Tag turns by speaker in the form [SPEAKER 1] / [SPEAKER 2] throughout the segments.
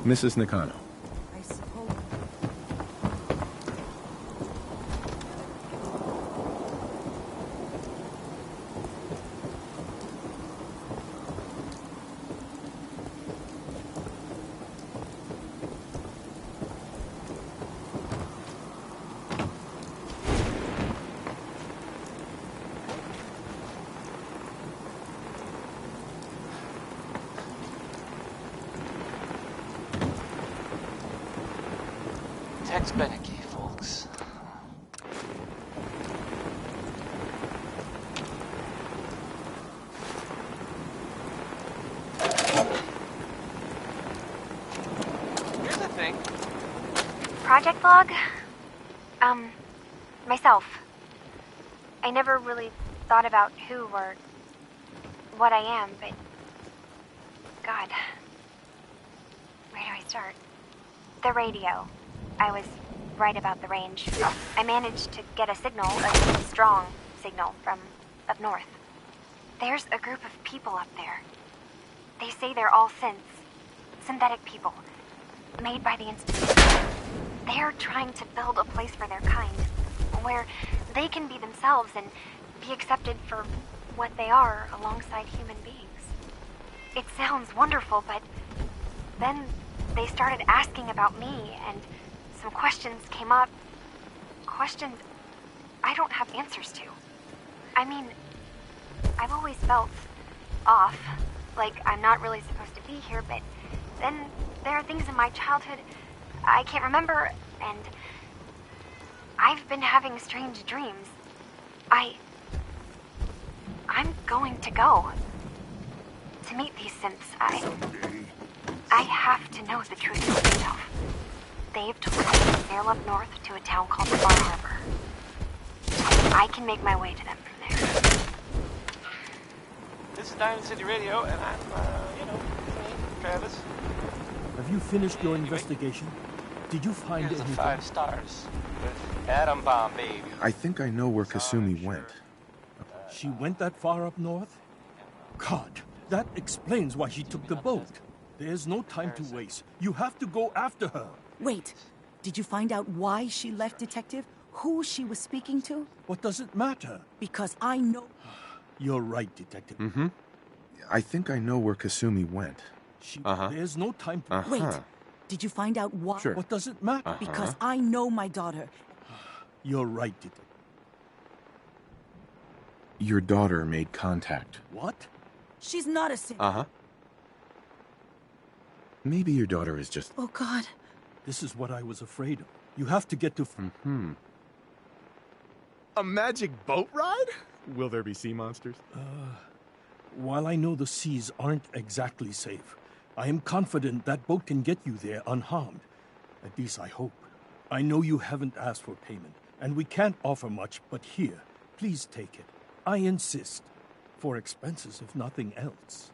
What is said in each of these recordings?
[SPEAKER 1] Mrs. Nakano.
[SPEAKER 2] I suppose.
[SPEAKER 3] Tex Beneke, folks. Here's the thing.
[SPEAKER 4] Project log? Myself. I never really thought about who or what I am, but... God. Where do I start? The radio. I was right about the range. I managed to get a signal, a strong signal, from up north. There's a group of people up there. They say they're all synthetic people, made by the Institute. They're trying to build a place for their kind, where they can be themselves and be accepted for what they are alongside human beings. It sounds wonderful, but then they started asking about me, and some questions came up. Questions I don't have answers to. I mean, I've always felt off, like I'm not really supposed to be here, but then there are things in my childhood I can't remember, and I've been having strange dreams. I'm going to go to meet these synths. I have to know the truth for myself. They've told me to sail up north to a town called Far Harbor. I can make my way to them from there.
[SPEAKER 3] This is Diamond City Radio, and I'm, me, Travis.
[SPEAKER 5] Have you finished your investigation? Did you find
[SPEAKER 3] Here's
[SPEAKER 5] anything?
[SPEAKER 3] the 5 stars with Atom Bomb, baby.
[SPEAKER 1] I think I know where Kasumi went.
[SPEAKER 5] She went that far up north? God, that explains why she took the boat. There's no time to waste. You have to go after her.
[SPEAKER 2] Wait, did you find out why she left, Detective? Who she was speaking to?
[SPEAKER 5] What does it matter?
[SPEAKER 2] Because I know...
[SPEAKER 5] You're right, Detective.
[SPEAKER 1] Mm-hmm. I think I know where Kasumi went.
[SPEAKER 5] There's no time to...
[SPEAKER 2] Wait, did you find out why?
[SPEAKER 1] Sure.
[SPEAKER 5] What does it matter?
[SPEAKER 2] Because I know my daughter.
[SPEAKER 5] You're right, Detective.
[SPEAKER 1] Your daughter made contact.
[SPEAKER 5] What?
[SPEAKER 2] She's not a synth.
[SPEAKER 1] Maybe your daughter is just...
[SPEAKER 2] Oh, God.
[SPEAKER 5] This is what I was afraid of. You have to get to...
[SPEAKER 6] A magic boat ride? Will there be sea monsters?
[SPEAKER 5] While I know the seas aren't exactly safe, I am confident that boat can get you there unharmed. At least I hope. I know you haven't asked for payment, and we can't offer much, but here, please take it. I insist. For expenses, if nothing else.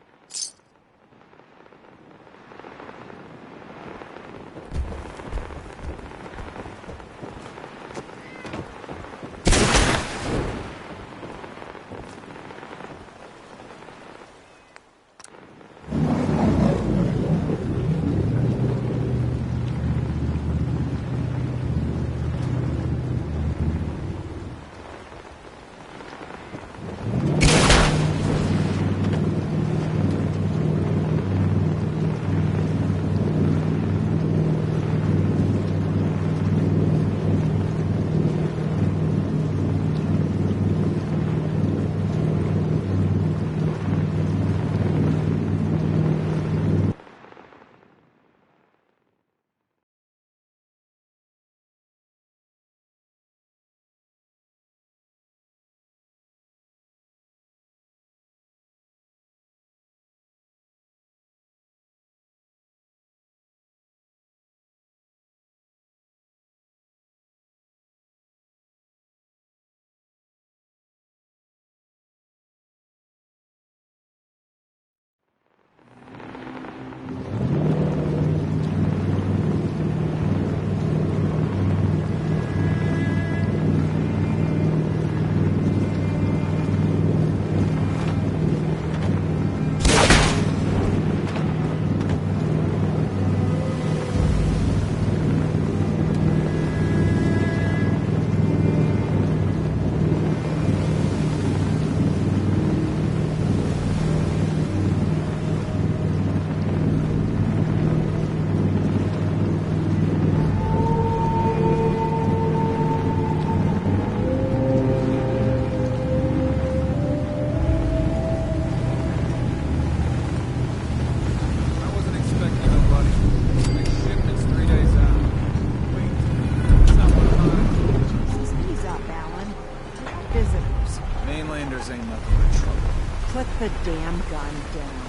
[SPEAKER 7] Mainlanders ain't nothing but trouble.
[SPEAKER 2] Put the damn gun down.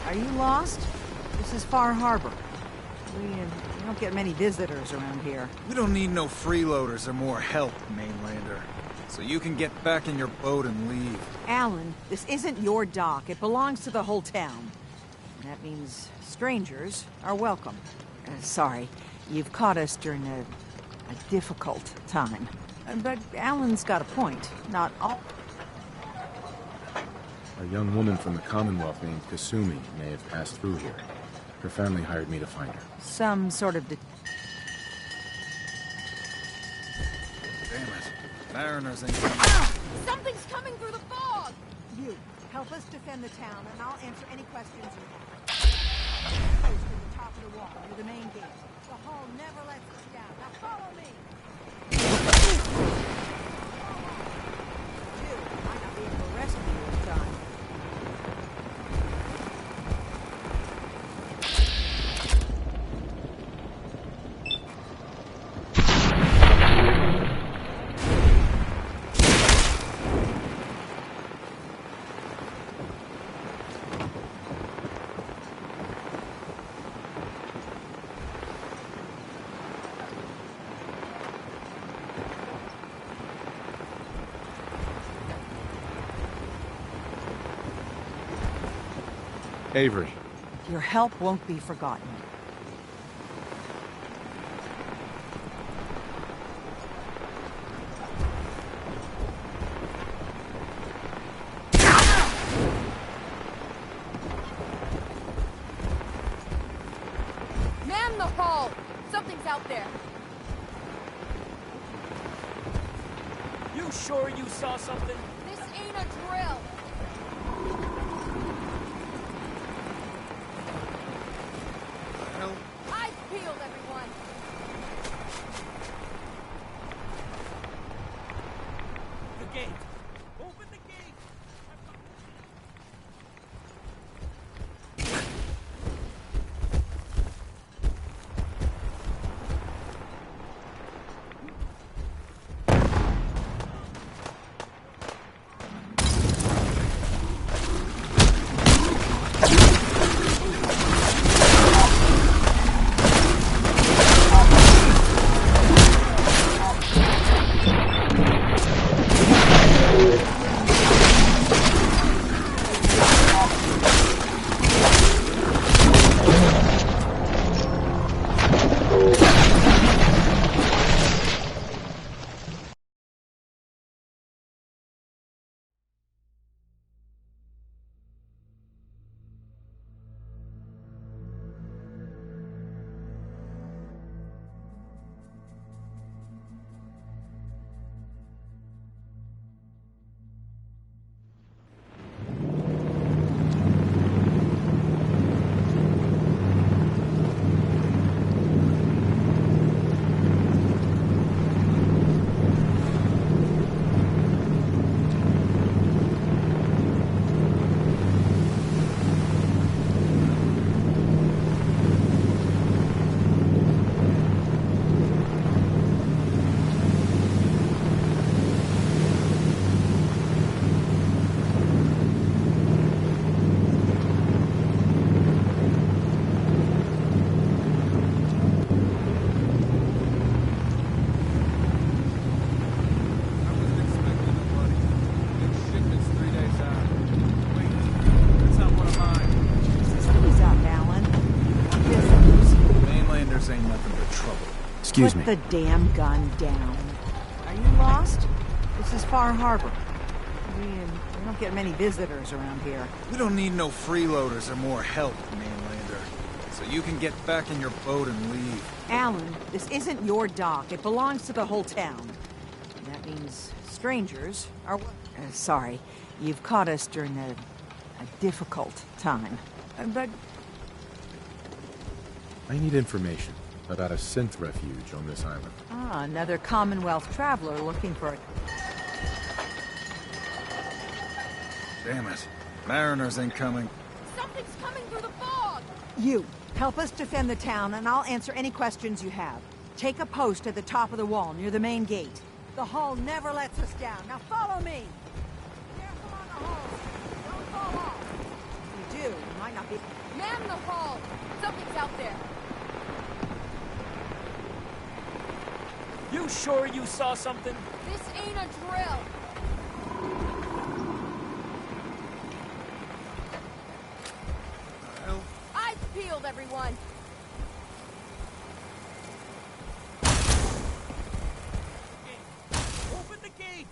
[SPEAKER 2] Are you lost? This is Far Harbor. We don't get many visitors around here.
[SPEAKER 7] We don't need no freeloaders or more help, Mainlander. So you can get back in your boat and leave.
[SPEAKER 2] Alan, this isn't your dock. It belongs to the whole town. That means strangers are welcome. Sorry, you've caught us during a difficult time. But Alan's got a point. Not all...
[SPEAKER 1] A young woman from the Commonwealth named Kasumi may have passed through here. Her family hired me to find her.
[SPEAKER 2] Some sort of...
[SPEAKER 7] Damn it. Mariners ain't coming.
[SPEAKER 8] Something's coming through the fog!
[SPEAKER 2] You, help us defend the town, and I'll answer any questions you have. Post at the top of the wall, near the main gate. The hall never lets us down. Now follow me! You might not be able to rescue you in time.
[SPEAKER 1] Avery.
[SPEAKER 2] Your help won't be forgotten.
[SPEAKER 8] Man the hull! Something's out there.
[SPEAKER 9] You sure you saw something?
[SPEAKER 8] This ain't a drill. I've peeled everyone.
[SPEAKER 9] The gate! Open the gate!
[SPEAKER 1] Excuse me.
[SPEAKER 2] Put the damn gun down. Are you lost? This is Far Harbor. We don't get many visitors around here.
[SPEAKER 7] We don't need no freeloaders or more help, Mainlander. So you can get back in your boat and leave.
[SPEAKER 2] Alan, this isn't your dock. It belongs to the whole town. That means strangers are... sorry, you've caught us during a difficult time. But...
[SPEAKER 1] I need information about a synth refuge on this island.
[SPEAKER 2] Ah, another Commonwealth traveler looking for a...
[SPEAKER 7] Damn it. Mariners ain't coming.
[SPEAKER 8] Something's coming through the fog!
[SPEAKER 2] You, help us defend the town, and I'll answer any questions you have. Take a post at the top of the wall, near the main gate. The hall never lets us down. Now follow me! Careful on the halls. Don't fall off. If you do, you might not be...
[SPEAKER 8] Man the hall! Something's out there.
[SPEAKER 9] You sure you saw something?
[SPEAKER 8] This ain't a drill.
[SPEAKER 7] Well,
[SPEAKER 8] Eyes peeled, everyone.
[SPEAKER 9] Open the gate!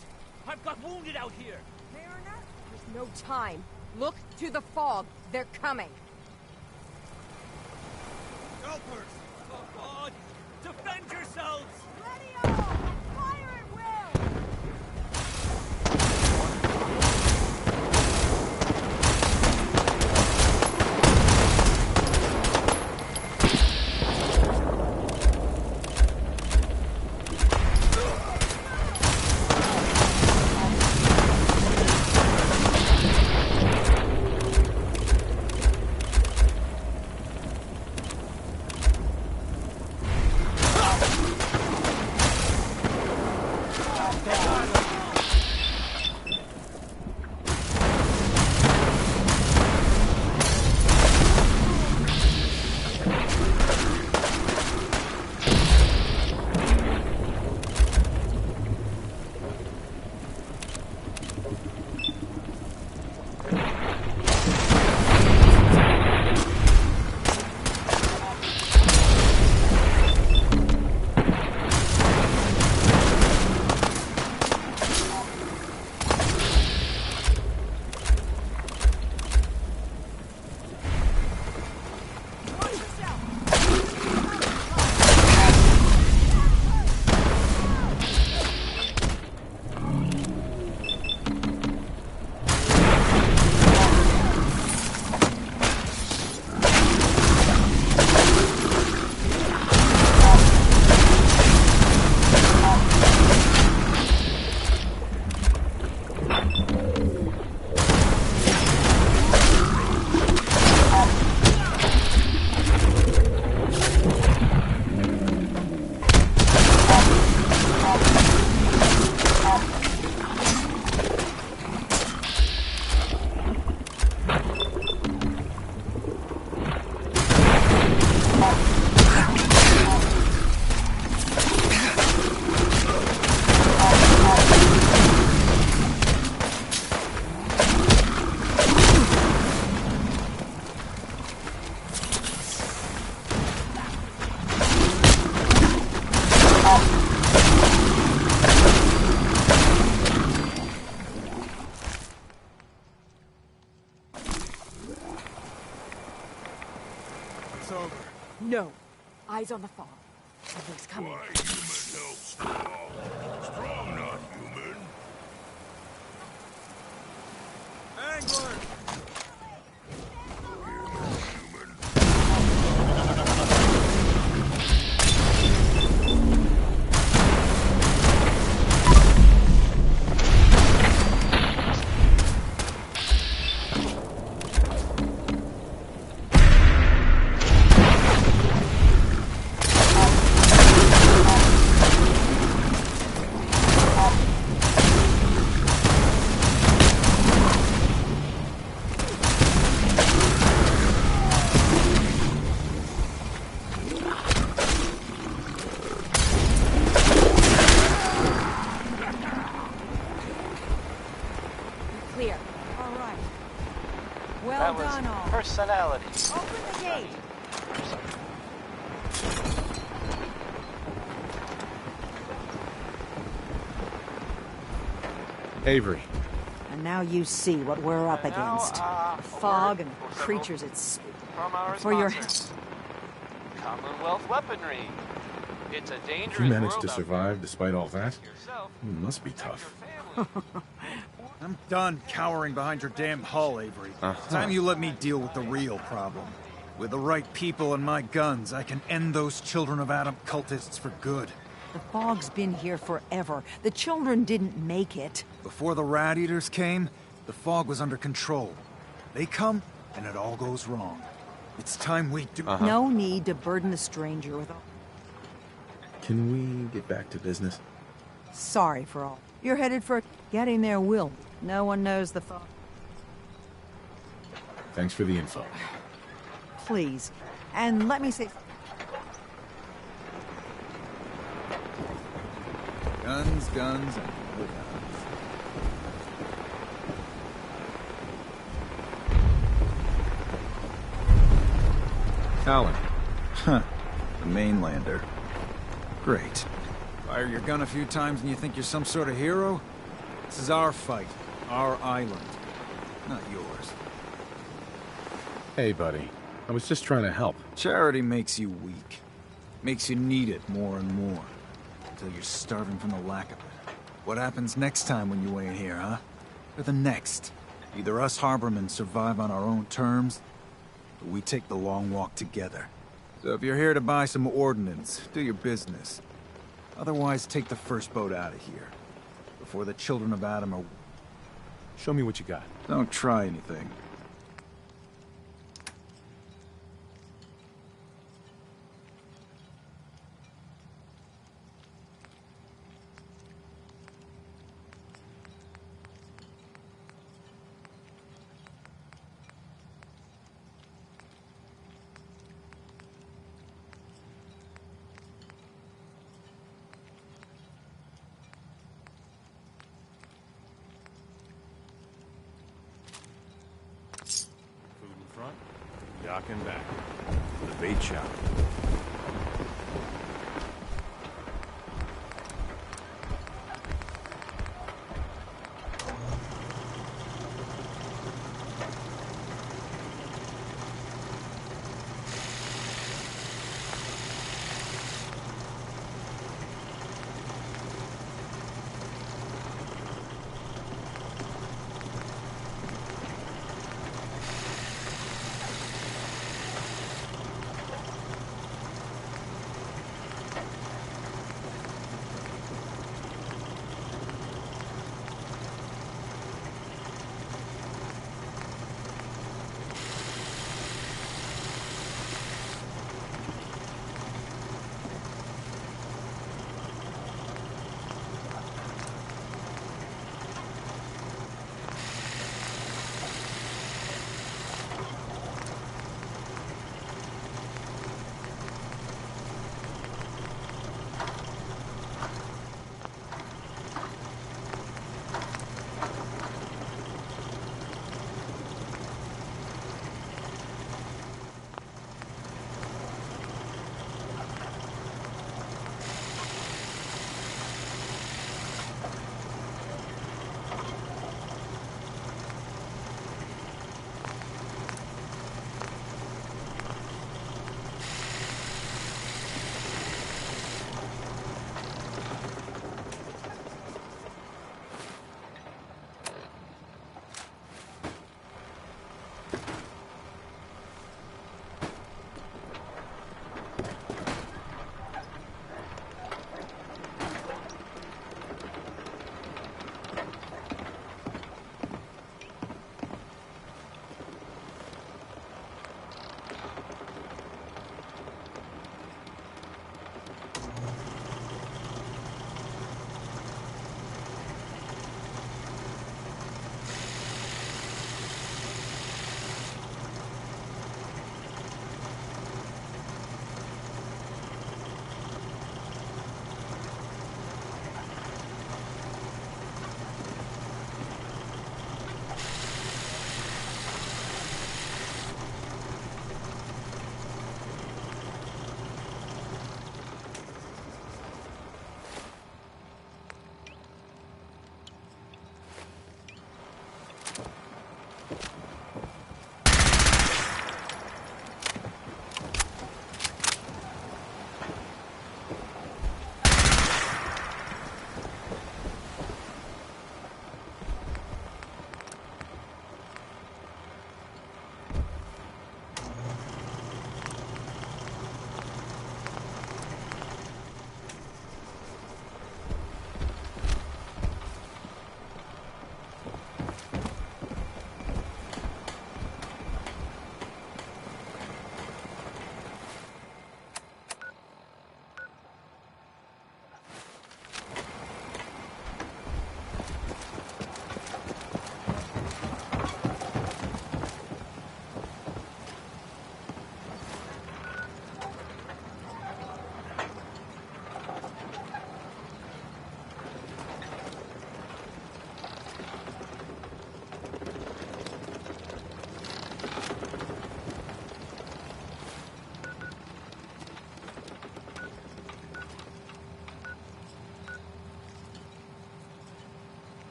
[SPEAKER 9] I've got wounded out here.
[SPEAKER 8] Mariner? There's no time. Look to the fog. They're coming.
[SPEAKER 7] Helpers!
[SPEAKER 9] Oh, God! Defend yourselves!
[SPEAKER 2] Ready all! Fire at will!
[SPEAKER 7] it's over.
[SPEAKER 8] No. Eyes on the fog. Something's coming.
[SPEAKER 10] Why human help strong? Strong, not human.
[SPEAKER 7] Angler!
[SPEAKER 8] Clear.
[SPEAKER 2] All right. Well
[SPEAKER 3] That was
[SPEAKER 2] done, all.
[SPEAKER 3] personality.
[SPEAKER 2] Open the gate.
[SPEAKER 1] Avery.
[SPEAKER 2] And now you see what we're up
[SPEAKER 3] And now,
[SPEAKER 2] against.
[SPEAKER 3] a
[SPEAKER 2] The fog
[SPEAKER 3] word
[SPEAKER 2] and
[SPEAKER 3] or
[SPEAKER 2] creatures
[SPEAKER 3] several
[SPEAKER 2] it's...
[SPEAKER 3] from our
[SPEAKER 2] for your-
[SPEAKER 3] sponsors. Commonwealth weaponry. It's a dangerous
[SPEAKER 1] If you managed
[SPEAKER 3] world
[SPEAKER 1] to
[SPEAKER 3] out
[SPEAKER 1] survive despite all that,
[SPEAKER 3] there. Yourself,
[SPEAKER 1] it must be
[SPEAKER 3] protect
[SPEAKER 1] tough.
[SPEAKER 3] your family.
[SPEAKER 7] I'm done cowering behind your damn hull, Avery.
[SPEAKER 1] Uh-huh.
[SPEAKER 7] Time you let me deal with the real problem. With the right people and my guns, I can end those Children of Adam cultists for good.
[SPEAKER 2] The fog's been here forever. The children didn't make it.
[SPEAKER 7] Before the Rat Eaters came, the fog was under control. They come, and it all goes wrong. It's time we do...
[SPEAKER 2] No need to burden the stranger with all...
[SPEAKER 1] Can we get back to business?
[SPEAKER 2] Sorry for all. You're headed for getting there will. No one knows the fog.
[SPEAKER 1] Thanks for the info.
[SPEAKER 2] Please. And let me say...
[SPEAKER 7] Guns, guns, and more guns.
[SPEAKER 1] Talon.
[SPEAKER 7] Huh. The mainlander. Great. Fire your gun a few times and you think you're some sort of hero? This is our fight. Our island. Not yours.
[SPEAKER 1] Hey, buddy. I was just trying to help.
[SPEAKER 7] Charity makes you weak. Makes you need it more and more. Until you're starving from the lack of it. What happens next time when you ain't here, huh? Or the next? Either us harbormen survive on our own terms, or we take the long walk together. So if you're here to buy some ordnance, do your business. Otherwise, take the first boat out of here. Before the children of Adam are...
[SPEAKER 1] Show me what you got.
[SPEAKER 7] Don't try anything.
[SPEAKER 6] Dock and back. The bait shop.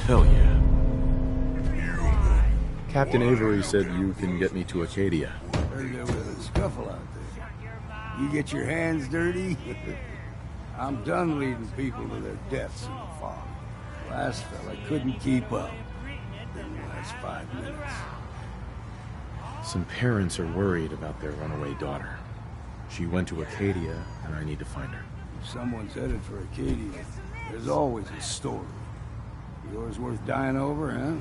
[SPEAKER 1] Hell yeah. Captain Avery said you can get me to Acadia.
[SPEAKER 11] Heard there was a scuffle out there. You get your hands dirty? I'm done leading people to their deaths in the fog. Last fella couldn't keep up. Didn't last 5 minutes.
[SPEAKER 1] Some parents are worried about their runaway daughter. She went to Acadia, and I need to find her.
[SPEAKER 11] If someone's headed for Acadia, there's always a story. Yours worth dying over, huh?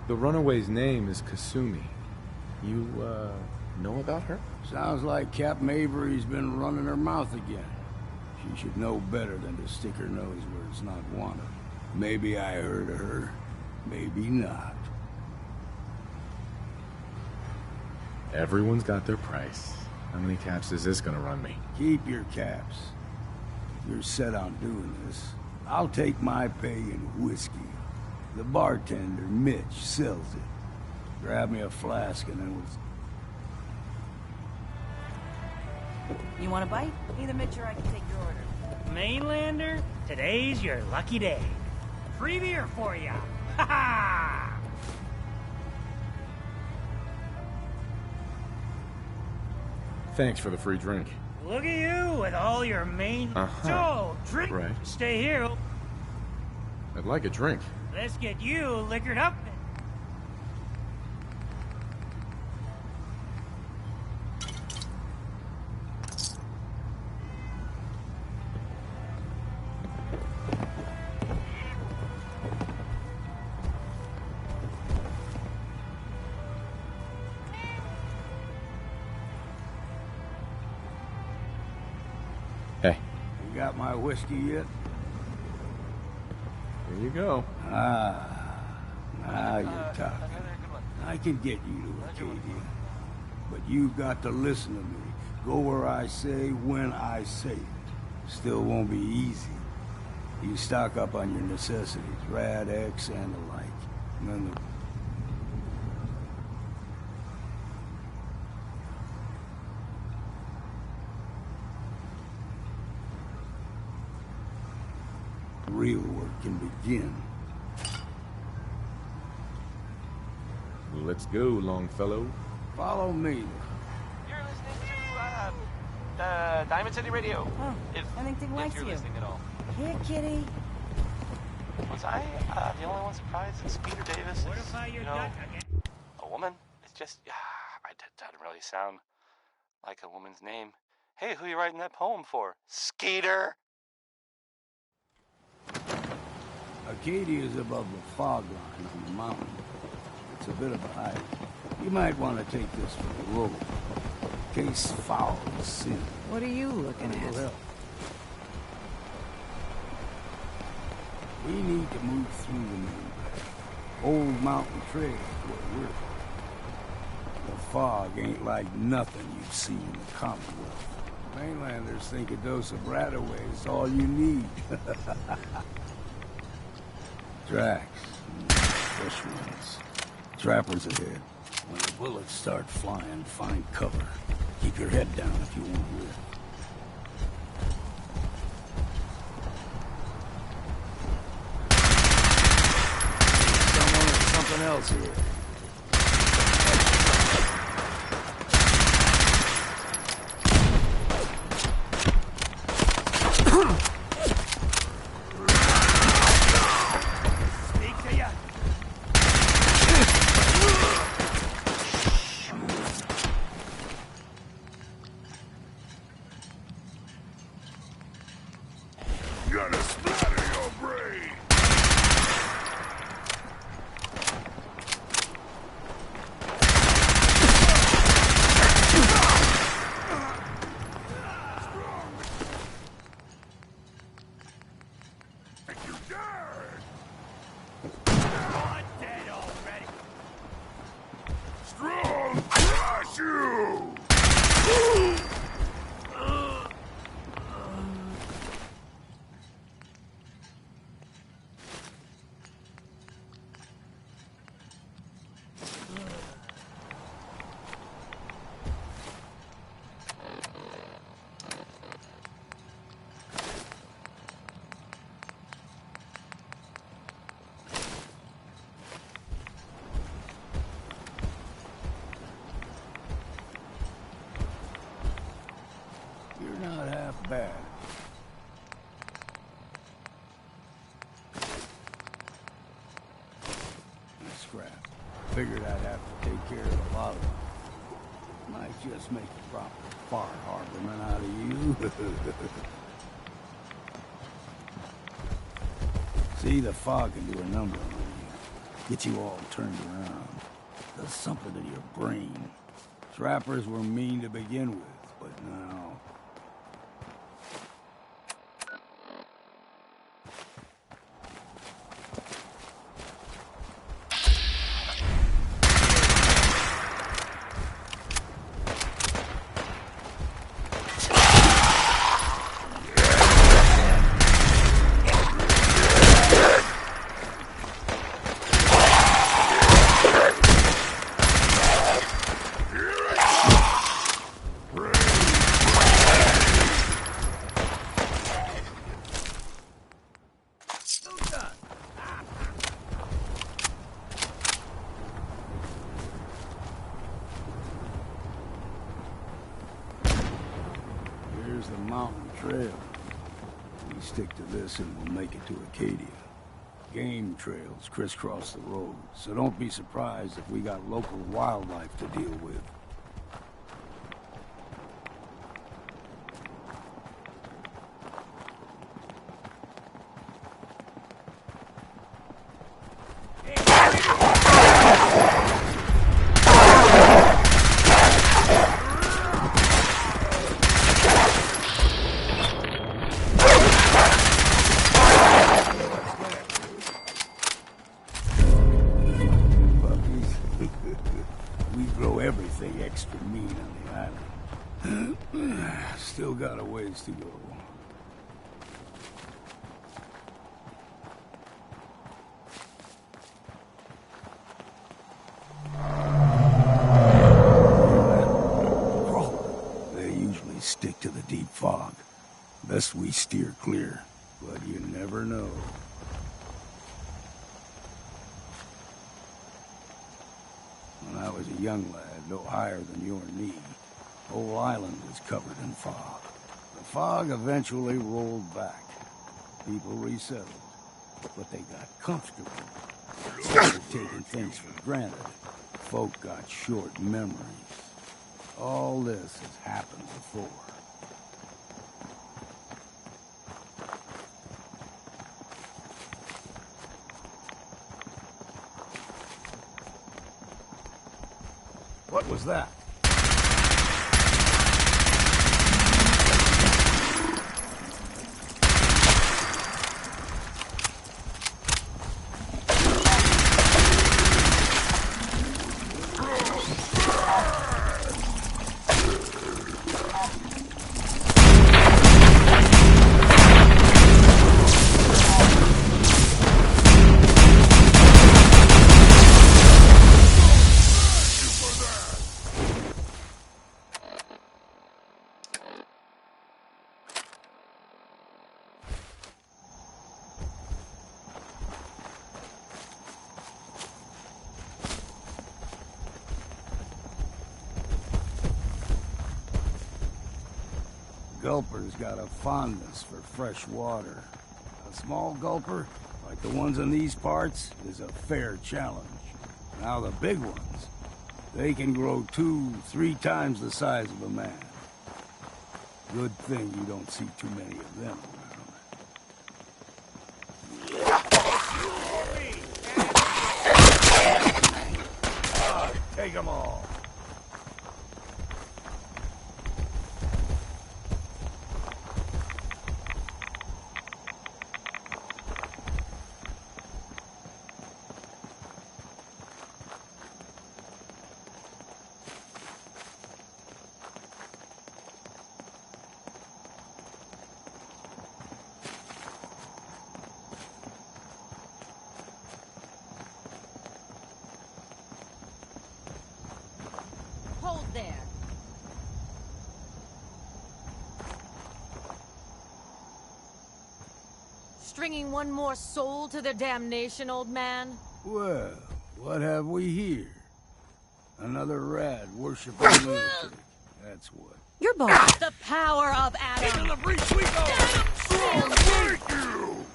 [SPEAKER 1] The runaway's name is Kasumi. You, know about her?
[SPEAKER 11] Sounds like Captain Avery's been running her mouth again. She should know better than to stick her nose where it's not wanted. Maybe I heard of her, maybe not.
[SPEAKER 1] Everyone's got their price. How many caps is this gonna run me?
[SPEAKER 11] Keep your caps. If you're set on doing this, I'll take my pay in whiskey. The bartender, Mitch, sells it. Grab me a flask and then we'll...
[SPEAKER 12] You want a bite? Either Mitch or I can take your order.
[SPEAKER 9] Mainlander, today's your lucky day. Free beer for ya. Ha ha!
[SPEAKER 1] Thanks for the free drink.
[SPEAKER 9] Look at you with all your main... So, drink.
[SPEAKER 1] Right.
[SPEAKER 9] Stay here.
[SPEAKER 1] I'd like a drink.
[SPEAKER 9] Let's get you liquored up.
[SPEAKER 1] Hey.
[SPEAKER 11] You got my whiskey yet?
[SPEAKER 1] Here you go.
[SPEAKER 11] Now you're talking. I can get you to Acadia. But you've got to listen to me. Go where I say, when I say it. Still won't be easy. You stock up on your necessities, Rad X and the like. And then the real work can begin.
[SPEAKER 1] Let's go, Longfellow.
[SPEAKER 11] Follow me.
[SPEAKER 3] You're listening to, Diamond City Radio.
[SPEAKER 12] Oh, I think Dick likes
[SPEAKER 3] if you're
[SPEAKER 12] you.
[SPEAKER 3] listening at all.
[SPEAKER 12] Here, kitty.
[SPEAKER 3] Was I, the only one surprised that Skeeter Davis is, you know, a woman? It's just, that doesn't really sound like a woman's name. Hey, who you writing that poem for? Skeeter!
[SPEAKER 11] Acadia is above the fog line on the mountain. It's a bit of a hike. You might want to take this for the road. In case foul is sin.
[SPEAKER 2] What are you looking at?
[SPEAKER 11] Help. We need to move through the main old mountain trail where we're. The fog ain't like nothing you've seen in the Commonwealth. Mainlanders think a dose of Radaway is all you need. Tracks. Fresh ones. Trappers ahead. When the bullets start flying, find cover. Keep your head down if you want to live. Someone or something else here.
[SPEAKER 10] Gonna splatter your brain! You died!
[SPEAKER 9] I'm dead already.
[SPEAKER 10] Strong crush you!
[SPEAKER 11] figured I'd have to take care of a lot of them. Might just make a proper far harborman out of you. See, the fog can do a number on you. Get you all turned around. Does something to your brain. Trappers were mean to begin with, but now... Here's the mountain trail. We stick to this and we'll make it to Acadia. Game trails crisscross the road, so don't be surprised if we got local wildlife to deal with. Everything extra mean on the island. Still got a ways to go. They usually stick to the deep fog. Best we steer clear, but you never know. When I was a young lad, no higher than your knee, whole island was covered in fog. The fog eventually rolled back. People resettled, but they got comfortable. Started taking things for granted. Folk got short memories. All this has happened before. What was that? Gulper's got a fondness for fresh water. A small gulper, like the ones in these parts, is a fair challenge. Now the big ones, they can grow 2-3 times the size of a man. Good thing you don't see too many of them around. Take them all.
[SPEAKER 8] There. Stringing one more soul to their damnation, old man?
[SPEAKER 11] Well, what have we here? Another rad worshiping lunatic. That's what.
[SPEAKER 8] You're both. The power of Adam.
[SPEAKER 10] Into the breach we go! Strong, thank you!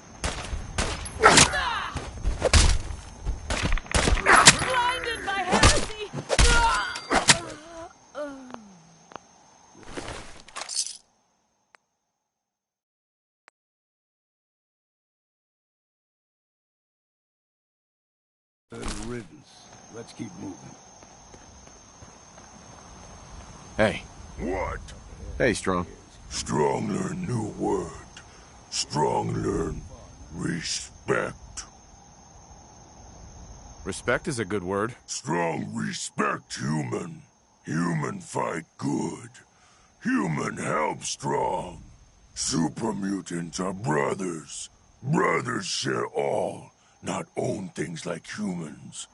[SPEAKER 8] Blinded by
[SPEAKER 11] Good riddance. Let's keep moving.
[SPEAKER 1] Hey.
[SPEAKER 10] What?
[SPEAKER 1] Hey, Strong.
[SPEAKER 10] Strong learn new word. Strong learn respect.
[SPEAKER 1] Respect is a good word.
[SPEAKER 10] Strong respect human. Human fight good. Human help strong. Super mutants are brothers. Brothers share all, not own things like humans.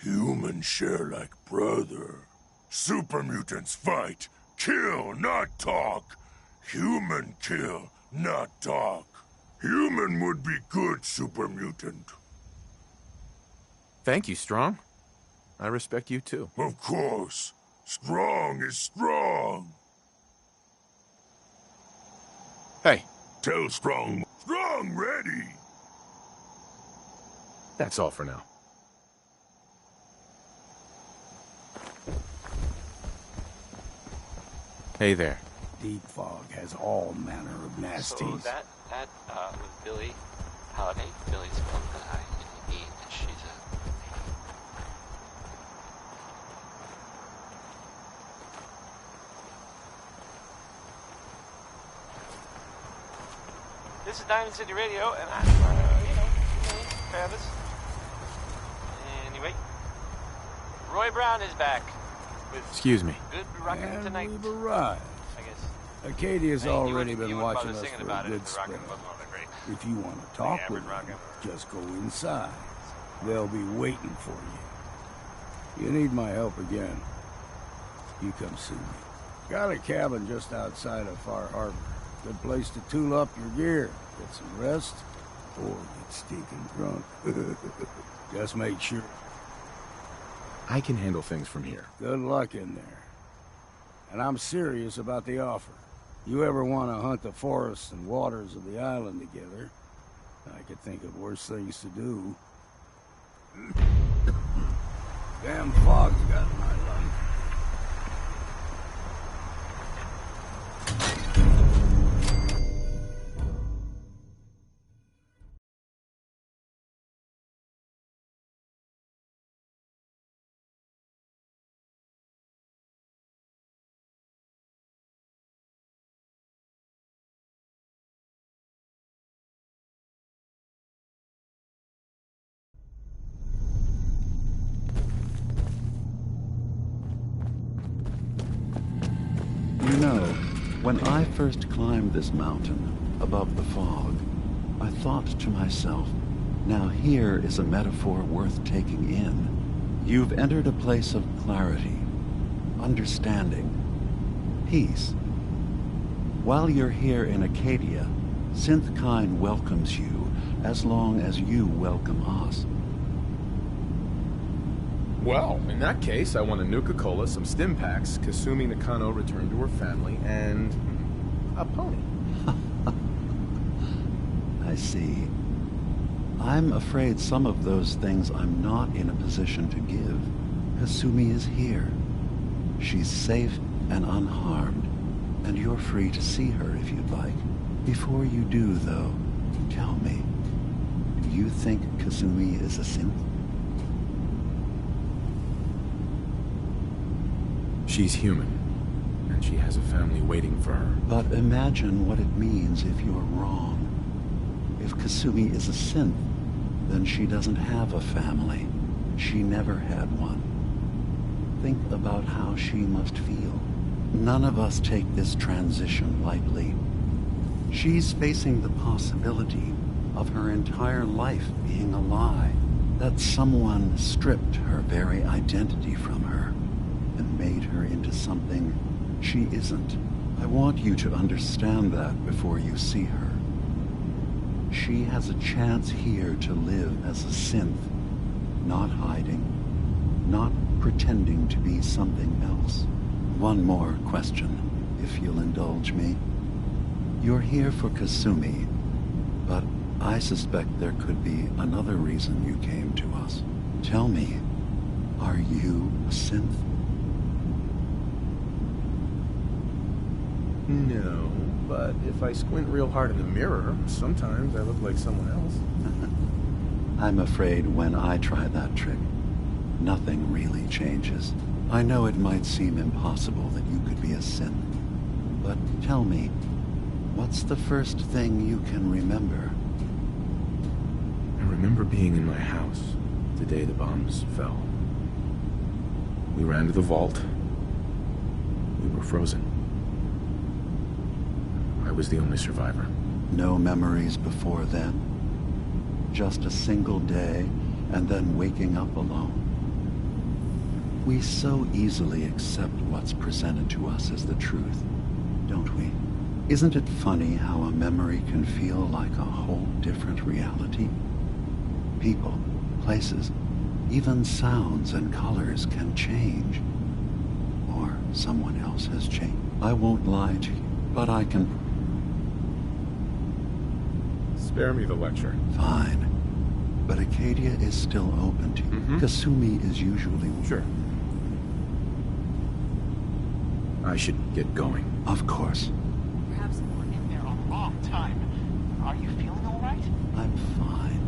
[SPEAKER 10] Humans share like brother. Super mutants fight. Kill, not talk. Human kill, not talk. Human would be good, super mutant.
[SPEAKER 1] Thank you, Strong. I respect you too.
[SPEAKER 10] Of course. Strong is strong.
[SPEAKER 1] Hey.
[SPEAKER 10] Tell Strong. Strong ready.
[SPEAKER 1] That's all for now. Hey there.
[SPEAKER 11] Deep fog has all manner of nasties.
[SPEAKER 3] So that with Billy Holiday, Billy's spelled I-N-E, and she's a... This is Diamond City Radio, and I'm, Travis. Anyway, Roy Brown is back with...
[SPEAKER 1] Excuse me.
[SPEAKER 3] Good rockin'
[SPEAKER 11] And
[SPEAKER 3] tonight.
[SPEAKER 11] we've arrived.
[SPEAKER 3] I guess.
[SPEAKER 11] Acadia's already been
[SPEAKER 3] wouldn't
[SPEAKER 11] watching
[SPEAKER 3] bother
[SPEAKER 11] us
[SPEAKER 3] singing
[SPEAKER 11] for
[SPEAKER 3] about
[SPEAKER 11] a
[SPEAKER 3] it
[SPEAKER 11] good
[SPEAKER 3] if the rockin'
[SPEAKER 11] spell.
[SPEAKER 3] wasn't all that great.
[SPEAKER 11] If you want to talk with them, just go inside. They'll be waiting for you. You need my help again, you come see me. Got a cabin just outside of Far Harbor. Good place to tool up your gear, get some rest, or get stinking drunk. Just make sure.
[SPEAKER 1] I can handle things from here.
[SPEAKER 11] Good luck in there. And I'm serious about the offer. You ever want to hunt the forests and waters of the island together, I could think of worse things to do. Damn fog's got my lungs.
[SPEAKER 13] You know, when I first climbed this mountain above the fog, I thought to myself, now here is a metaphor worth taking in. You've entered a place of clarity, understanding, peace. While you're here in Acadia, Synthkind welcomes you as long as you welcome us.
[SPEAKER 1] Well, in that case, I want a Nuka-Cola, some stim packs, Kasumi Nakano returned to her family, and a pony.
[SPEAKER 13] I see. I'm afraid some of those things I'm not in a position to give. Kasumi is here. She's safe and unharmed, and you're free to see her if you'd like. Before you do, though, tell me, do you think Kasumi is a synth?
[SPEAKER 1] She's human, and she has a family waiting for her.
[SPEAKER 13] But imagine what it means if you're wrong. If Kasumi is a synth, then she doesn't have a family. She never had one. Think about how she must feel. None of us take this transition lightly. She's facing the possibility of her entire life being a lie, that someone stripped her very identity from her and made her into something she isn't. I want you to understand that before you see her. She has a chance here to live as a synth, not hiding, not pretending to be something else. One more question, if you'll indulge me. You're here for Kasumi, but I suspect there could be another reason you came to us. Tell me, are you a synth?
[SPEAKER 1] No, but if I squint real hard in the mirror, sometimes I look like someone else.
[SPEAKER 13] I'm afraid when I try that trick, nothing really changes. I know it might seem impossible that you could be a synth, but tell me, what's the first thing you can remember?
[SPEAKER 1] I remember being in my house the day the bombs fell. We ran to the vault. We were frozen. I was the only survivor.
[SPEAKER 13] No memories before then? Just a single day, and then waking up alone? We so easily accept what's presented to us as the truth, don't we? Isn't it funny how a memory can feel like a whole different reality? People, places, even sounds and colors can change. Or someone else has changed. I won't lie to you, but I can...
[SPEAKER 1] Spare me the lecture.
[SPEAKER 13] Fine. But Acadia is still open to you. Kasumi is usually...
[SPEAKER 1] Sure. I should get going.
[SPEAKER 13] Of course.
[SPEAKER 14] Perhaps we were in there a long time. Are you feeling all right?
[SPEAKER 13] I'm fine.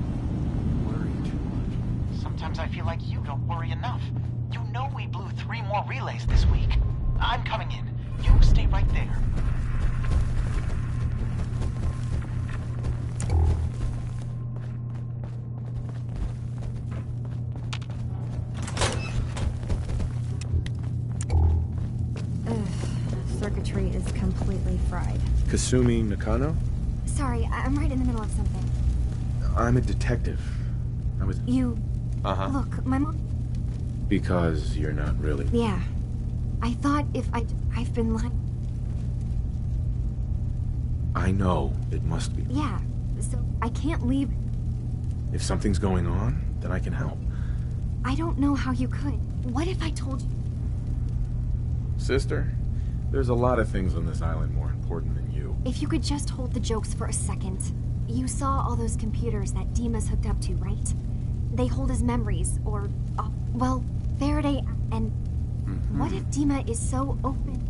[SPEAKER 13] Worry too much.
[SPEAKER 14] Sometimes I feel like you don't worry enough. You know we blew 3 more relays this week. I'm coming in. You stay right there.
[SPEAKER 4] Circuitry is completely fried.
[SPEAKER 1] Kasumi Nakano?
[SPEAKER 4] Sorry, I'm right in the middle of something.
[SPEAKER 1] I'm a detective. I was...
[SPEAKER 4] You... Look, my mom...
[SPEAKER 1] Because you're not really...
[SPEAKER 4] Yeah. I thought if I've been lying...
[SPEAKER 1] I know it must be.
[SPEAKER 4] Yeah, so I can't leave...
[SPEAKER 1] If something's going on, then I can help.
[SPEAKER 4] I don't know how you could. What if I told you...
[SPEAKER 1] Sister, there's a lot of things on this island more important than you.
[SPEAKER 4] If you could just hold the jokes for a second. You saw all those computers that Dima's hooked up to, right? They hold his memories, or... well, Faraday and... What if Dima is so open?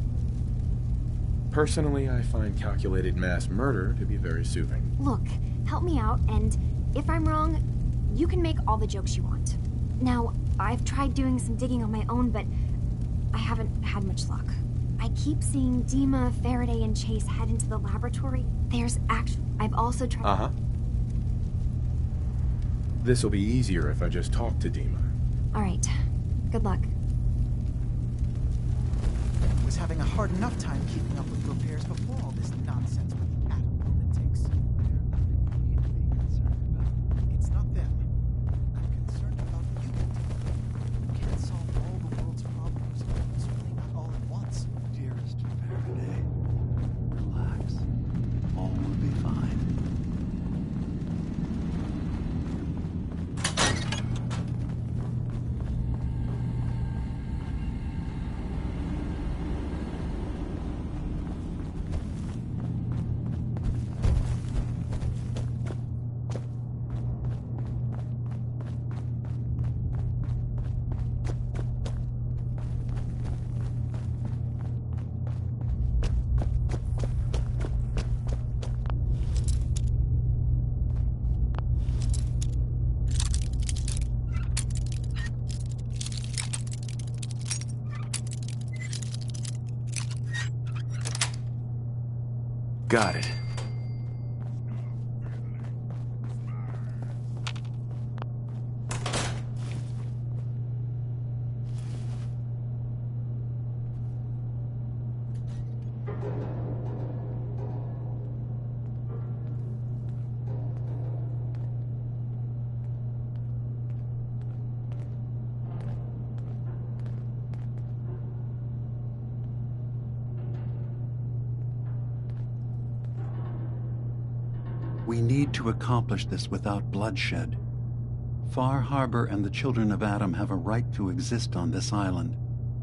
[SPEAKER 1] Personally, I find calculated mass murder to be very soothing.
[SPEAKER 4] Look, help me out, and if I'm wrong, you can make all the jokes you want. Now, I've tried doing some digging on my own, but I haven't had much luck. I keep seeing Dima, Faraday, and Chase head into the laboratory. There's actually... I've also tried...
[SPEAKER 1] This'll be easier if I just talk to Dima.
[SPEAKER 4] Alright. Good luck.
[SPEAKER 14] I was having a hard enough time keeping up with repairs before all this nonsense with the atom lunatics. It's not them. I'm concerned about you. You can't solve all the world's problems, certainly not all at once.
[SPEAKER 13] Dearest Faraday, relax. All will be fine.
[SPEAKER 1] Got it. We need to accomplish this without bloodshed. Far Harbor and the children of Adam have a right to exist on this island,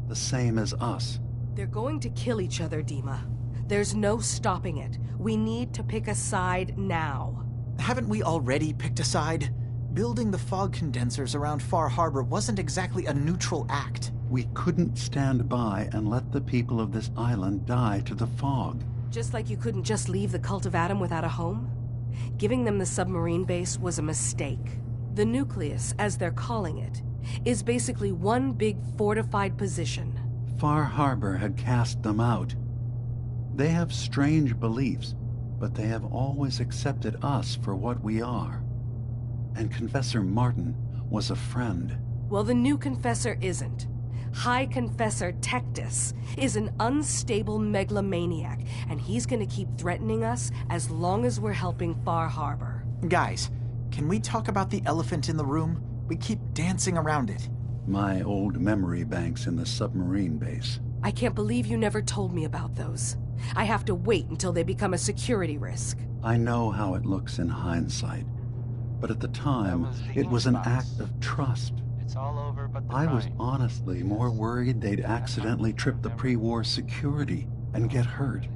[SPEAKER 1] the same as us.
[SPEAKER 8] They're going to kill each other, Dima. There's no stopping it. We need to pick a side now.
[SPEAKER 14] Haven't we already picked a side? Building the fog condensers around Far Harbor wasn't exactly a neutral act.
[SPEAKER 13] We couldn't stand by and let the people of this island die to the fog.
[SPEAKER 8] Just like you couldn't just leave the Cult of Adam without a home? Giving them the submarine base was a mistake. The nucleus, as they're calling it, is basically one big fortified position.
[SPEAKER 1] Far Harbor had cast them out. They have strange beliefs, but they have always accepted us for what we are. And Confessor Martin was a friend.
[SPEAKER 8] Well, the new Confessor isn't. High Confessor Tectus is an unstable megalomaniac, and he's gonna keep threatening us as long as we're helping Far Harbor.
[SPEAKER 15] Guys, can we talk about the elephant in the room? We keep dancing around it.
[SPEAKER 1] My old memory banks in the submarine base.
[SPEAKER 8] I can't believe you never told me about those. I have to wait until they become a security risk.
[SPEAKER 1] I know how it looks in hindsight, but at the time, it was an act of trust.
[SPEAKER 3] It's all over, but the
[SPEAKER 1] I was
[SPEAKER 3] crying.
[SPEAKER 1] honestly more worried they'd accidentally trip the pre-war security and get hurt,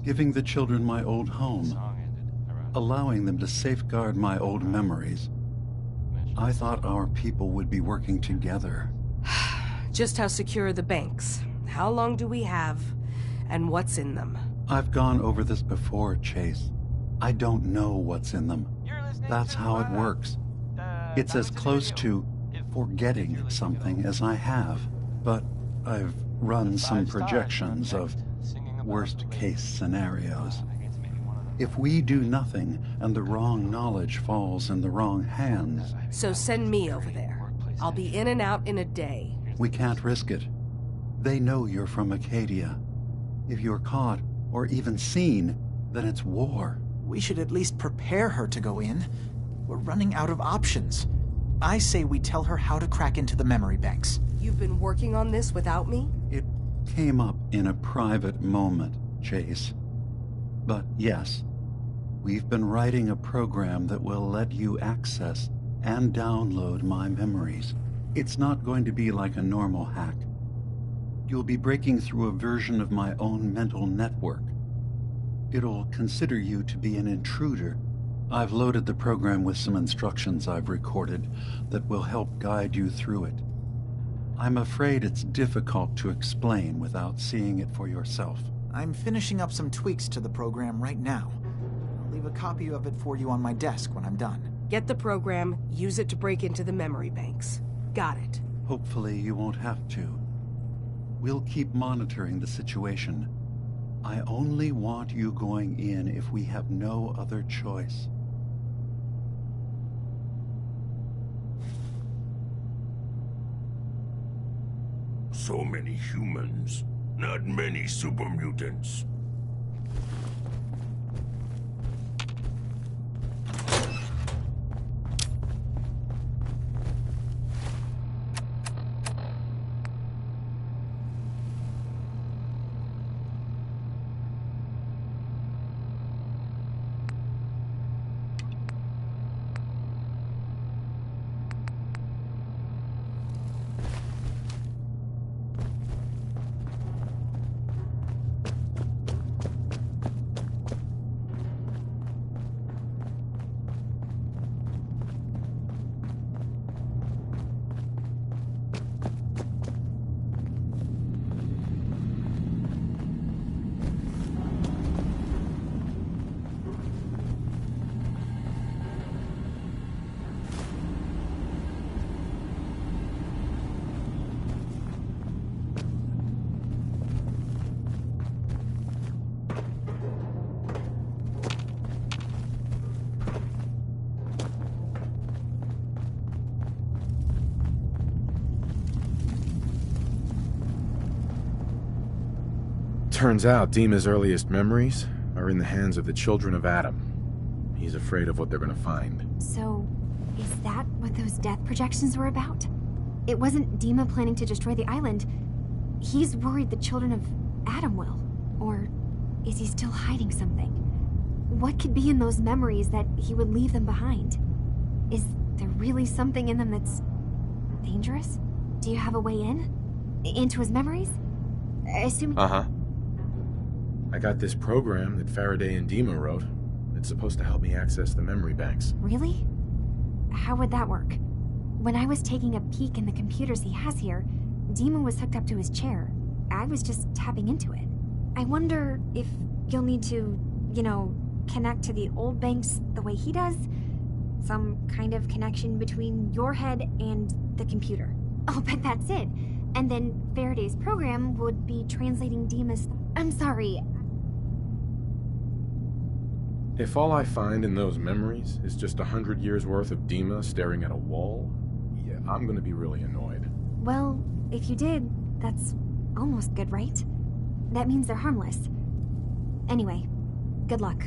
[SPEAKER 1] giving the children my old home, allowing them to safeguard my old memories. I thought our people would be working together.
[SPEAKER 8] Just how secure are the banks? How long do we have? And what's in them?
[SPEAKER 1] I've gone over this before, Chase. I don't know what's in them. That's how it works. It's as close to forgetting something as I have. But I've run some projections of worst-case scenarios. If we do nothing and the wrong knowledge falls in the wrong hands...
[SPEAKER 8] So send me over there. I'll be in and out in a day.
[SPEAKER 1] We can't risk it. They know you're from Acadia. If you're caught, or even seen, then it's war.
[SPEAKER 15] We should at least prepare her to go in. We're running out of options. I say we tell her how to crack into the memory banks.
[SPEAKER 8] You've been working on this without me?
[SPEAKER 1] It came up in a private moment, Chase. But yes, we've been writing a program that will let you access and download my memories. It's not going to be like a normal hack. You'll be breaking through a version of my own mental network. It'll consider you to be an intruder. I've loaded the program with some instructions I've recorded that will help guide you through it. I'm afraid it's difficult to explain without seeing it for yourself.
[SPEAKER 15] I'm finishing up some tweaks to the program right now. I'll leave a copy of it for you on my desk when I'm done.
[SPEAKER 8] Get the program, use it to break into the memory banks. Got it.
[SPEAKER 1] Hopefully you won't have to. We'll keep monitoring the situation. I only want you going in if we have no other choice.
[SPEAKER 10] So many humans, not many super mutants.
[SPEAKER 6] Turns out Dima's earliest memories are in the hands of the children of Adam. He's afraid of what they're gonna find.
[SPEAKER 4] So, is that what those death projections were about? It wasn't Dima planning to destroy the island. He's worried the children of Adam will. Or is he still hiding something? What could be in those memories that he would leave them behind? Is there really something in them that's dangerous? Do you have a way in? Into his memories? Assuming...
[SPEAKER 6] Uh-huh. I got this program that Faraday and Dima wrote. It's supposed to help me access the memory banks.
[SPEAKER 4] Really? How would that work? When I was taking a peek in the computers he has here, Dima was hooked up to his chair. I was just tapping into it. I wonder if you'll need to, connect to the old banks the way he does? Some kind of connection between your head and the computer. Oh, but that's it. And then Faraday's program would be translating Dima's... I'm sorry.
[SPEAKER 6] If all I find in those memories is just 100 years worth of Dima staring at a wall, yeah, I'm gonna be really annoyed.
[SPEAKER 4] Well, if you did, that's almost good, right? That means they're harmless. Anyway, good luck.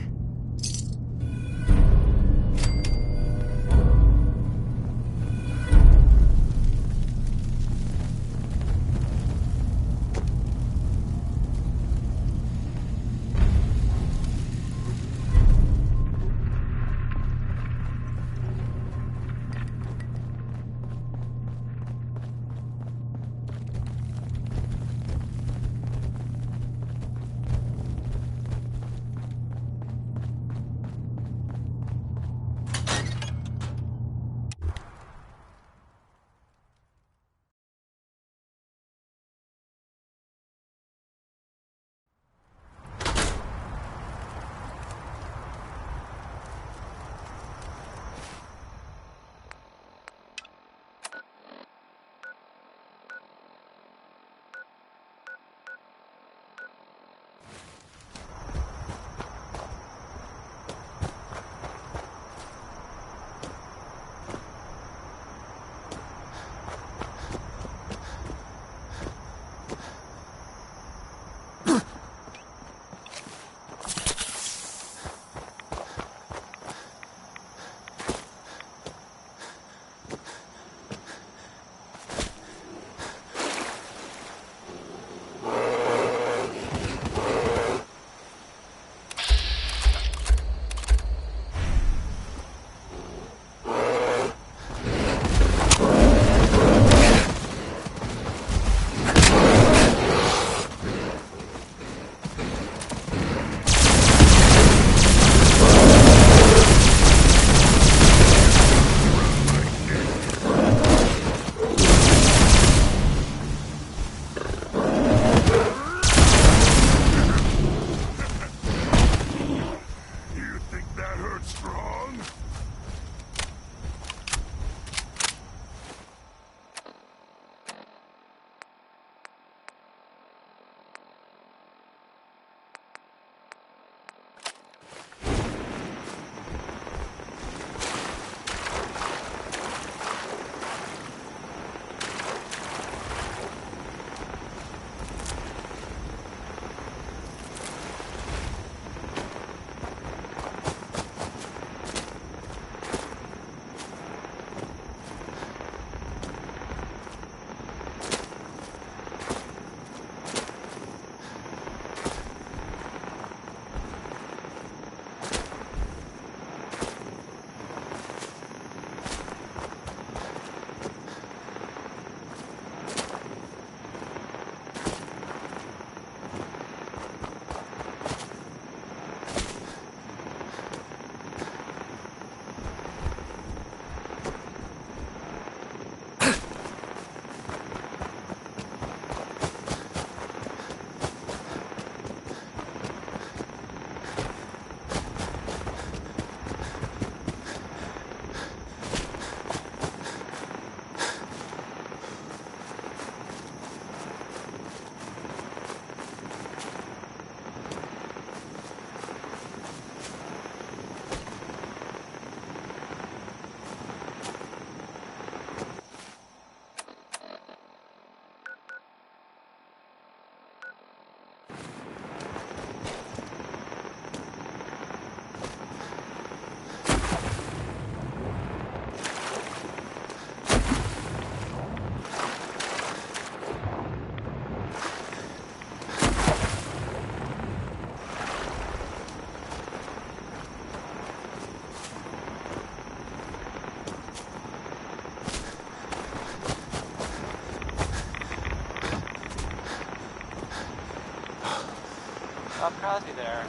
[SPEAKER 3] Crosby there.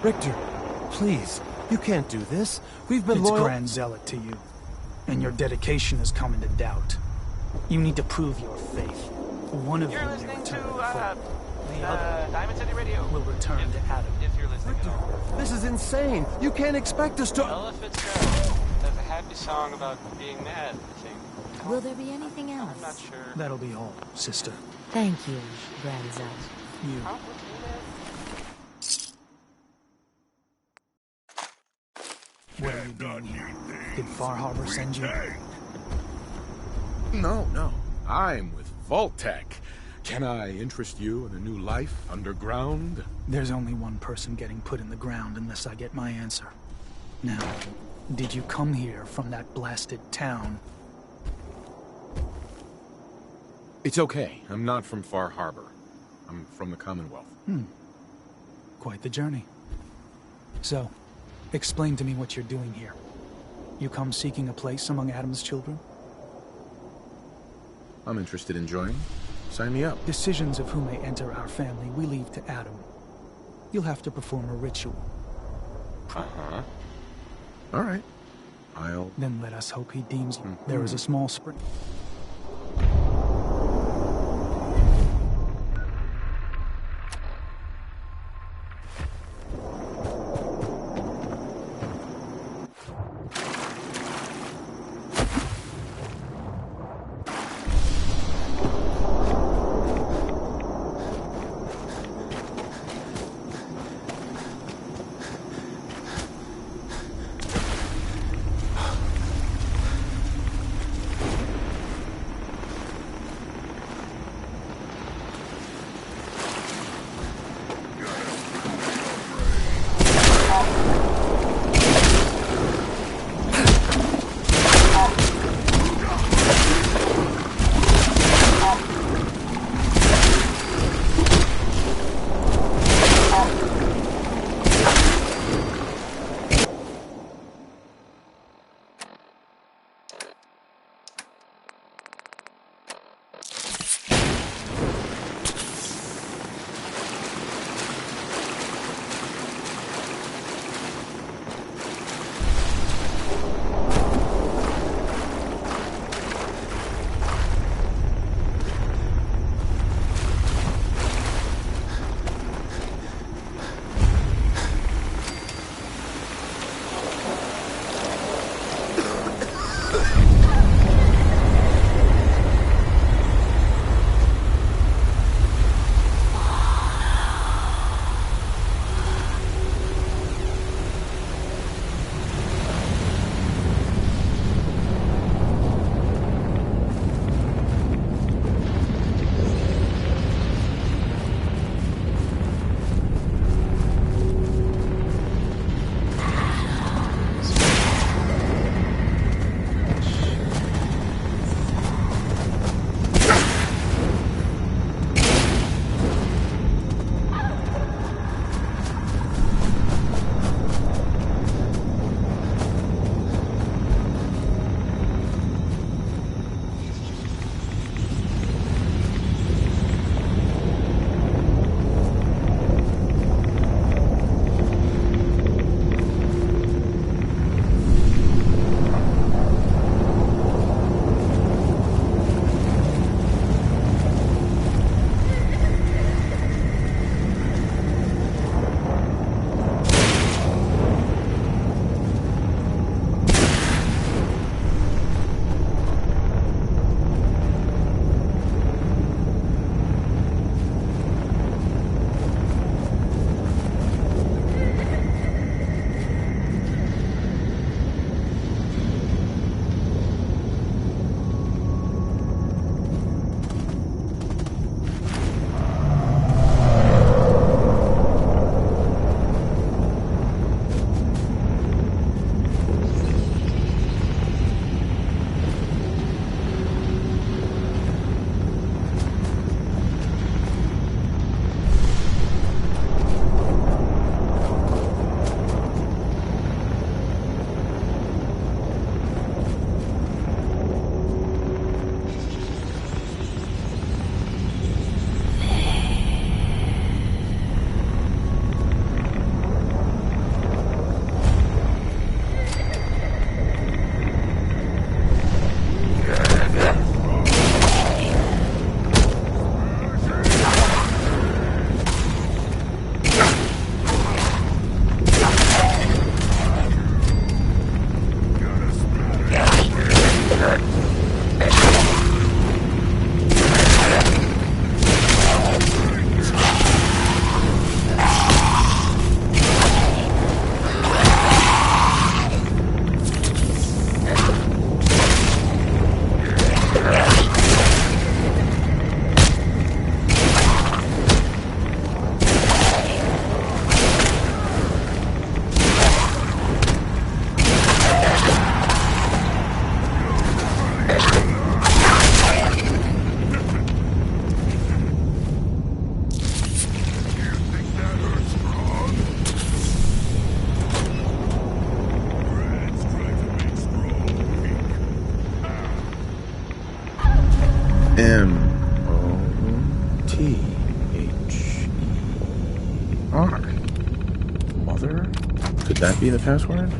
[SPEAKER 14] Richter, please, you can't do this. We've been
[SPEAKER 16] It's
[SPEAKER 14] loyal...
[SPEAKER 16] Grand Zealot to you, and your dedication has come into doubt. You need to prove your faith. One of
[SPEAKER 3] You're
[SPEAKER 16] you
[SPEAKER 3] listening to
[SPEAKER 16] the other
[SPEAKER 3] Diamond City Radio.
[SPEAKER 16] will return to Adam.
[SPEAKER 3] If if you're listening at all.
[SPEAKER 17] This is insane. You can't expect us to...
[SPEAKER 3] Ella Fitzgerald has a happy song about being mad, I think.
[SPEAKER 12] Will there be anything else?
[SPEAKER 3] I'm not sure.
[SPEAKER 16] That'll be all, sister.
[SPEAKER 12] Thank you, grandson.
[SPEAKER 16] You. What are you doing here? Did Far Harbor send you?
[SPEAKER 6] No. I'm with Vault-Tec. Can I interest you in a new life underground?
[SPEAKER 16] There's only one person getting put in the ground unless I get my answer. Now, did you come here from that blasted town?
[SPEAKER 6] It's okay. I'm not from Far Harbor. I'm from the Commonwealth.
[SPEAKER 16] Quite the journey. So, explain to me what you're doing here. You come seeking a place among Adam's children?
[SPEAKER 6] I'm interested in joining. Sign me up.
[SPEAKER 16] Decisions of who may enter our family we leave to Adam. You'll have to perform a ritual.
[SPEAKER 6] Uh-huh. All right.
[SPEAKER 16] Then let us hope he deems you. There is a small spring.
[SPEAKER 6] M-O-T-H-E-R. Mother? Could that be the password?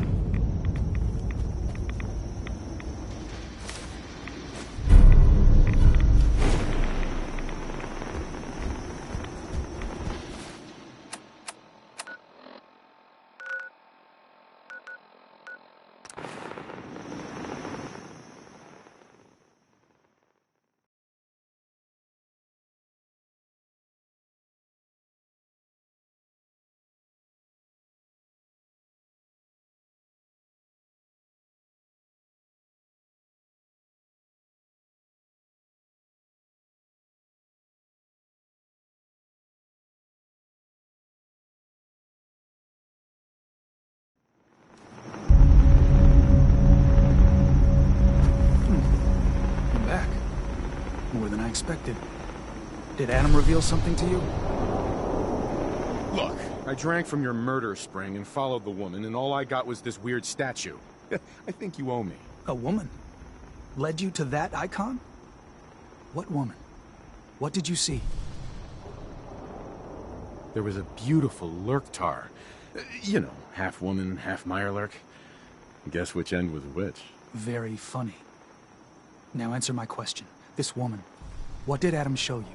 [SPEAKER 16] Expected. Did Adam reveal something to you?
[SPEAKER 6] Look, I drank from your murder spring and followed the woman, and all I got was this weird statue. I think you owe me.
[SPEAKER 16] A woman? Led you to that icon? What woman? What did you see?
[SPEAKER 6] There was a beautiful Lurktar. You know, half woman, half Mirelurk. Guess which end was which.
[SPEAKER 16] Very funny. Now answer my question. This woman. What did Adam show you?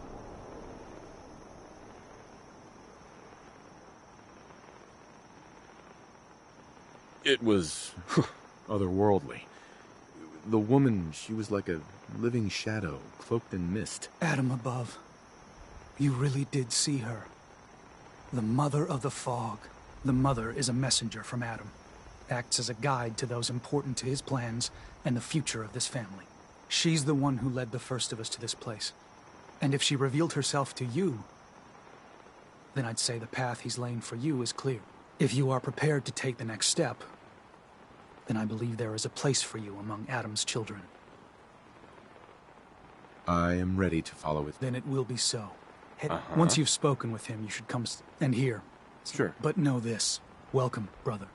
[SPEAKER 6] It was otherworldly. The woman, she was like a living shadow, cloaked in mist.
[SPEAKER 16] Adam above. You really did see her. The Mother of the Fog. The Mother is a messenger from Adam. Acts as a guide to those important to his plans and the future of this family. She's the one who led the first of us to this place. And if she revealed herself to you, then I'd say the path he's laying for you is clear. If you are prepared to take the next step, then I believe there is a place for you among Adam's children.
[SPEAKER 6] I am ready to follow it.
[SPEAKER 16] Then it will be so. Once you've spoken with him, you should come and hear.
[SPEAKER 6] Sure.
[SPEAKER 16] But know this. Welcome, brother.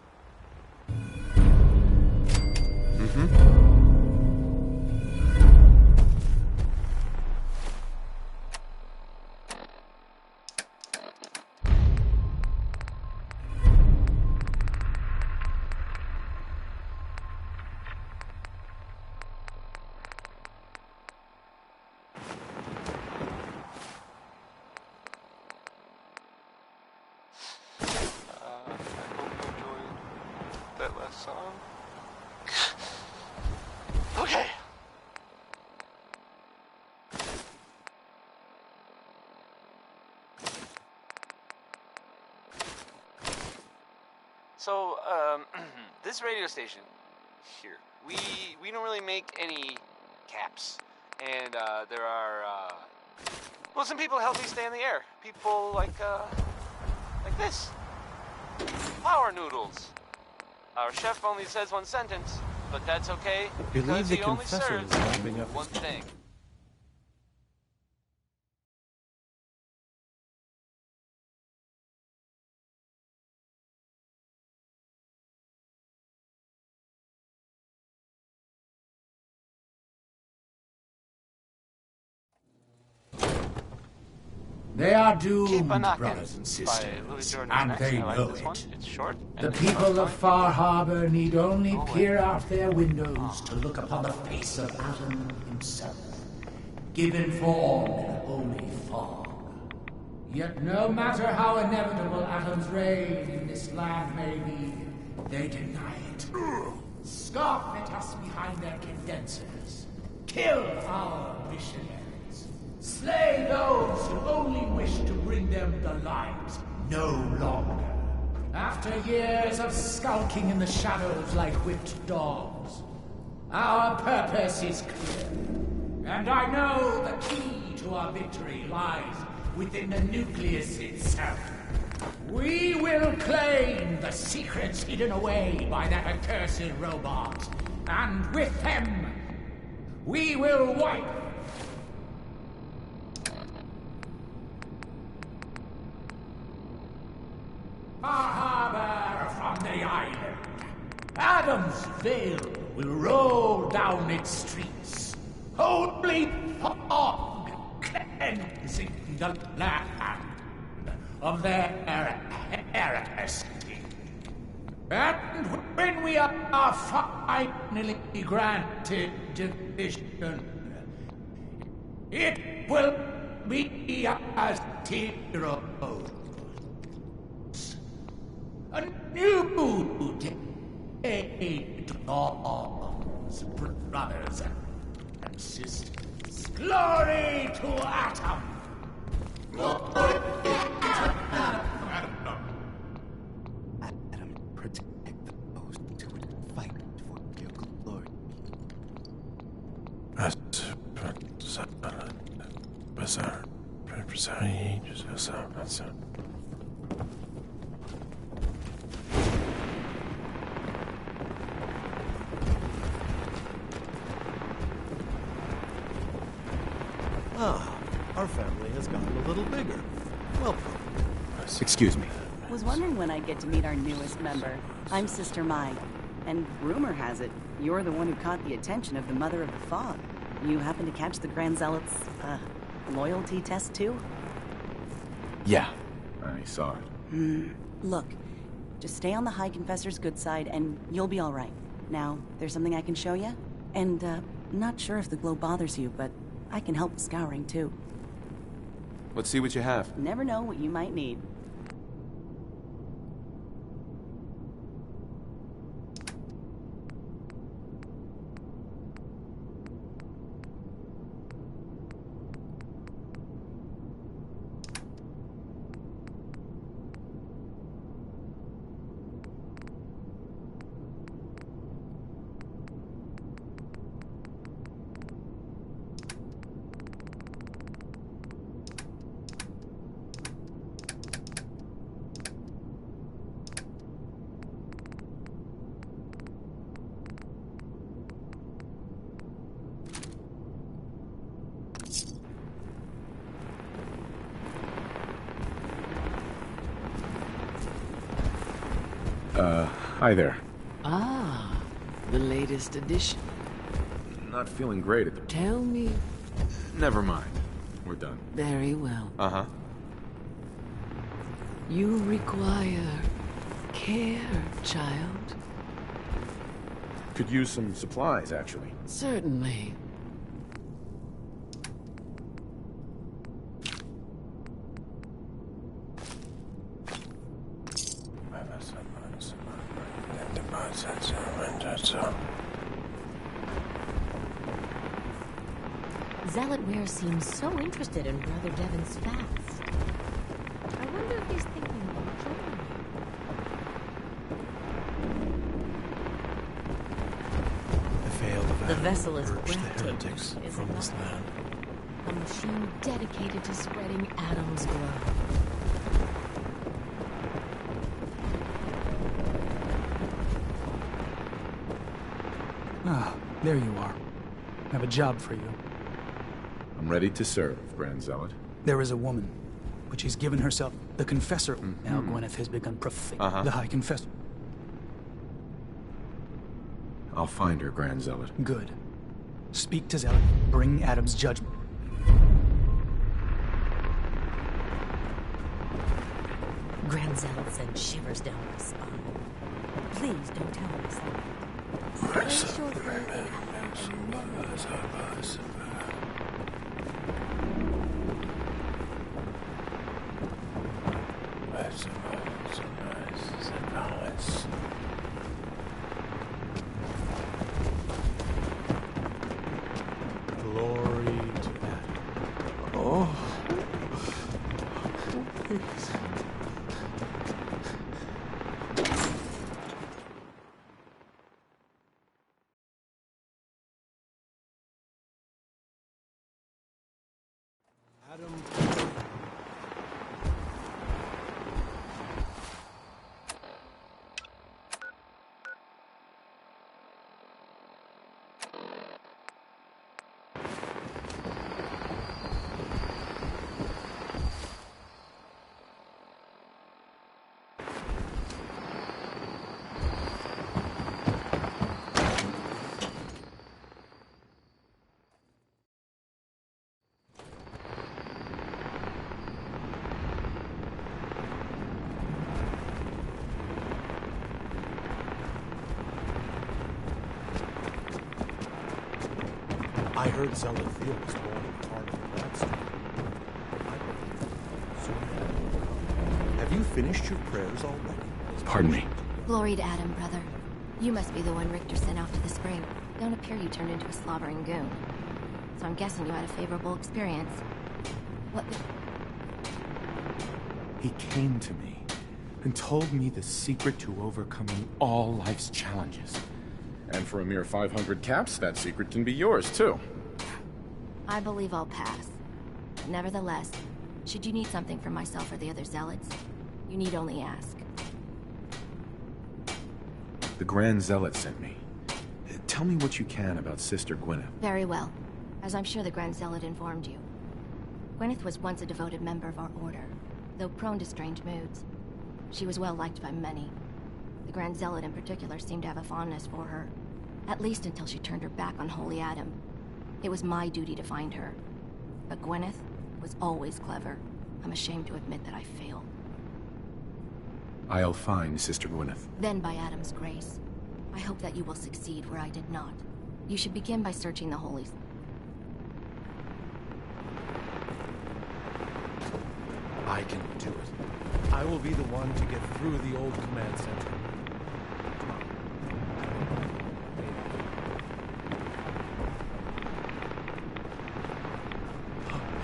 [SPEAKER 3] Okay. So, this radio station here, we don't really make any caps, and there are well, some people help me stay in the air. People like this, flour noodles. Our chef only says one sentence, but that's okay because he only serves one thing.
[SPEAKER 18] They are doomed, brothers and sisters, and they know it. The people of Far Harbor need only peer out their windows to look upon the face of Adam himself, given form in a holy fog. Yet no matter how inevitable Adam's reign in this land may be, they deny it. Scoff at us behind their condensers. Kill our missionaries. Slay those who only wish to bring them the light no longer. After years of skulking in the shadows like whipped dogs, our purpose is clear. And I know the key to our victory lies within the nucleus itself. We will claim the secrets hidden away by that accursed robot, and with them, we will wipe Far Harbor from the island. Adam's veil will roll down its streets. holy fog cleansing the land of their heresy. And when we are finally granted division, it will be as heroes. A new day dawns, brothers and sisters. Glory to Atom! Glory to Atom!
[SPEAKER 14] Adam, protect those who would fight for your glory. Ah, our family has gotten a little bigger. Welcome.
[SPEAKER 7] Excuse me.
[SPEAKER 19] Was wondering when I'd get to meet our newest member. I'm Sister Mai, and rumor has it, you're the one who caught the attention of the Mother of the Fog. You happen to catch the Grand Zealot's, loyalty test too?
[SPEAKER 6] Yeah, I saw it.
[SPEAKER 19] Look, just stay on the High Confessor's good side and you'll be alright. Now, there's something I can show you? And, not sure if the glow bothers you, but I can help with scouring too.
[SPEAKER 6] Let's see what you have.
[SPEAKER 19] Never know what you might need.
[SPEAKER 6] Hi there.
[SPEAKER 20] Ah, the latest edition.
[SPEAKER 6] Not feeling great at the...
[SPEAKER 20] Tell me.
[SPEAKER 6] Never mind. We're done.
[SPEAKER 20] Very well.
[SPEAKER 6] Uh-huh.
[SPEAKER 20] You require care, child.
[SPEAKER 6] Could use some supplies, actually.
[SPEAKER 20] Certainly.
[SPEAKER 12] Zealot Ware seems so interested in Brother Devon's fast. I wonder if he's thinking about joining.
[SPEAKER 14] The veil of
[SPEAKER 12] The vessel is
[SPEAKER 14] purged the
[SPEAKER 12] breathtaking,
[SPEAKER 14] heretics
[SPEAKER 12] is
[SPEAKER 14] from
[SPEAKER 12] it
[SPEAKER 14] this
[SPEAKER 12] not?
[SPEAKER 14] land.
[SPEAKER 12] A machine dedicated to spreading Adam's glow.
[SPEAKER 16] Ah, there you are. I have a job for you.
[SPEAKER 6] I'm ready to serve, Grand Zealot.
[SPEAKER 16] There is a woman, but she's given herself the Confessor. Now Gwyneth has begun profaning the High Confessor.
[SPEAKER 6] I'll find her, Grand Zealot.
[SPEAKER 16] Good. Speak to Zealot. Bring Adam's judgment.
[SPEAKER 12] Grand Zealot sends shivers down my spine. Please don't tell me something. Place your faith in Adam and never
[SPEAKER 17] I heard Zealot Field was born in part of that story. Have you finished your prayers already?
[SPEAKER 6] Pardon me.
[SPEAKER 21] Glory to Adam, brother. You must be the one Richter sent off to the spring. Don't appear you turned into a slobbering goon. So I'm guessing you had a favorable experience. What the...
[SPEAKER 6] He came to me and told me the secret to overcoming all life's challenges. And for a mere 500 caps, that secret can be yours, too.
[SPEAKER 21] I believe I'll pass. Nevertheless, should you need something from myself or the other zealots, you need only ask.
[SPEAKER 6] The Grand Zealot sent me. Tell me what you can about Sister Gwyneth.
[SPEAKER 21] Very well. As I'm sure the Grand Zealot informed you. Gwyneth was once a devoted member of our order, though prone to strange moods. She was well liked by many. The Grand Zealot in particular seemed to have a fondness for her, at least until she turned her back on Holy Adam. It was my duty to find her. But Gwyneth was always clever. I'm ashamed to admit that I failed.
[SPEAKER 6] I'll find Sister Gwyneth.
[SPEAKER 21] Then by Adam's grace, I hope that you will succeed where I did not. You should begin by searching the Holies.
[SPEAKER 17] I can do it. I will be the one to get through the old command center.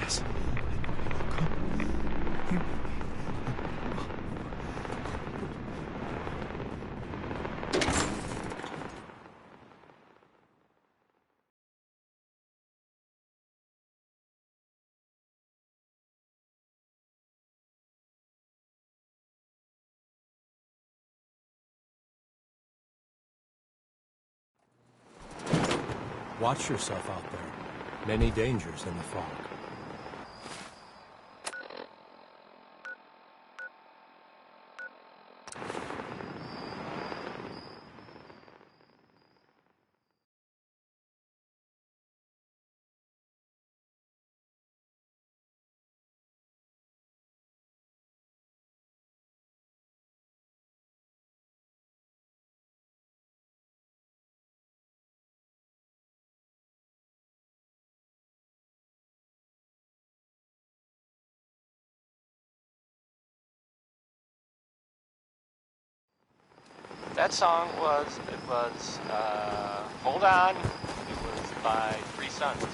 [SPEAKER 7] Yes.
[SPEAKER 17] Watch yourself out there. Many dangers in the fog.
[SPEAKER 3] That song was Hold On. It was by Three Sons.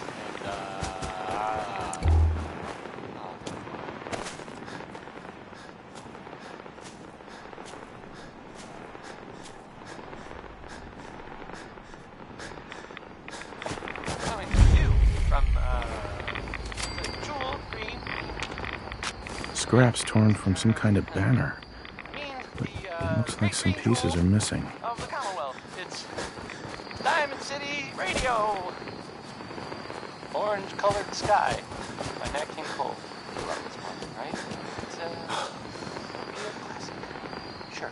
[SPEAKER 3] Coming to you from Jewel Green.
[SPEAKER 6] Scraps torn from some kind of banner. It looks like some pieces are missing.
[SPEAKER 3] Of the Commonwealth. It's Diamond City Radio. Orange-colored sky by Nat King Cole. I love this one, right? It's a real classic. Sure.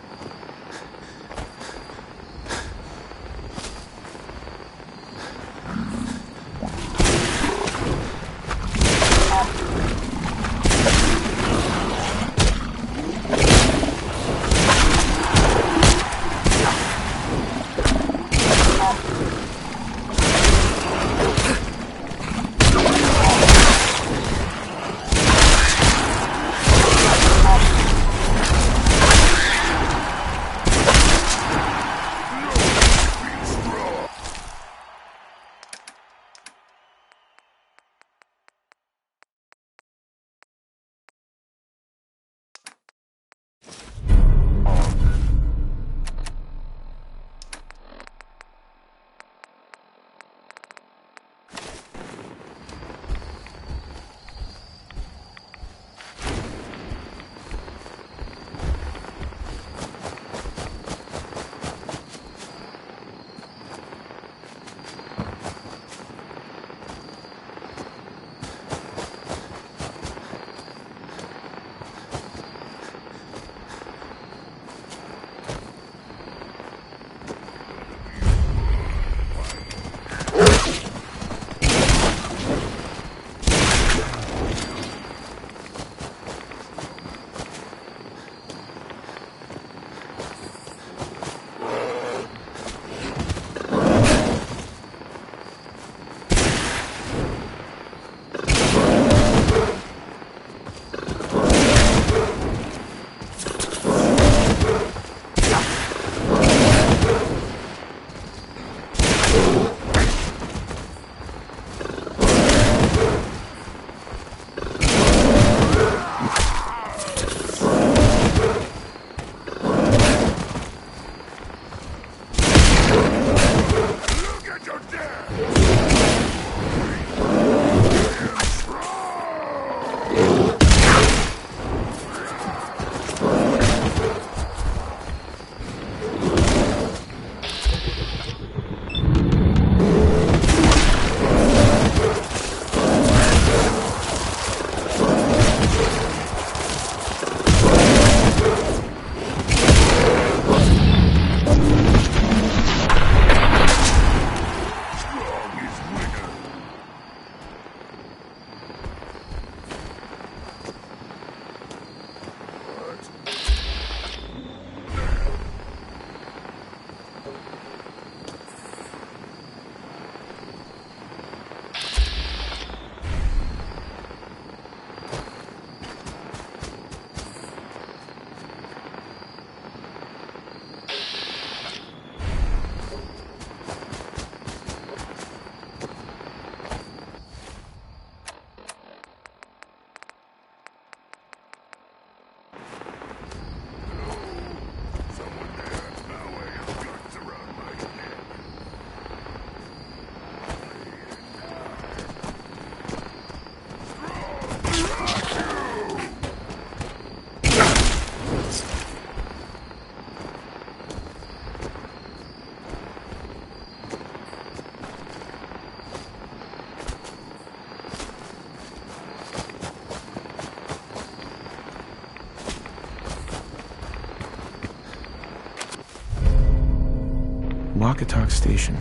[SPEAKER 6] Wacatok Station.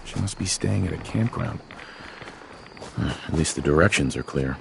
[SPEAKER 6] She must be staying at a campground. At least the directions are clear.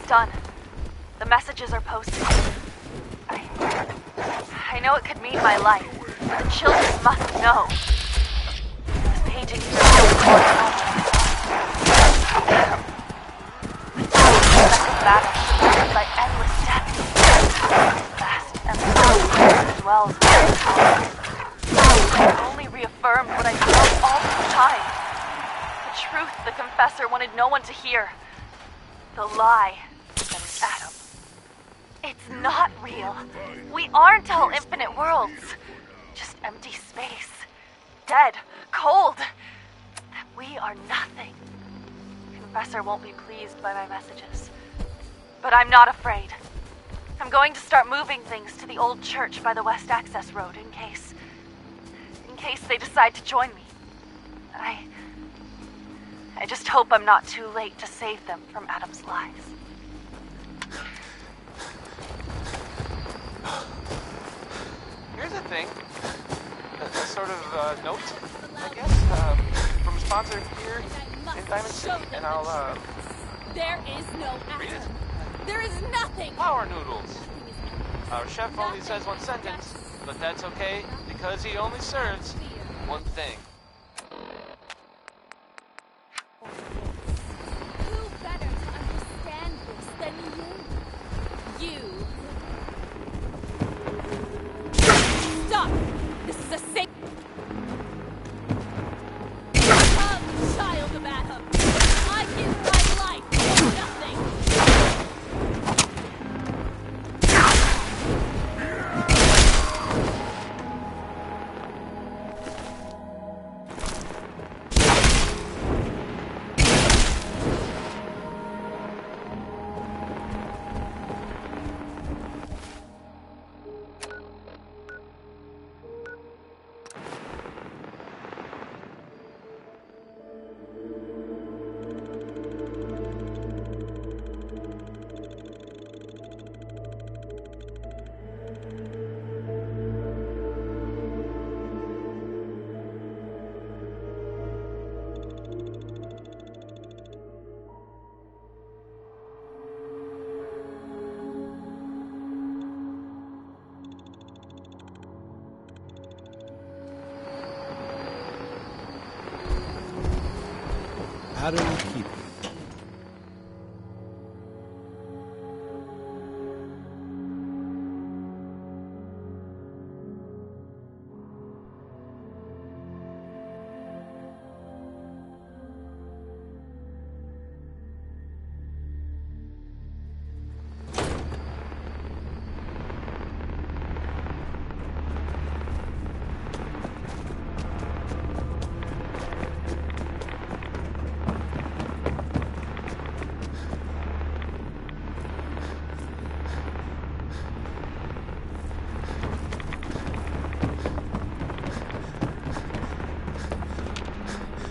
[SPEAKER 5] Done. The messages are posted. I know it could mean my life, but the children must know. The paintings are still recorded. The battle surrounded by endless death. Vast empty as well as only reaffirmed what I felt all this time. The truth the confessor wanted no one to hear. The lie. Adam. It's not real. We aren't all infinite worlds. Just empty space. Dead. Cold. We are nothing. Confessor won't be pleased by my messages. But I'm not afraid. I'm going to start moving things to the old church by the West Access Road in case they decide to join me. I just hope I'm not too late to save them from Adam's lies.
[SPEAKER 3] Here's a thing, a sort of note, I guess, from a sponsor here in Diamond City, and I'll,
[SPEAKER 12] There is no
[SPEAKER 3] read it.
[SPEAKER 12] Adam. There is nothing.
[SPEAKER 3] Power noodles. Our chef only says one sentence, but that's okay, because he only serves one thing.
[SPEAKER 12] Who better to understand this than you? You. Stop! This is a safe. Come, child of Adam. I give my life for nothing.
[SPEAKER 17] Adam Keeper.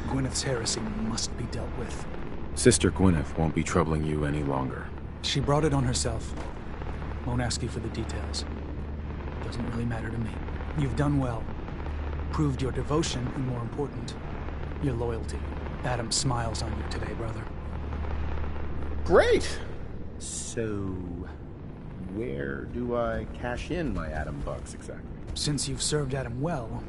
[SPEAKER 16] Gwyneth's heresy must be dealt with.
[SPEAKER 6] Sister Gwyneth won't be troubling you any longer.
[SPEAKER 16] She brought it on herself. Won't ask you for the details. Doesn't really matter to me. You've done well. Proved your devotion, and more important, your loyalty. Adam smiles on you today, brother.
[SPEAKER 6] Great! So, where do I cash in my Adam bucks exactly?
[SPEAKER 16] Since you've served Adam well,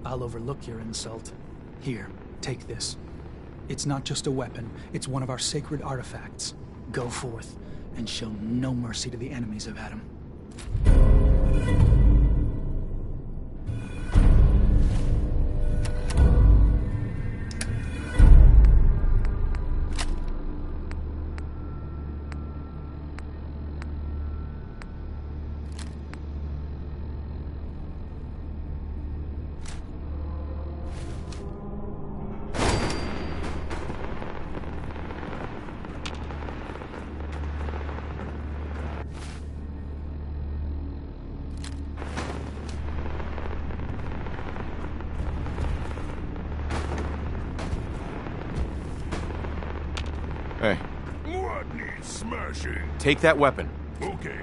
[SPEAKER 16] I'll overlook your insult. Here, take this. It's not just a weapon, it's one of our sacred artifacts. Go forth, and show no mercy to the enemies of Adam.
[SPEAKER 6] Hey.
[SPEAKER 10] What needs smashing?
[SPEAKER 6] Take that weapon.
[SPEAKER 10] Okay.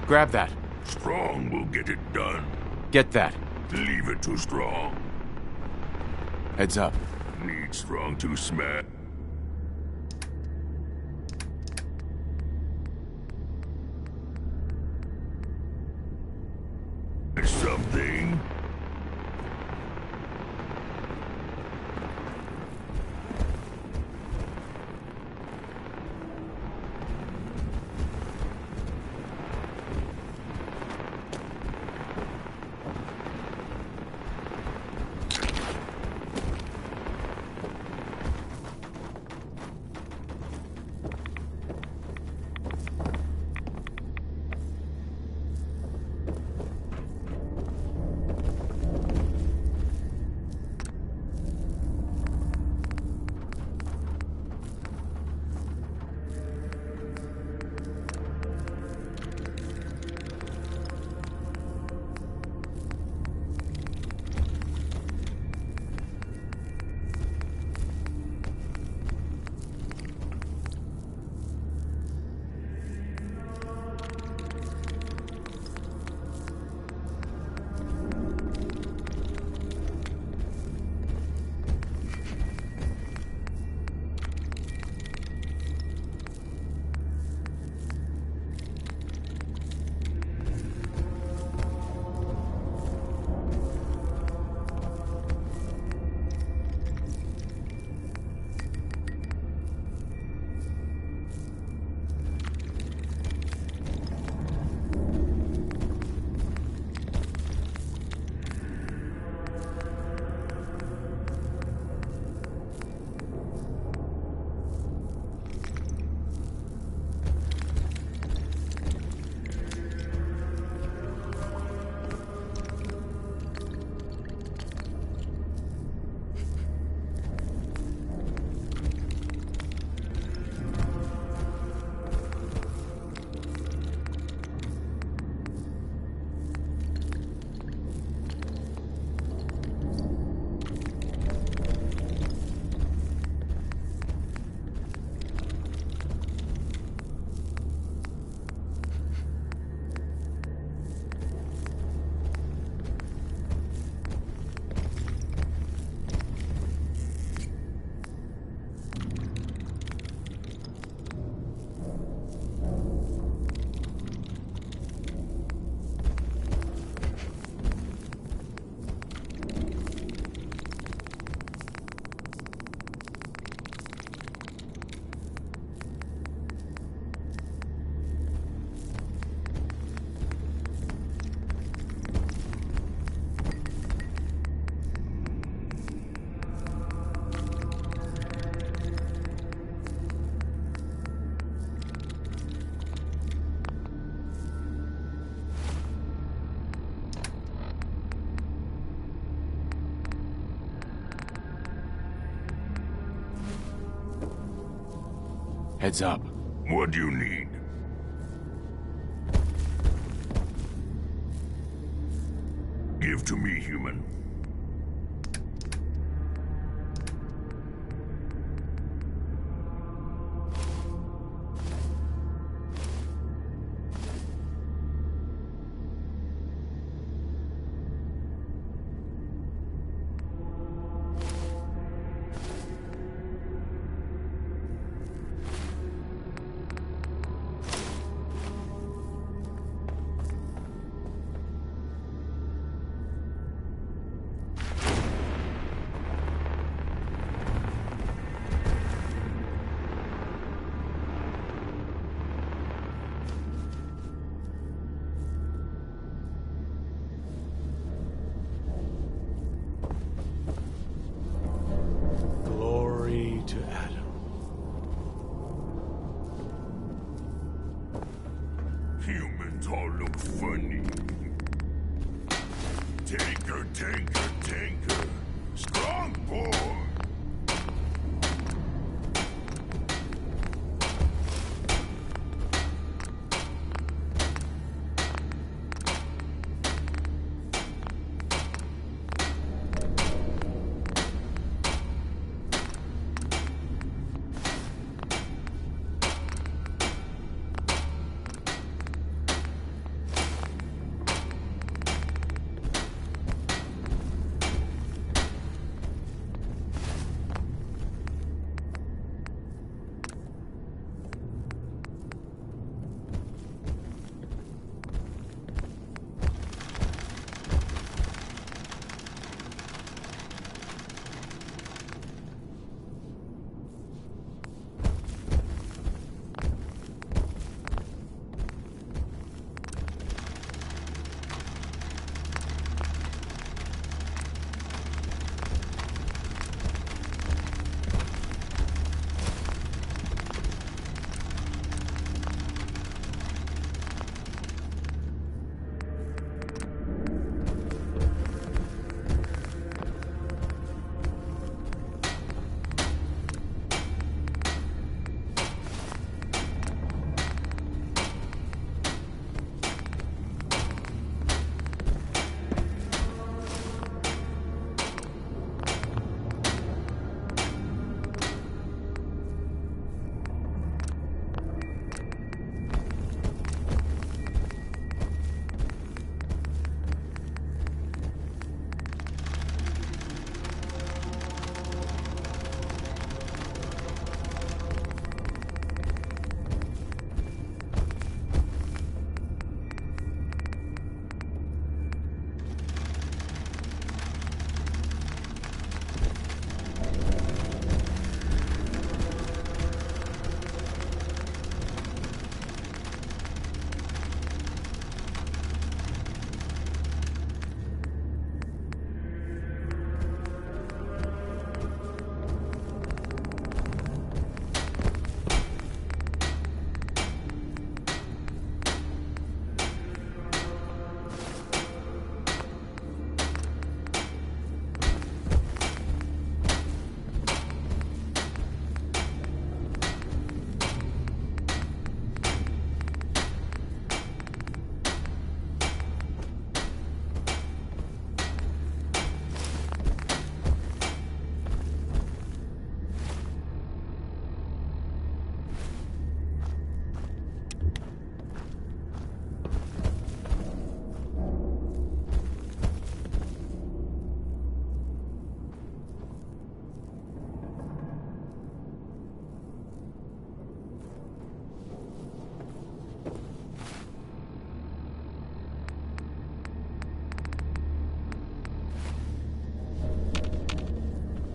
[SPEAKER 6] Grab that.
[SPEAKER 10] Strong will get it done.
[SPEAKER 6] Get that.
[SPEAKER 10] Leave it to Strong.
[SPEAKER 6] Heads up.
[SPEAKER 10] Need Strong to smash. Something?
[SPEAKER 6] Heads up.
[SPEAKER 10] What do you need? Give to me, human. all look funny. Tanker, tanker, tanker. Strong boy.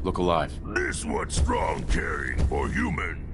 [SPEAKER 6] Look alive.
[SPEAKER 10] This what strong carrying for human.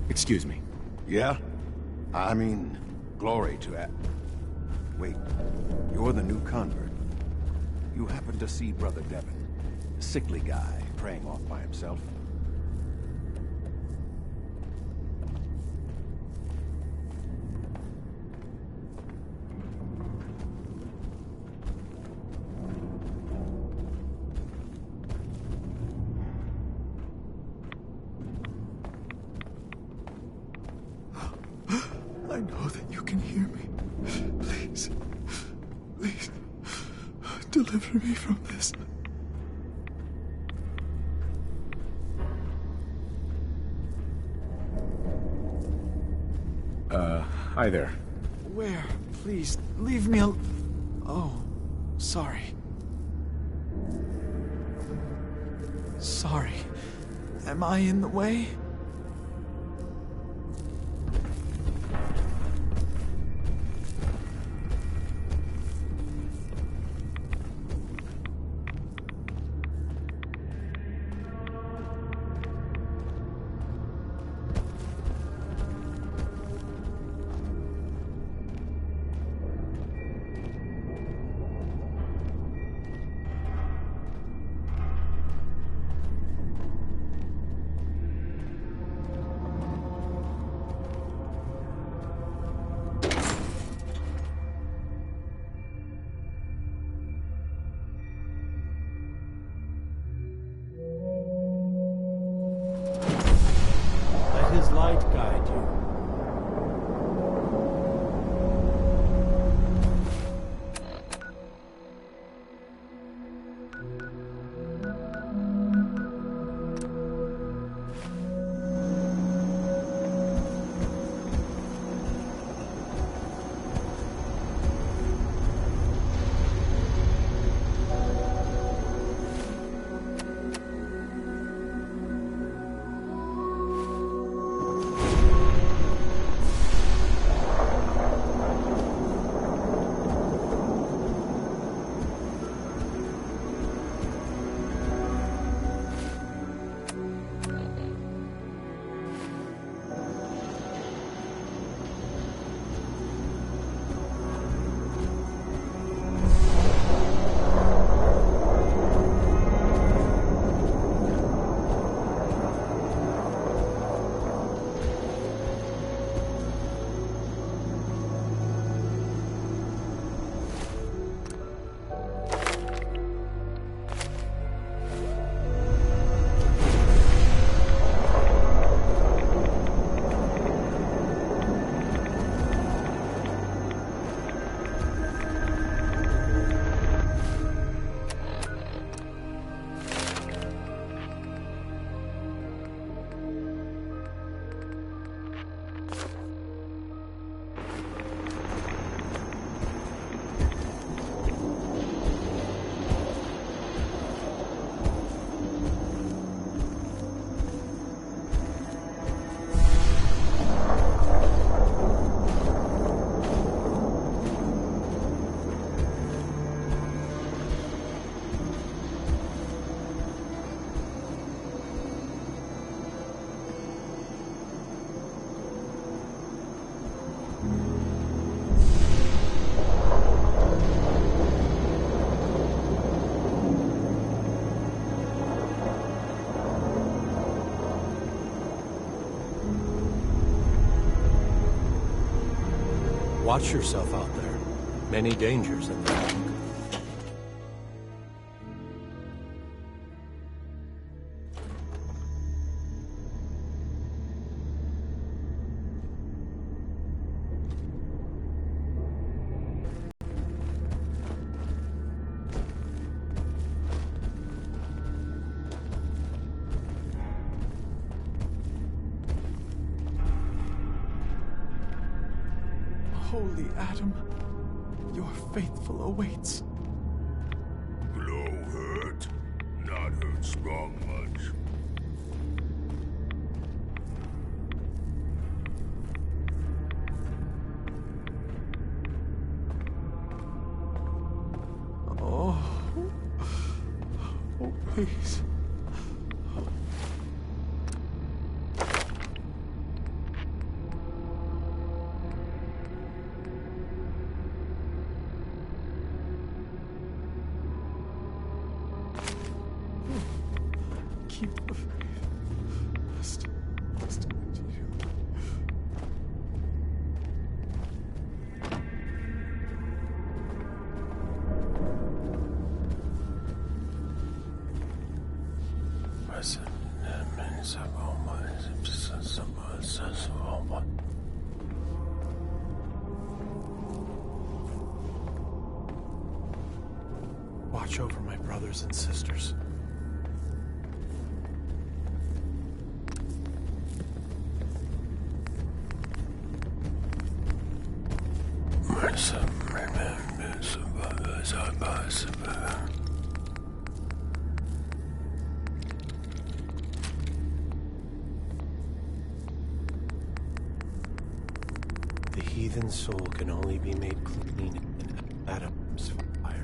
[SPEAKER 6] Excuse me.
[SPEAKER 2] Yeah? I mean, glory to Wait, you're the new convert. You happen to see Brother Devon, a sickly guy praying off by himself?
[SPEAKER 7] I know that you can hear me. Please, please, deliver me from this.
[SPEAKER 6] Hi there.
[SPEAKER 7] Where? Please, leave me Oh, sorry. Sorry. Am I in the way?
[SPEAKER 17] Let his light guide you. Watch yourself out there. Many dangers in the dark.
[SPEAKER 7] Holy Adam, your faithful awaits.
[SPEAKER 10] Blow hurt? Not hurt strong much.
[SPEAKER 17] Please. Keep the faith. Must look to you. Watch over my brothers and sisters. The heathen soul can only be made clean in Adam's fire.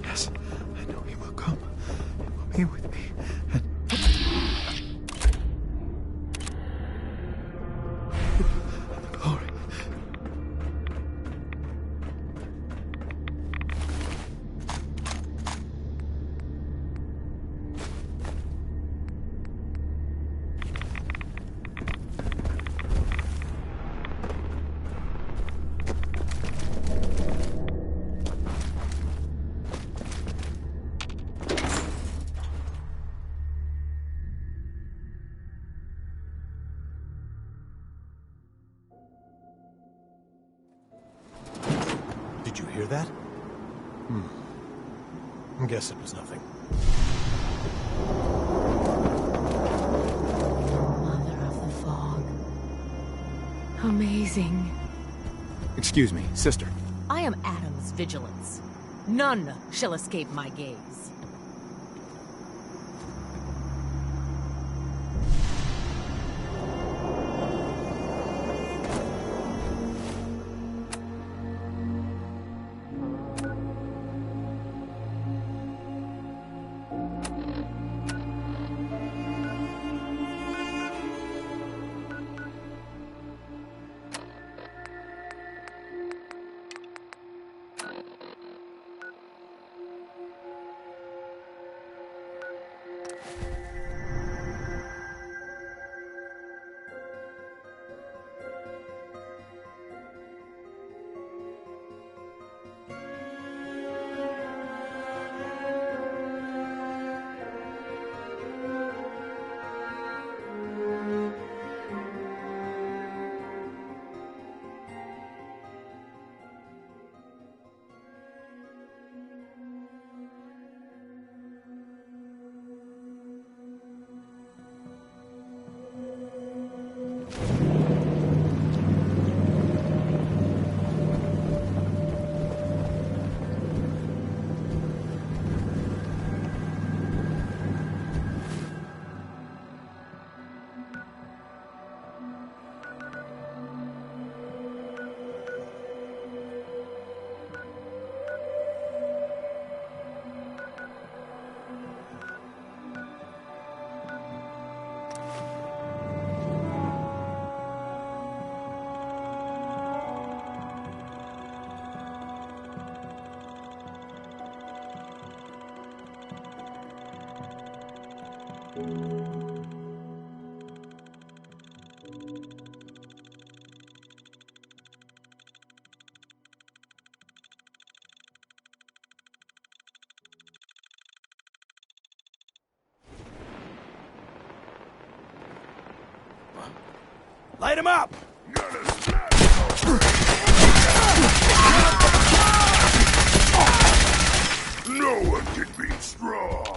[SPEAKER 17] Yes, I know he will come. He will be with me. And glory. Did you hear that? I guess it was nothing.
[SPEAKER 20] Mother of the fog. Amazing.
[SPEAKER 15] Excuse me, sister.
[SPEAKER 12] I am Adam's vigilance. None shall escape my gaze.
[SPEAKER 11] Light him up!
[SPEAKER 10] No one can beat strong.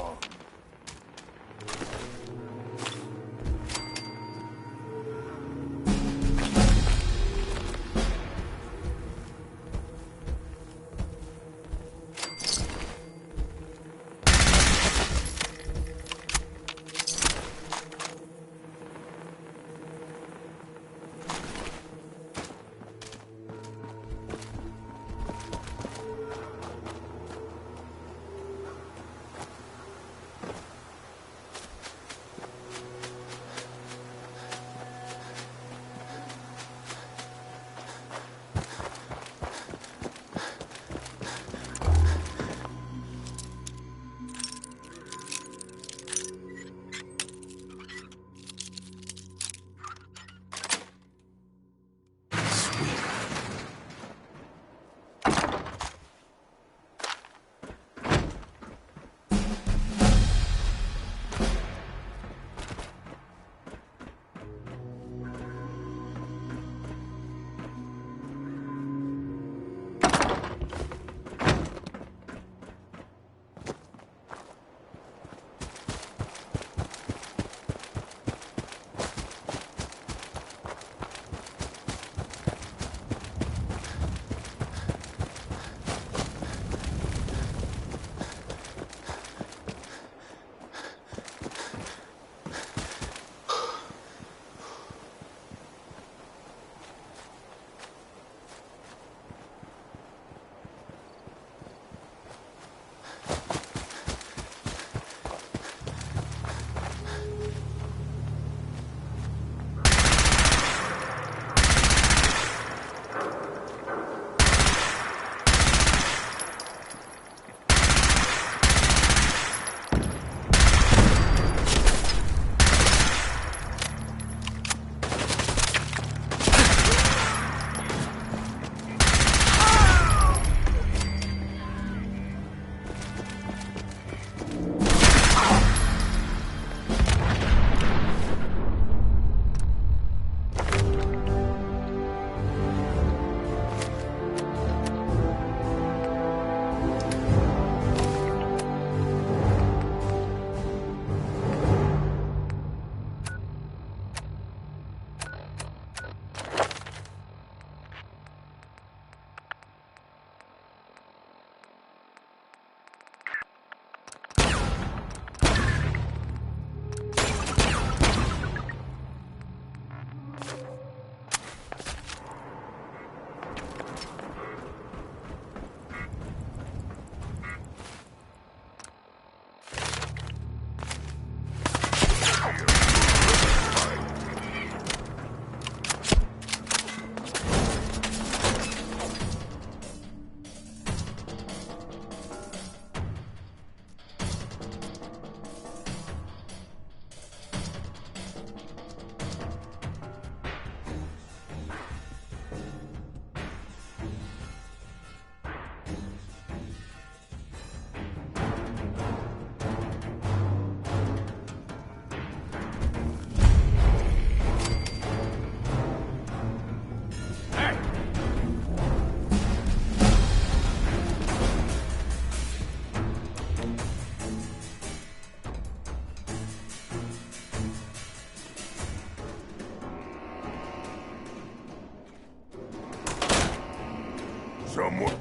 [SPEAKER 10] Someone...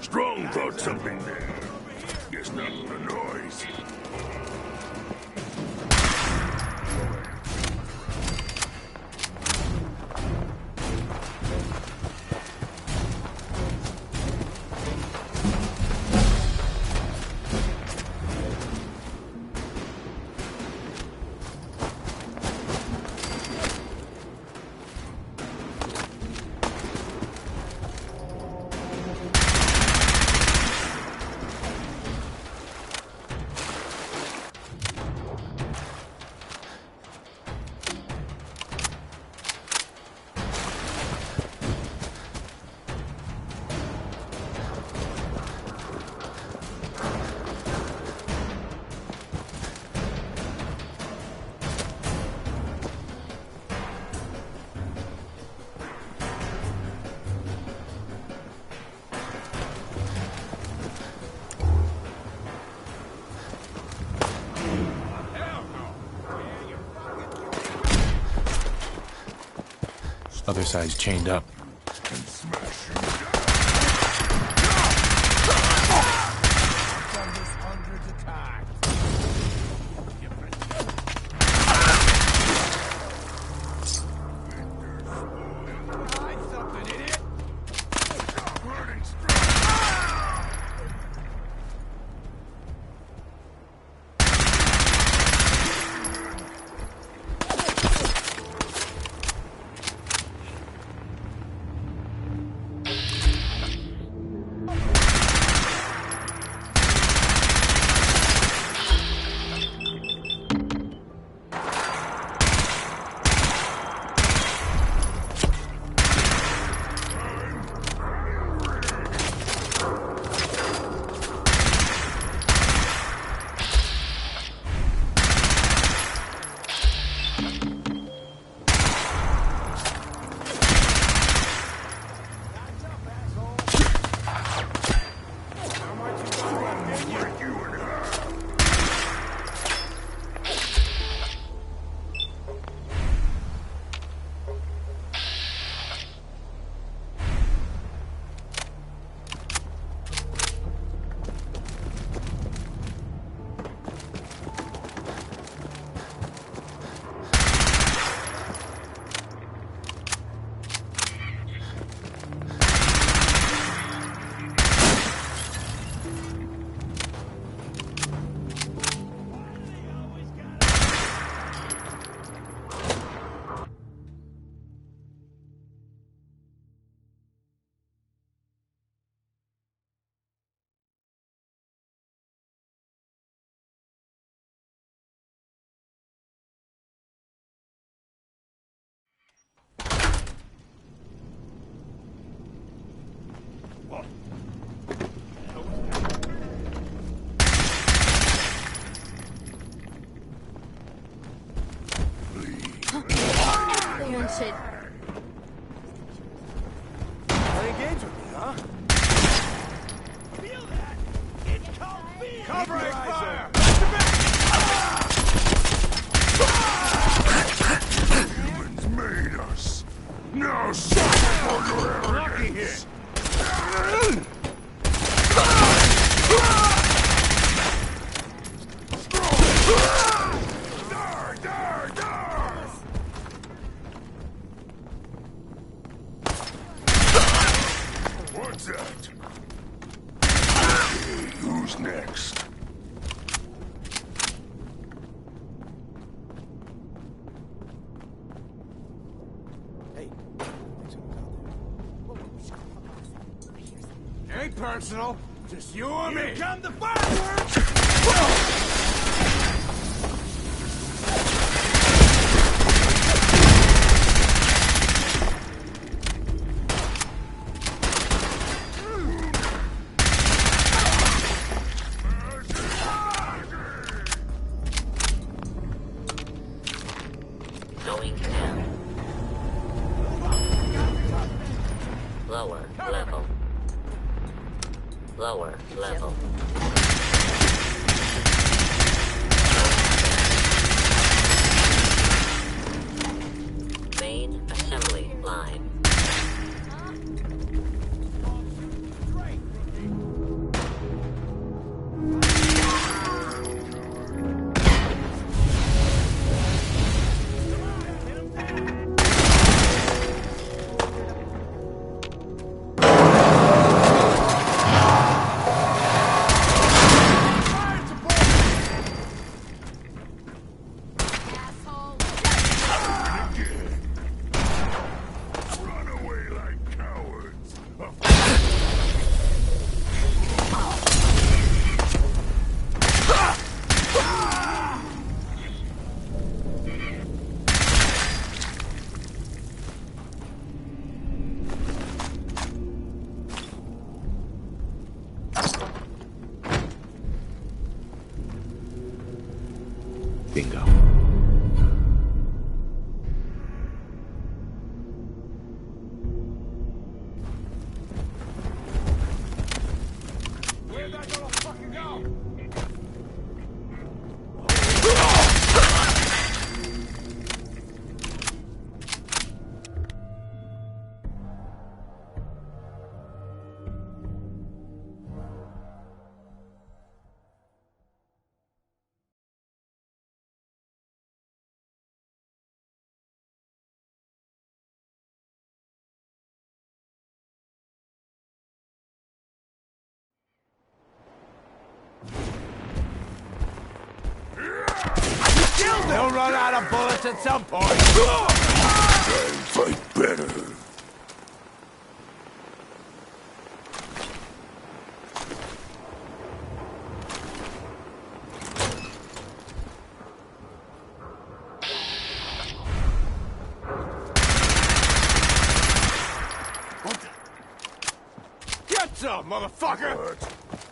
[SPEAKER 10] Strong thought something there. Guess not the noise.
[SPEAKER 6] Other side's chained up.
[SPEAKER 9] Shit.
[SPEAKER 11] Playing games with me, huh? Feel that? It's called fear! Covering fire!
[SPEAKER 10] Humans made us. Now suffer for your arrogance. What's that? Okay, who's next?
[SPEAKER 11] Hey. Ain't personal. Just you and me. Here come the fireworks!
[SPEAKER 22] Going down. Lower level. Lower level. Main assembly line.
[SPEAKER 6] Bingo.
[SPEAKER 11] Where'd that little fucking go?
[SPEAKER 10] They'll run out of bullets at some point. Fight better.
[SPEAKER 2] Get some, motherfucker!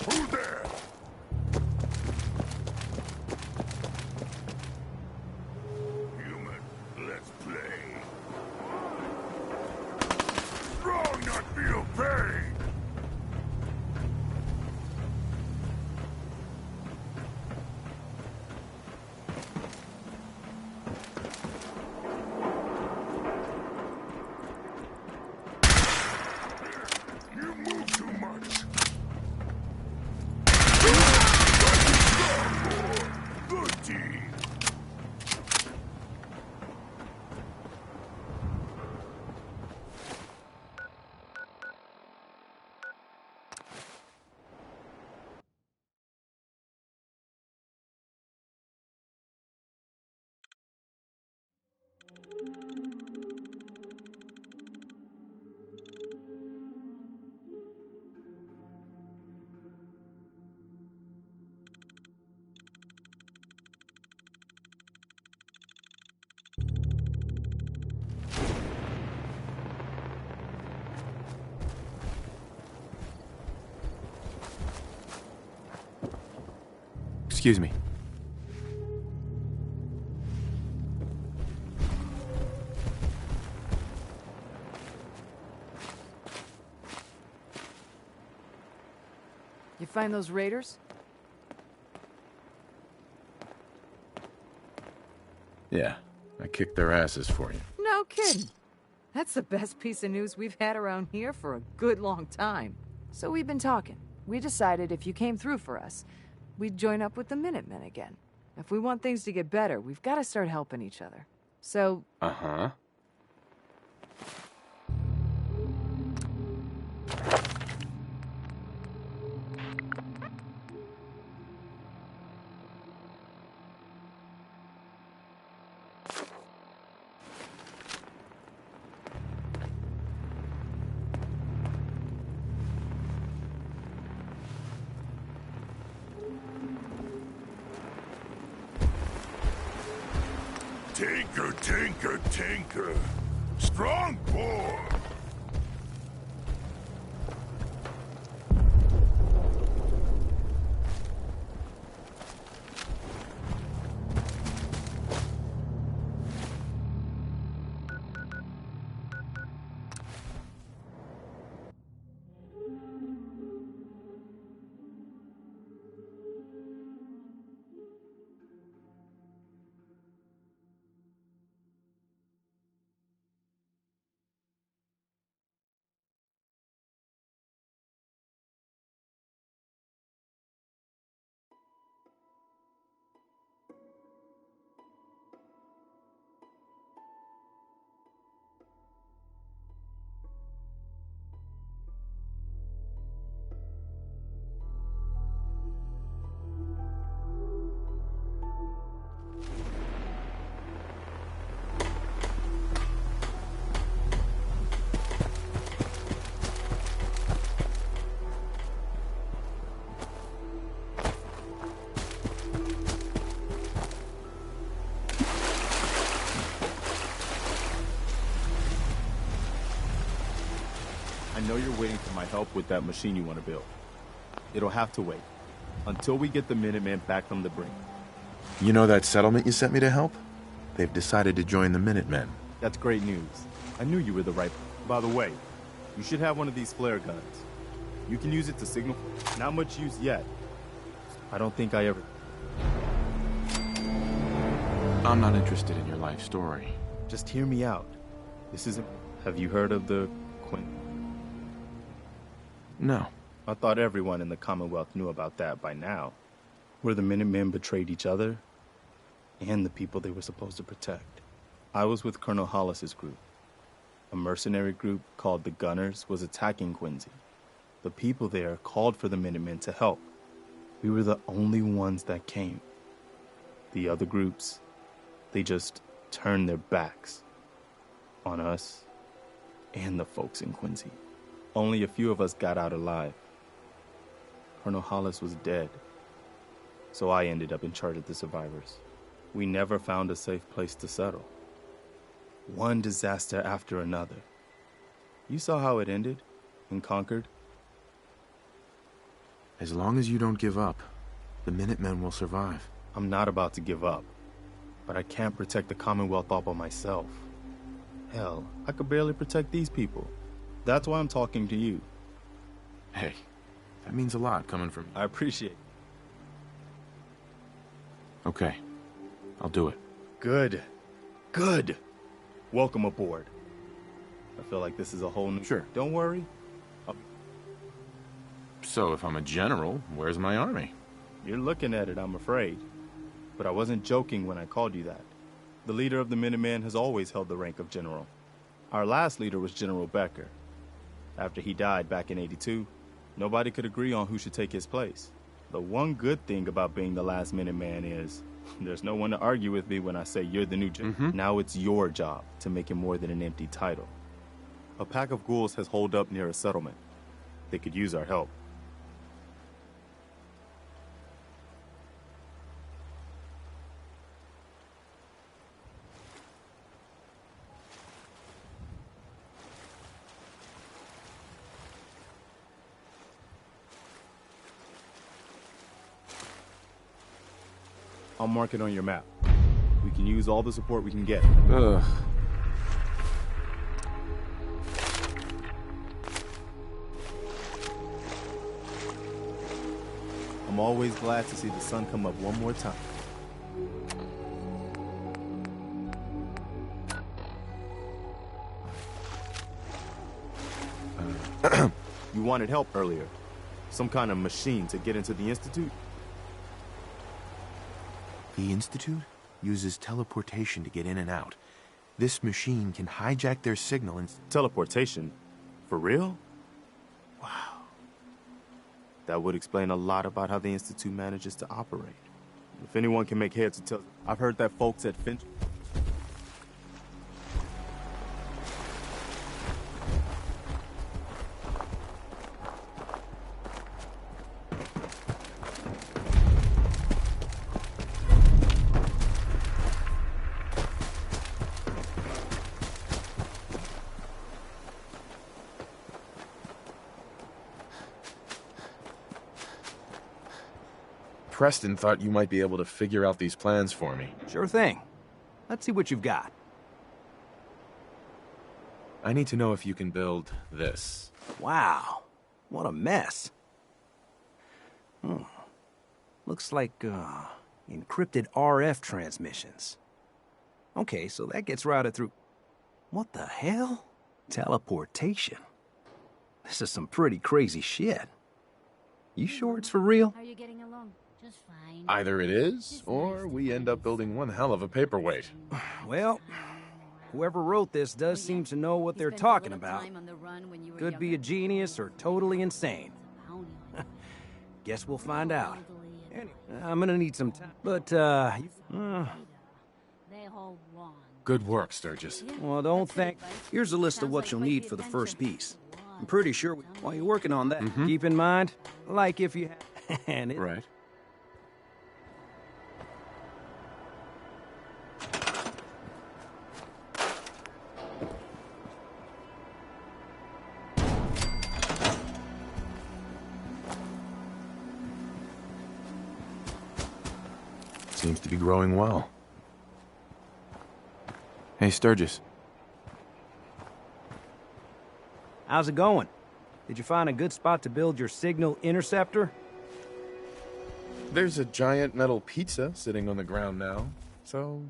[SPEAKER 10] Who's there? Human, let's play. Strong, not feel pain. You move too much. Good team.
[SPEAKER 6] Excuse me.
[SPEAKER 9] You find those raiders?
[SPEAKER 6] Yeah, I kicked their asses for you.
[SPEAKER 9] No kidding. That's the best piece of news we've had around here for a good long time. So we've been talking. We decided if you came through for us, we'd join up with the Minutemen again. If we want things to get better, we've got to start helping each other. So...
[SPEAKER 6] Uh-huh.
[SPEAKER 10] Tinker. Strong boy.
[SPEAKER 13] I know you're waiting for my help with that machine you want to build. It'll have to wait until we get the Minutemen back from the brink.
[SPEAKER 6] You know that settlement you sent me to help? They've decided to join the Minutemen.
[SPEAKER 13] That's great news. I knew you were the right... By the way, you should have one of these flare guns. You can use it to signal. Not much use yet. I don't think I ever...
[SPEAKER 6] I'm not interested in your life story.
[SPEAKER 13] Just hear me out. This isn't... Have you heard of the Quinn?
[SPEAKER 6] No.
[SPEAKER 13] I thought everyone in the Commonwealth knew about that by now. Where the Minutemen betrayed each other and the people they were supposed to protect. I was with Colonel Hollis's group. A mercenary group called the Gunners was attacking Quincy. The people there called for the Minutemen to help. We were the only ones that came. The other groups, They just turned their backs on us and the folks in Quincy. Only a few of us got out alive. Colonel Hollis was dead, so I ended up in charge of the survivors. We never found a safe place to settle. One disaster after another. You saw how it ended in Concord.
[SPEAKER 6] As long as you don't give up, the Minutemen will survive.
[SPEAKER 13] I'm not about to give up, but I can't protect the Commonwealth all by myself. Hell, I could barely protect these people. That's why I'm talking to you.
[SPEAKER 6] Hey, that means a lot coming from you.
[SPEAKER 13] I appreciate it.
[SPEAKER 6] Okay, I'll do it.
[SPEAKER 13] Good. Good. Welcome aboard. I feel like this is a whole new...
[SPEAKER 6] Sure.
[SPEAKER 13] Don't worry.
[SPEAKER 6] So if I'm a general, where's my army?
[SPEAKER 13] You're looking at it, I'm afraid. But I wasn't joking when I called you that. The leader of the Minutemen has always held the rank of general. Our last leader was General Becker. After he died back in '82, nobody could agree on who should take his place. The one good thing about being the last Minuteman is there's no one to argue with me when I say you're the new general. Now it's your job to make it more than an empty title. A pack of ghouls has holed up near a settlement. They could use our help. I'll mark it on your map. We can use all the support we can get.
[SPEAKER 6] Ugh.
[SPEAKER 13] I'm always glad to see the sun come up one more time. You wanted help earlier. Some kind of machine to get into the Institute?
[SPEAKER 6] The Institute uses teleportation to get in and out. This machine can hijack their signal and...
[SPEAKER 13] Teleportation? For real? Wow. That would explain a lot about how the Institute manages to operate. If anyone can make heads or tails... I've heard that folks at Finch...
[SPEAKER 6] Preston thought you might be able to figure out these plans for me.
[SPEAKER 1] Sure thing. Let's see what you've got.
[SPEAKER 6] I need to know if you can build this.
[SPEAKER 1] Wow. What a mess. Looks like, encrypted RF transmissions. Okay, so that gets routed through... What the hell? Teleportation. This is some pretty crazy shit. You sure it's for real?
[SPEAKER 21] How are you getting along? Just fine.
[SPEAKER 6] Either it is, or we end up building one hell of a paperweight.
[SPEAKER 1] Well, whoever wrote this does seem to know what they're talking about. Could be a genius or totally insane. Guess we'll find out. Anyway, I'm gonna need some time. But,
[SPEAKER 6] Good work, Sturgis.
[SPEAKER 1] well, don't thank... Here's a list of what you'll need for the first piece. I'm pretty sure while you're working on that, keep in mind, like if you have... and it...
[SPEAKER 6] Right. Seems to be growing well. Hey, Sturgis.
[SPEAKER 1] How's it going? Did you find a good spot to build your signal interceptor?
[SPEAKER 6] There's a giant metal pizza sitting on the ground now, so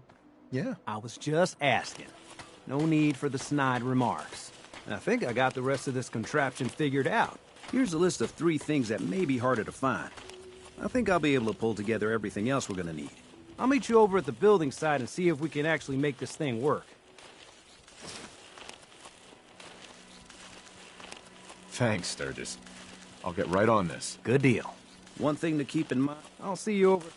[SPEAKER 6] yeah.
[SPEAKER 1] I was just asking. No need for the snide remarks. I think I got the rest of this contraption figured out. Here's a list of 3 things that may be harder to find. I think I'll be able to pull together everything else we're gonna need. I'll meet you over at the building site and see if we can actually make this thing work.
[SPEAKER 6] Thanks, Sturgis. I'll get right on this.
[SPEAKER 1] Good deal. One thing to keep in mind, I'll see you over...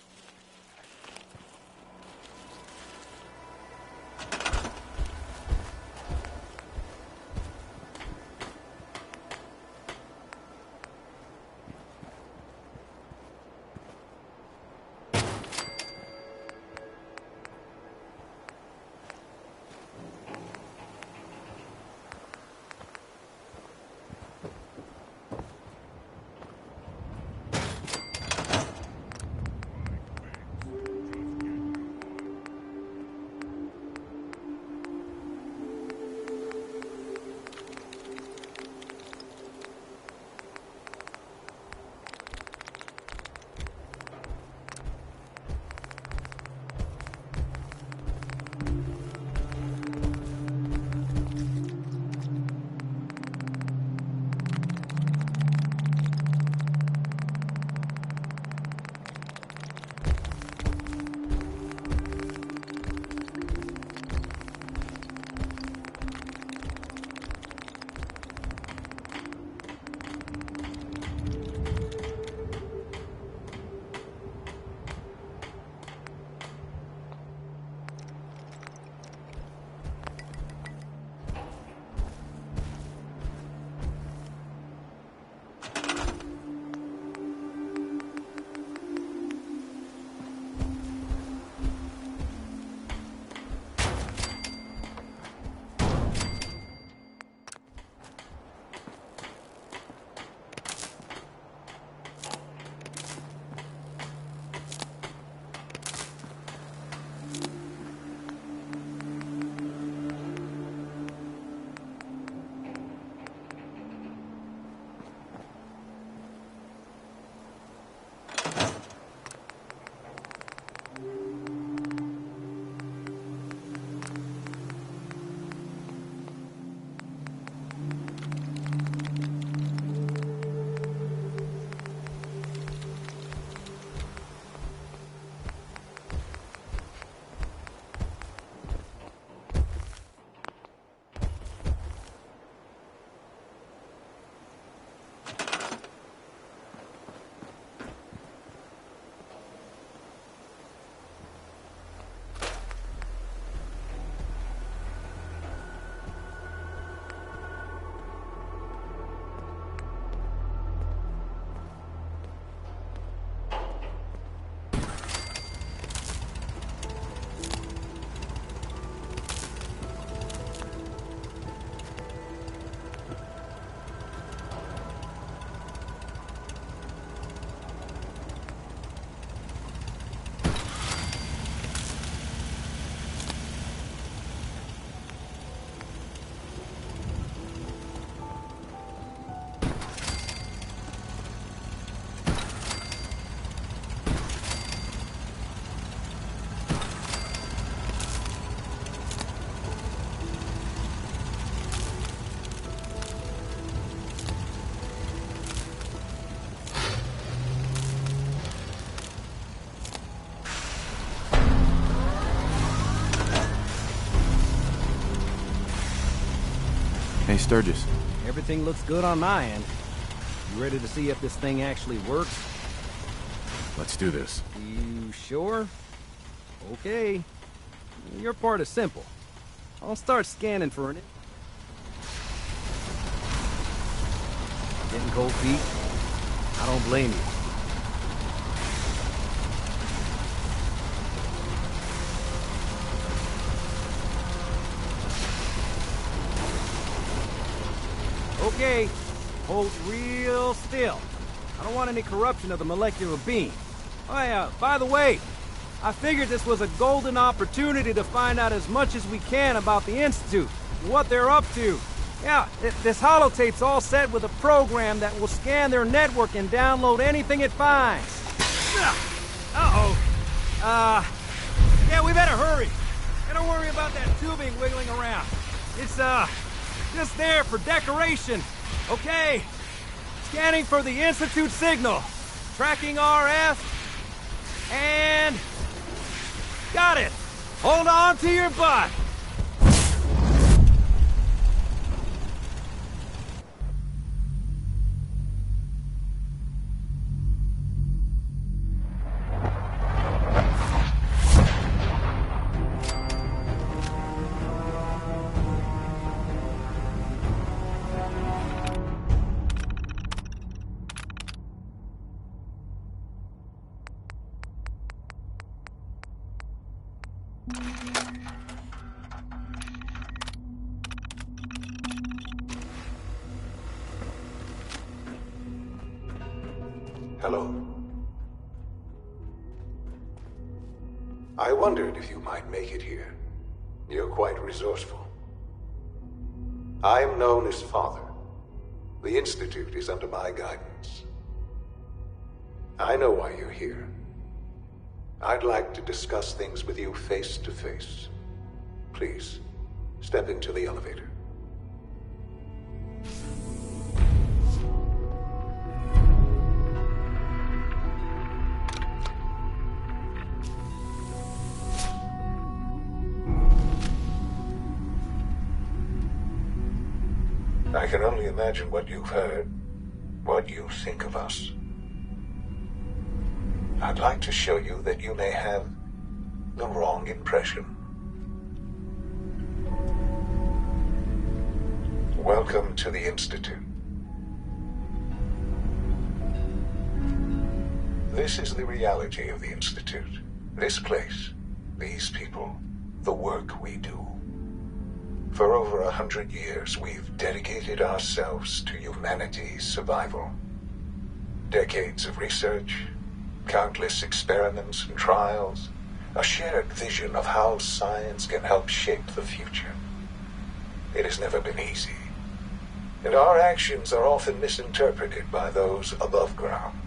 [SPEAKER 6] Hey, Sturgis.
[SPEAKER 1] Everything looks good on my end. You ready to see if this thing actually works?
[SPEAKER 6] Let's do this.
[SPEAKER 1] You sure? Okay. Your part is simple. I'll start scanning for an... Getting cold feet? I don't blame you. Okay, hold real still. I don't want any corruption of the molecular beam. Oh yeah, by the way, I figured this was a golden opportunity to find out as much as we can about the Institute and what they're up to. Yeah, this holotape's all set with a program that will scan their network and download anything it finds. Uh-oh. Yeah, we better hurry. And don't worry about that tubing wiggling around. It's, just there for decoration. Okay. Scanning for the Institute signal. Tracking RF. And... got it. Hold on to your butt.
[SPEAKER 2] Hello. I wondered if you might make it here. You're quite resourceful. I'm known as Father. The Institute is under my guidance. I know why you're here. I'd like to discuss things with you face to face. Please, step into the elevator. I can only imagine what you've heard, what you think of us. I'd like to show you that you may have the wrong impression. Welcome to the Institute. This is the reality of the Institute. This place, these people, the work we do. For over 100 years, we've dedicated ourselves to humanity's survival. Decades of research, countless experiments and trials, a shared vision of how science can help shape the future. It has never been easy, and our actions are often misinterpreted by those above ground.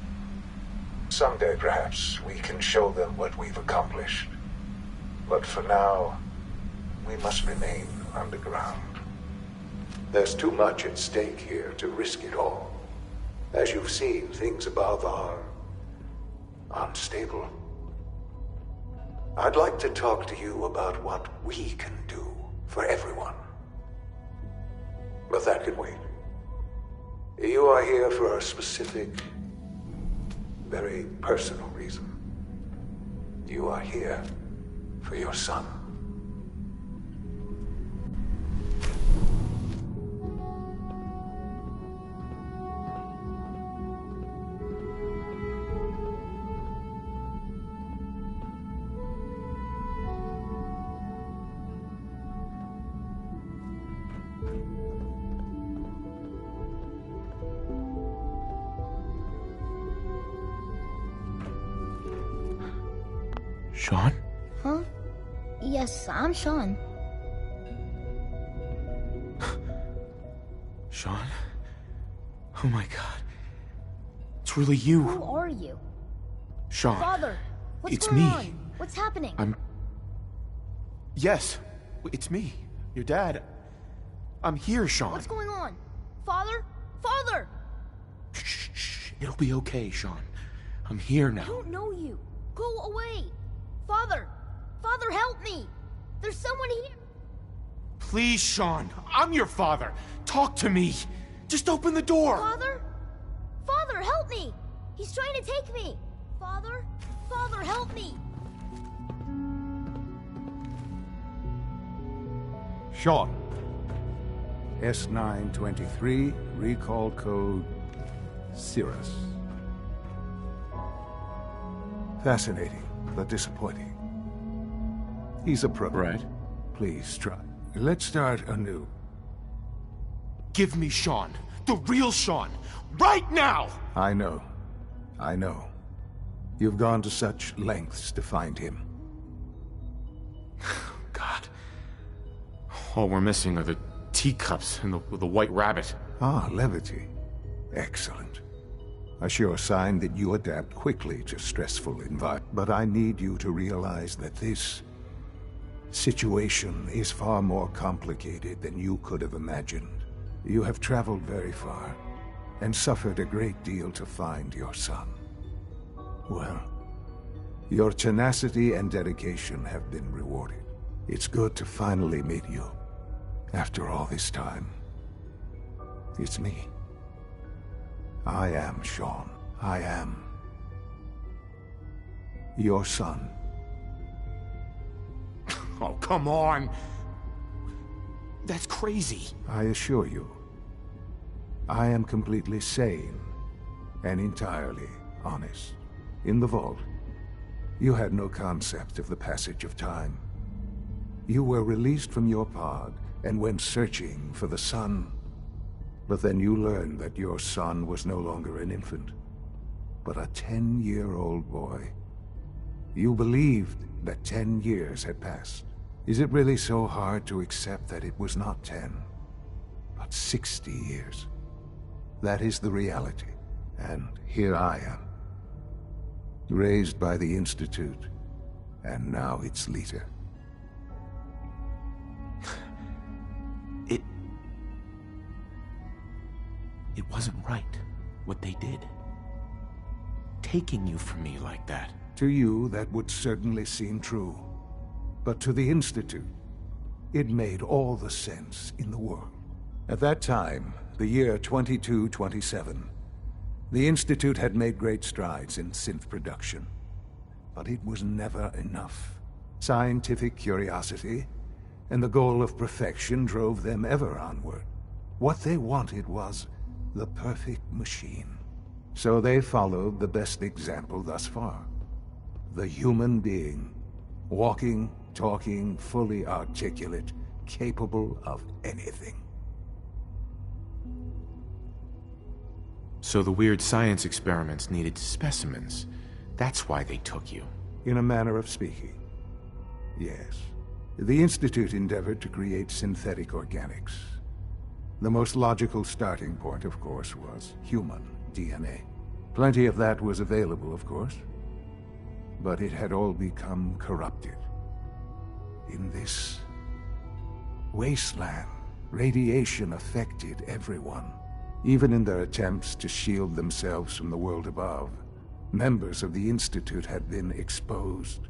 [SPEAKER 2] Someday, perhaps, we can show them what we've accomplished. But for now, we must remain underground. There's too much at stake here to risk it all. As you've seen, things above are unstable. I'd like to talk to you about what we can do for everyone. But that can wait. You are here for a specific, very personal reason. You are here for your son.
[SPEAKER 6] Sean?
[SPEAKER 4] Huh? Yes, I'm Sean.
[SPEAKER 6] Sean? Oh my god. It's really you.
[SPEAKER 4] Who are you?
[SPEAKER 6] Sean.
[SPEAKER 4] Father, what's
[SPEAKER 6] It's
[SPEAKER 4] going
[SPEAKER 6] me.
[SPEAKER 4] on? What's happening?
[SPEAKER 6] Yes, it's me. Your dad. I'm here, Sean.
[SPEAKER 4] What's going on? Father? Father!
[SPEAKER 6] Shh. It'll be okay, Sean. I'm here
[SPEAKER 4] I
[SPEAKER 6] now.
[SPEAKER 4] don't know you. Go away. Father! Father, help me! There's someone here!
[SPEAKER 6] Please, Sean. I'm your father. Talk to me. Just open the door.
[SPEAKER 4] Father? Father, help me! He's trying to take me! Father? Father, help me!
[SPEAKER 2] Sean. S923, recall code Cirrus. Fascinating, but disappointing. He's a pro.
[SPEAKER 6] Right.
[SPEAKER 2] Please try. Let's start anew.
[SPEAKER 6] Give me Sean. The real Sean. Right now!
[SPEAKER 2] I know. You've gone to such lengths to find him.
[SPEAKER 6] God. All we're missing are the teacups and the white rabbit.
[SPEAKER 2] Ah, levity. Excellent. A sure sign that you adapt quickly to stressful environments. But I need you to realize that this situation is far more complicated than you could have imagined. You have traveled very far, and suffered a great deal to find your son. Well, your tenacity and dedication have been rewarded. It's good to finally meet you. After all this time, it's me. I am Sean. I am your son.
[SPEAKER 6] Oh, come on. That's crazy.
[SPEAKER 2] I assure you, I am completely sane and entirely honest. In the vault, you had no concept of the passage of time. You were released from your pod and went searching for the sun. But then you learned that your son was no longer an infant, but a 10-year-old boy. You believed that 10 years had passed. Is it really so hard to accept that it was not 10, but 60 years? That is the reality, and here I am. Raised by the Institute, and now its leader.
[SPEAKER 6] It wasn't right, what they did. Taking you from me like that.
[SPEAKER 2] To you, that would certainly seem true. But to the Institute, it made all the sense in the world. At that time, the year 2227, the Institute had made great strides in synth production. But it was never enough. Scientific curiosity and the goal of perfection drove them ever onward. What they wanted was the perfect machine. So they followed the best example thus far. The human being. Walking, talking, fully articulate, capable of anything.
[SPEAKER 6] So the weird science experiments needed specimens. That's why they took you.
[SPEAKER 2] In a manner of speaking, yes. The Institute endeavored to create synthetic organics. The most logical starting point, of course, was human DNA. Plenty of that was available, of course. But it had all become corrupted. In this wasteland, radiation affected everyone. Even in their attempts to shield themselves from the world above, members of the Institute had been exposed.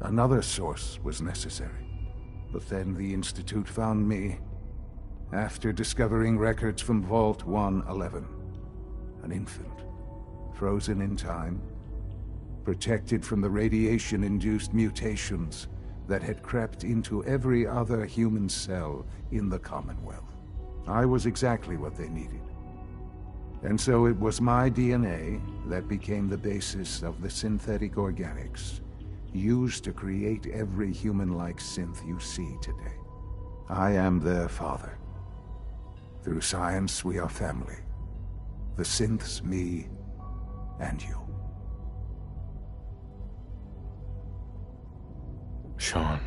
[SPEAKER 2] Another source was necessary. But then the Institute found me, after discovering records from Vault 111. An infant, frozen in time, protected from the radiation-induced mutations that had crept into every other human cell in the Commonwealth. I was exactly what they needed. And so it was my DNA that became the basis of the synthetic organics used to create every human-like synth you see today. I am their father. Through science, we are family. The synths, me, and you.
[SPEAKER 6] Sean.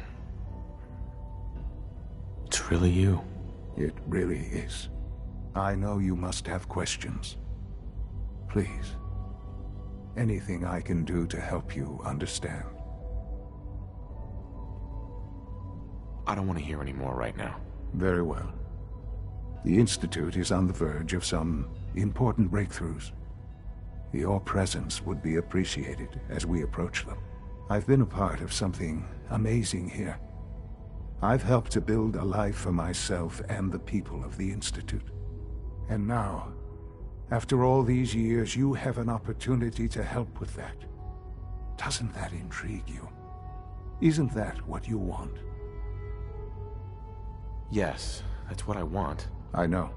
[SPEAKER 6] It's really you.
[SPEAKER 2] It really is. I know you must have questions. Please. Anything I can do to help you understand.
[SPEAKER 6] I don't want to hear any more right now.
[SPEAKER 2] Very well. The Institute is on the verge of some important breakthroughs. Your presence would be appreciated as we approach them. I've been a part of something amazing here.
[SPEAKER 8] I've helped to build a life for myself and the people of the Institute. And now, after all these years, you have an opportunity to help with that. Doesn't that intrigue you? Isn't that what you want?
[SPEAKER 6] Yes, that's what I want.
[SPEAKER 8] I know.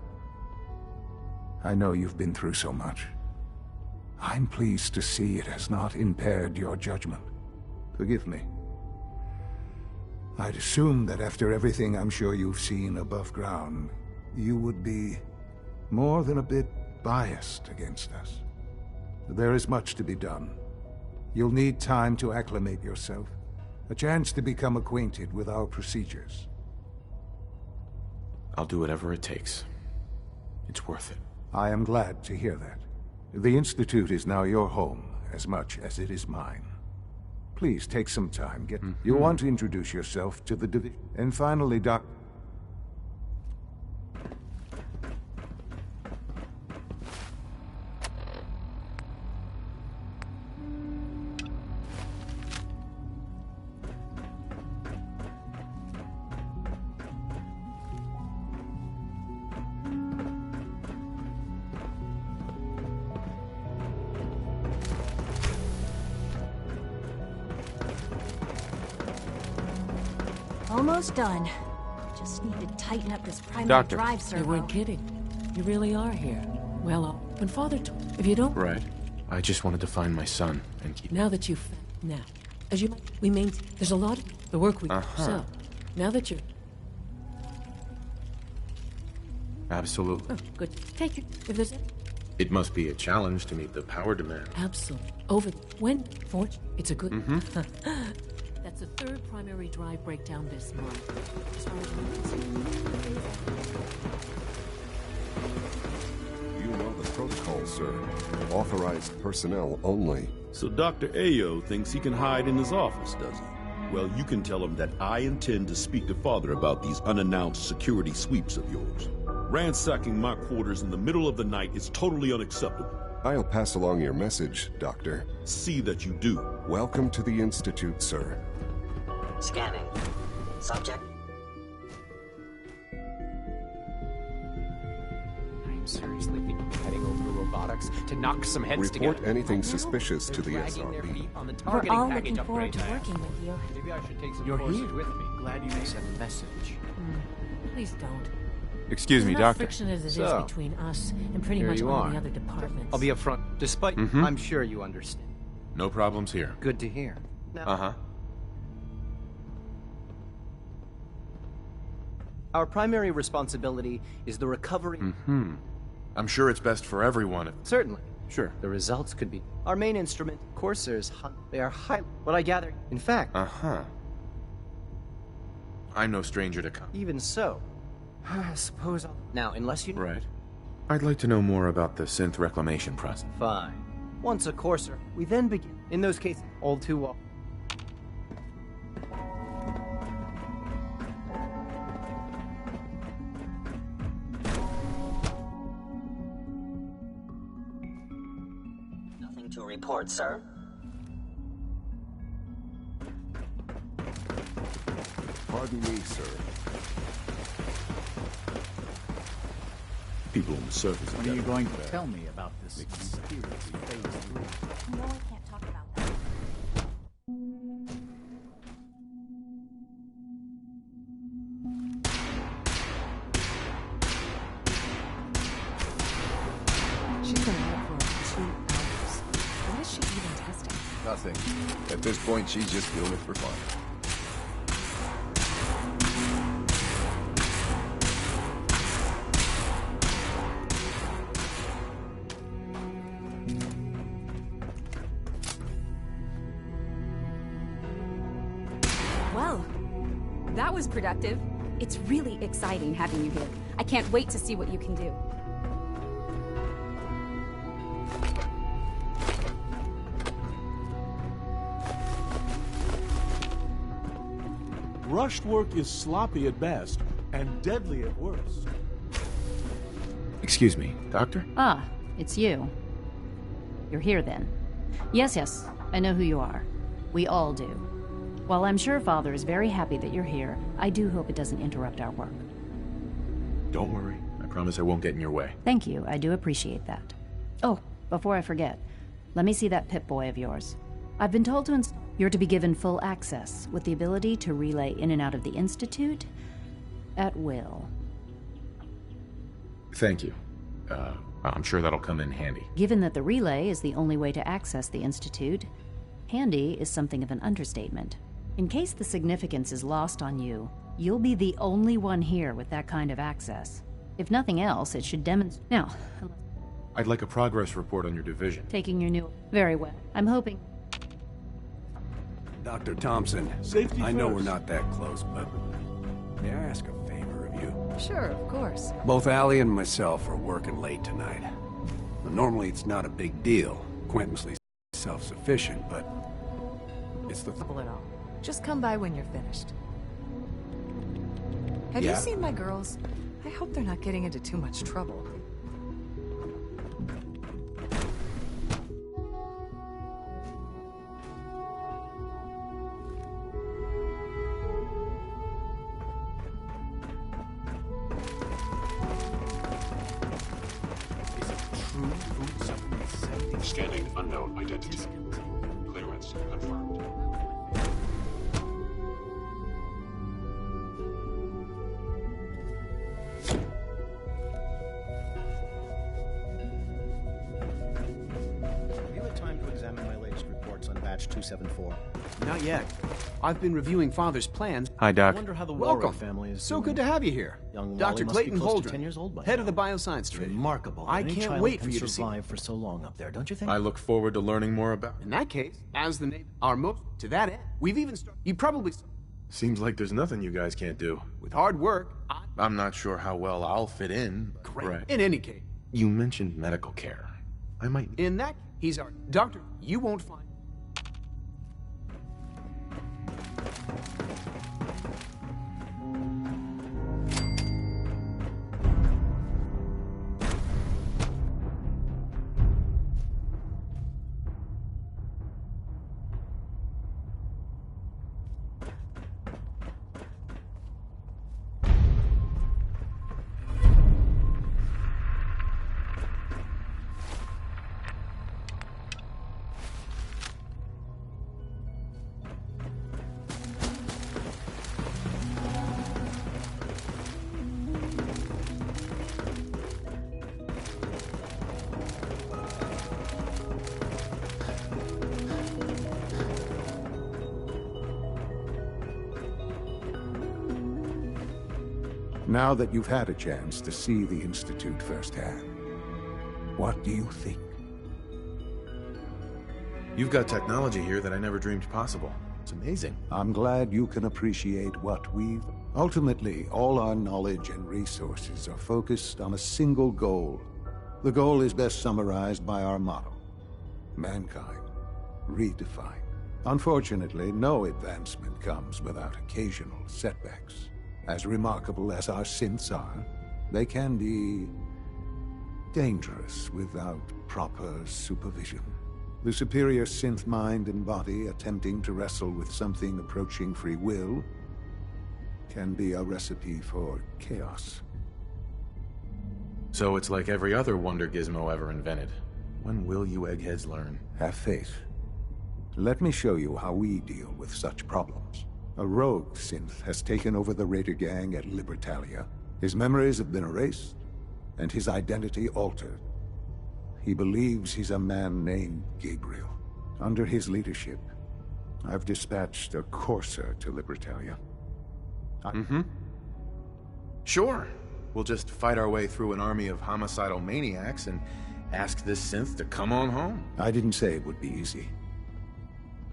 [SPEAKER 8] I know you've been through so much. I'm pleased to see it has not impaired your judgment. Forgive me. I'd assumed that after everything I'm sure you've seen above ground, you would be more than a bit biased against us. There is much to be done. You'll need time to acclimate yourself, a chance to become acquainted with our procedures.
[SPEAKER 6] I'll do whatever it takes. It's worth it.
[SPEAKER 8] I am glad to hear that. The Institute is now your home, as much as it is mine. Please take some time. You'll want to introduce yourself to the division. And finally, Doc...
[SPEAKER 18] Almost done. Just need to tighten up this primary
[SPEAKER 6] Doctor.
[SPEAKER 18] drive servo.
[SPEAKER 12] You weren't kidding. You really are here. Well, when Father if you don't...
[SPEAKER 6] Right. I just wanted to find my son and keep...
[SPEAKER 12] Now that you've... Now, as you... We mean... There's a lot of... The work we... So, now that you're...
[SPEAKER 6] Absolutely.
[SPEAKER 12] Oh, good. Take it. If there's...
[SPEAKER 6] It must be a challenge to meet the power demand.
[SPEAKER 12] Absolutely. Over... When... It's a good... That's the third primary drive breakdown this month. As far as
[SPEAKER 23] You know the protocol, sir. Authorized personnel only.
[SPEAKER 24] So Dr. Ayo thinks he can hide in his office, does he? Well, you can tell him that I intend to speak to Father about these unannounced security sweeps of yours. Ransacking my quarters in the middle of the night is totally unacceptable.
[SPEAKER 23] I'll pass along your message, Doctor.
[SPEAKER 24] See that you do.
[SPEAKER 23] Welcome to the Institute, sir.
[SPEAKER 25] Scanning. Subject.
[SPEAKER 26] I'm seriously thinking of heading over to robotics to knock some heads together.
[SPEAKER 23] Report anything suspicious to the SRB.
[SPEAKER 18] We're all looking forward to working with you.
[SPEAKER 26] Maybe I should take some You're courses here. with me. Glad you made a message.
[SPEAKER 12] Please don't.
[SPEAKER 6] Excuse me,
[SPEAKER 12] There's enough
[SPEAKER 6] Doctor.
[SPEAKER 12] friction as it is
[SPEAKER 26] So,
[SPEAKER 12] between us and pretty
[SPEAKER 26] here
[SPEAKER 12] much
[SPEAKER 26] you
[SPEAKER 12] all
[SPEAKER 26] are.
[SPEAKER 12] the other departments.
[SPEAKER 26] I'll be upfront. Despite, I'm sure you understand.
[SPEAKER 6] No problems here.
[SPEAKER 26] Good to hear. Now, our primary responsibility is the recovery.
[SPEAKER 6] I'm sure it's best for everyone.
[SPEAKER 26] Certainly.
[SPEAKER 6] Sure.
[SPEAKER 26] The results could be. Our main instrument, Corsairs, they are high. What I gather, in fact.
[SPEAKER 6] I'm no stranger to come.
[SPEAKER 26] Even so, I suppose I'll. Now, unless you.
[SPEAKER 6] Right. I'd like to know more about the synth reclamation process.
[SPEAKER 26] Fine. Once a Corsair, we then begin. In those cases, all too well.
[SPEAKER 25] Nothing to report, sir.
[SPEAKER 23] Pardon me, sir.
[SPEAKER 24] People on the surface.
[SPEAKER 7] When are you going to tell me about this conspiracy phase 3?
[SPEAKER 18] No, I can't talk about that.
[SPEAKER 9] She's been out for 2 hours. What is she even testing?
[SPEAKER 2] Nothing. At this point, she's just doing it for fun.
[SPEAKER 27] Well, that was productive. It's really exciting having you here. I can't wait to see what you can do.
[SPEAKER 28] Rushed work is sloppy at best and deadly at worst.
[SPEAKER 6] Excuse me, Doctor?
[SPEAKER 29] Ah, it's you. You're here then. Yes, I know who you are. We all do.
[SPEAKER 3] While I'm sure Father is very happy that you're here, I do hope it doesn't interrupt our work.
[SPEAKER 6] Don't worry. I promise I won't get in your way.
[SPEAKER 3] Thank you, I do appreciate that. Oh, before I forget, let me see that Pip-Boy of yours. I've been told you're to be given full access, with the ability to relay in and out of the Institute at will.
[SPEAKER 6] Thank you. I'm sure that'll come in handy.
[SPEAKER 3] Given that the relay is the only way to access the Institute, handy is something of an understatement. In case the significance is lost on you, you'll be the only one here with that kind of access. If nothing else, it should demonstrate... Now,
[SPEAKER 6] I'd like a progress report on your division.
[SPEAKER 3] taking your new... Very well. I'm hoping...
[SPEAKER 2] Dr. Thompson,
[SPEAKER 28] Safety
[SPEAKER 2] I know
[SPEAKER 28] first.
[SPEAKER 2] we're not that close, but may I ask a favor of you?
[SPEAKER 9] Sure, of course.
[SPEAKER 2] Both Allie and myself are working late tonight. Now, normally it's not a big deal. Quentin's self-sufficient, but it's the...
[SPEAKER 9] Trouble at all. Just come by when you're finished. Have
[SPEAKER 2] Yeah?
[SPEAKER 9] you seen my girls? I hope they're not getting into too much trouble.
[SPEAKER 24] Scanning unknown identity. Clearance confirmed.
[SPEAKER 5] Have you had time to examine my latest reports on batch 274?
[SPEAKER 1] Not yet. I've been reviewing Father's plans.
[SPEAKER 13] Hi, Doc.
[SPEAKER 5] I wonder how the
[SPEAKER 1] Welcome.
[SPEAKER 5] Warwick family is
[SPEAKER 1] So
[SPEAKER 5] doing.
[SPEAKER 1] good to have you here.
[SPEAKER 5] Young
[SPEAKER 1] Dr.
[SPEAKER 5] Wally must
[SPEAKER 1] Clayton
[SPEAKER 5] be close to
[SPEAKER 1] Holdren,
[SPEAKER 5] 10 years old by
[SPEAKER 1] head
[SPEAKER 5] now.
[SPEAKER 1] of the Bioscience
[SPEAKER 5] It's
[SPEAKER 1] Division.
[SPEAKER 5] remarkable.
[SPEAKER 1] I
[SPEAKER 5] Any
[SPEAKER 1] can't
[SPEAKER 5] child
[SPEAKER 1] wait
[SPEAKER 5] can
[SPEAKER 1] for you to see.
[SPEAKER 5] survive for so long up there, don't you think?
[SPEAKER 6] I look forward to learning more about it.
[SPEAKER 1] In that case, as the name, our most to that end, we've even started. You probably
[SPEAKER 6] Seems like there's nothing you guys can't do.
[SPEAKER 1] with hard work.
[SPEAKER 6] I'm not sure how well I'll fit in. but-
[SPEAKER 1] Great.
[SPEAKER 6] Right.
[SPEAKER 1] In any case,
[SPEAKER 6] You mentioned medical care. I might...
[SPEAKER 1] in that, he's our doctor. You won't find.
[SPEAKER 8] Now that you've had a chance to see the Institute firsthand, what do you think?
[SPEAKER 6] You've got technology here that I never dreamed possible. It's amazing.
[SPEAKER 8] I'm glad you can appreciate what we've... Ultimately, all our knowledge and resources are focused on a single goal. The goal is best summarized by our motto: mankind, redefined. Unfortunately, no advancement comes without occasional setbacks. As remarkable as our synths are, they can be dangerous without proper supervision. The superior synth mind and body attempting to wrestle with something approaching free will can be a recipe for chaos.
[SPEAKER 6] So it's like every other wonder gizmo ever invented. When will you eggheads learn?
[SPEAKER 8] Have faith. Let me show you how we deal with such problems. A rogue synth has taken over the Raider gang at Libertalia. His memories have been erased, and his identity altered. He believes he's a man named Gabriel. Under his leadership, I've dispatched a courser to Libertalia.
[SPEAKER 6] Sure. We'll just fight our way through an army of homicidal maniacs and ask this synth to come on home.
[SPEAKER 8] I didn't say it would be easy.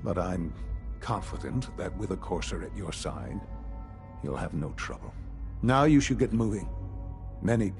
[SPEAKER 8] But I'm confident that with a courser at your side, you'll have no trouble. Now you should get moving. Many...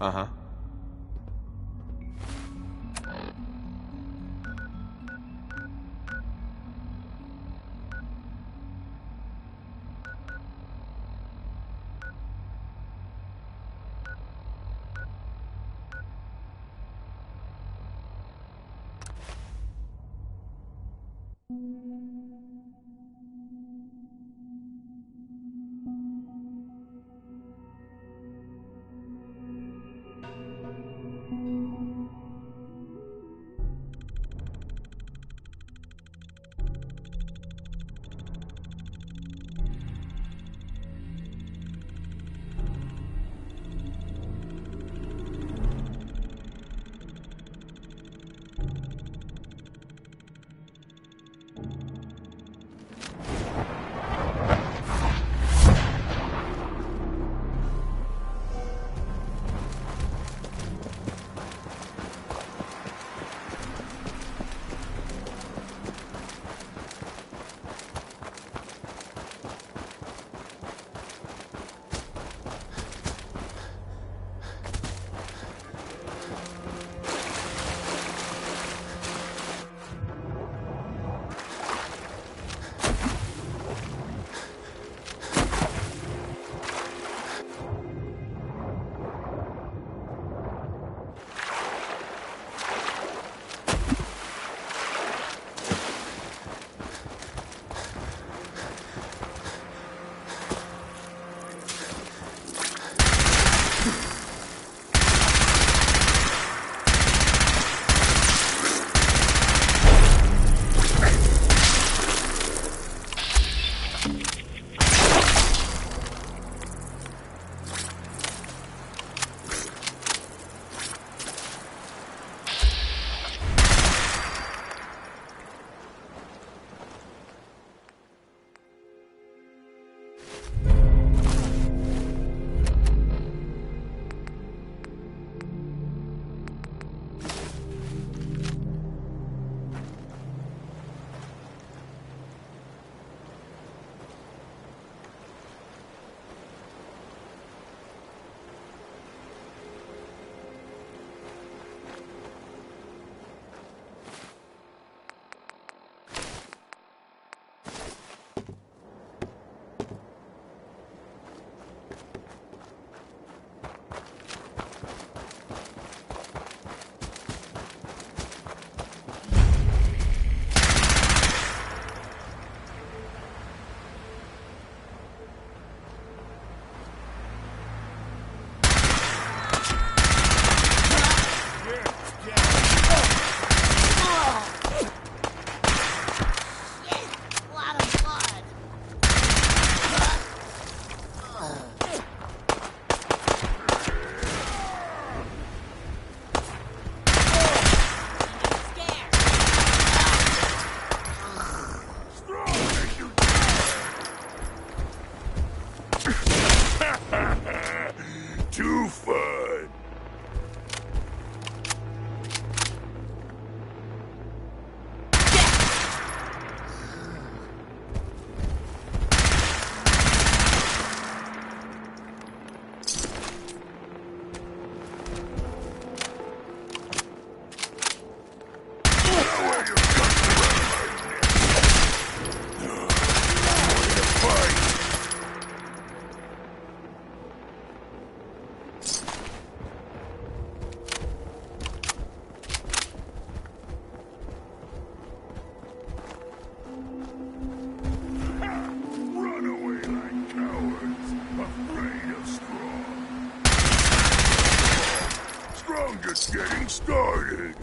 [SPEAKER 10] getting started.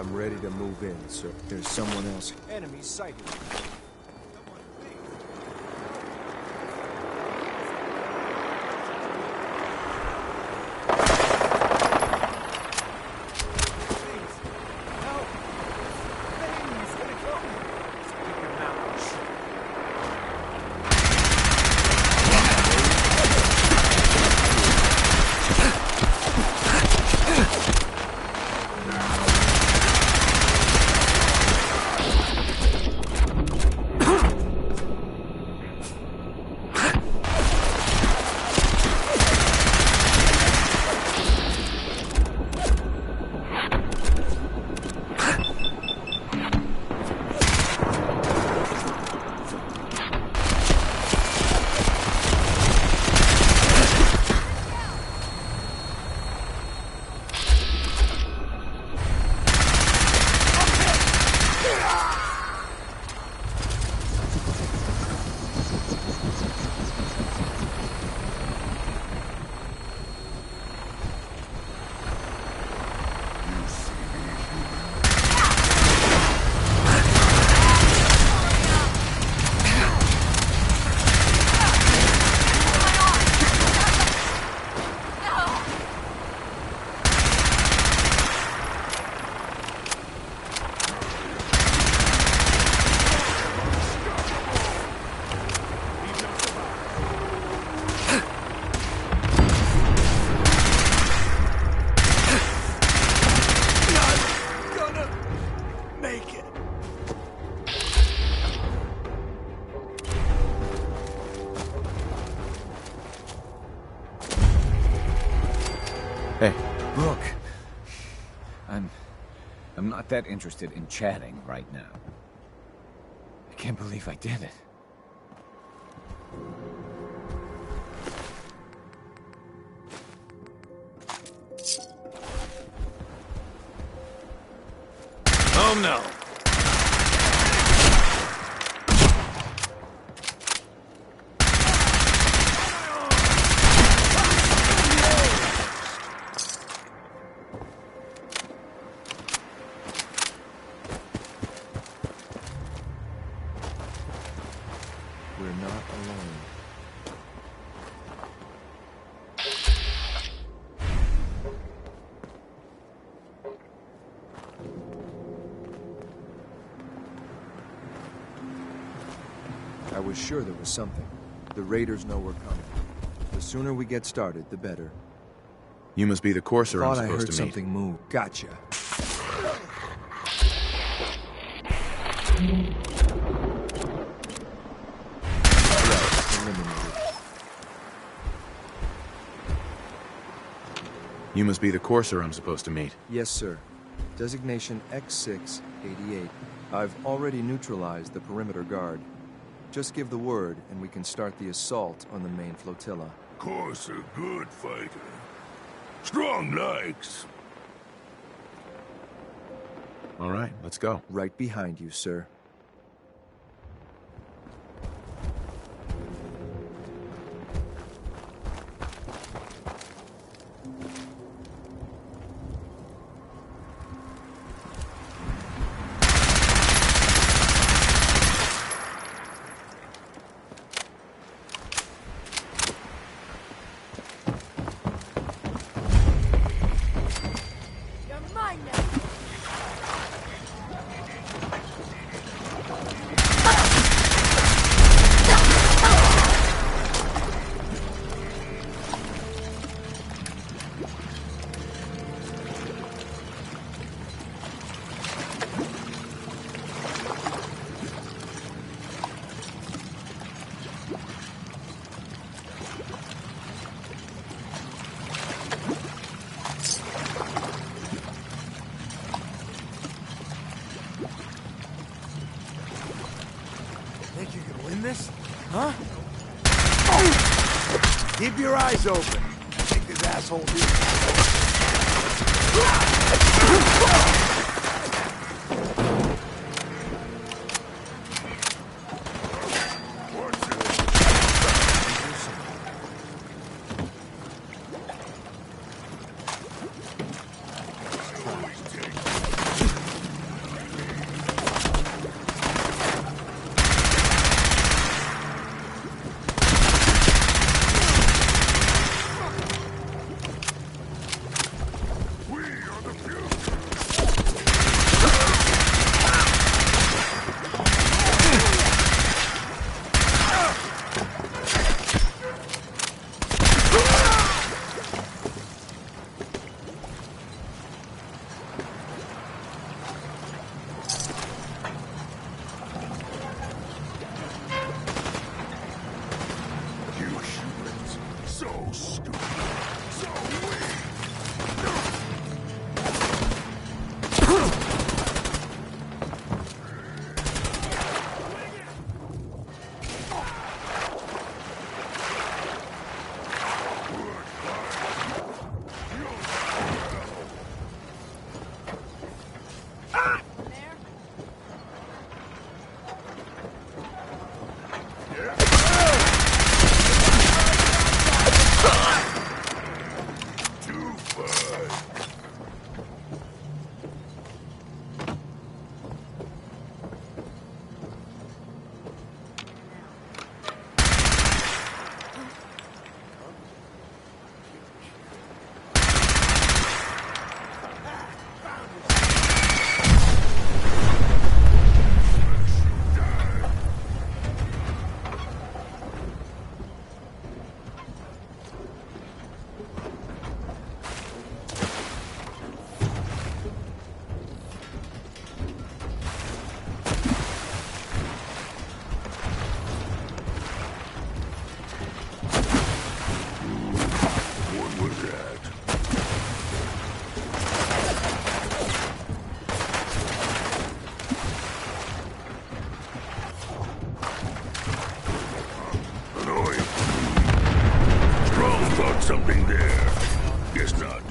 [SPEAKER 11] I'm ready to move in, sir. There's someone else.
[SPEAKER 14] Enemy sighted.
[SPEAKER 15] Hey. Look. I'm not that interested in chatting right now. I can't believe I did it. Oh no!
[SPEAKER 11] We're not alone. I was sure there was something. The raiders know we're coming. The sooner we get started, the better.
[SPEAKER 6] You must be the courser I'm
[SPEAKER 11] Thought I
[SPEAKER 6] supposed
[SPEAKER 11] heard
[SPEAKER 6] to meet.
[SPEAKER 11] something move. Gotcha.
[SPEAKER 6] You must be the courser I'm supposed to meet.
[SPEAKER 11] Yes, sir. Designation X688. I've already neutralized the perimeter guard. Just give the word, and we can start the assault on the main flotilla.
[SPEAKER 10] Courser, good fighter. Strong likes.
[SPEAKER 6] All right, let's go.
[SPEAKER 11] Right behind you, sir.
[SPEAKER 14] Think you can win this? Huh? Oh! Keep your eyes open. I think this asshole
[SPEAKER 10] Something there. Guess not.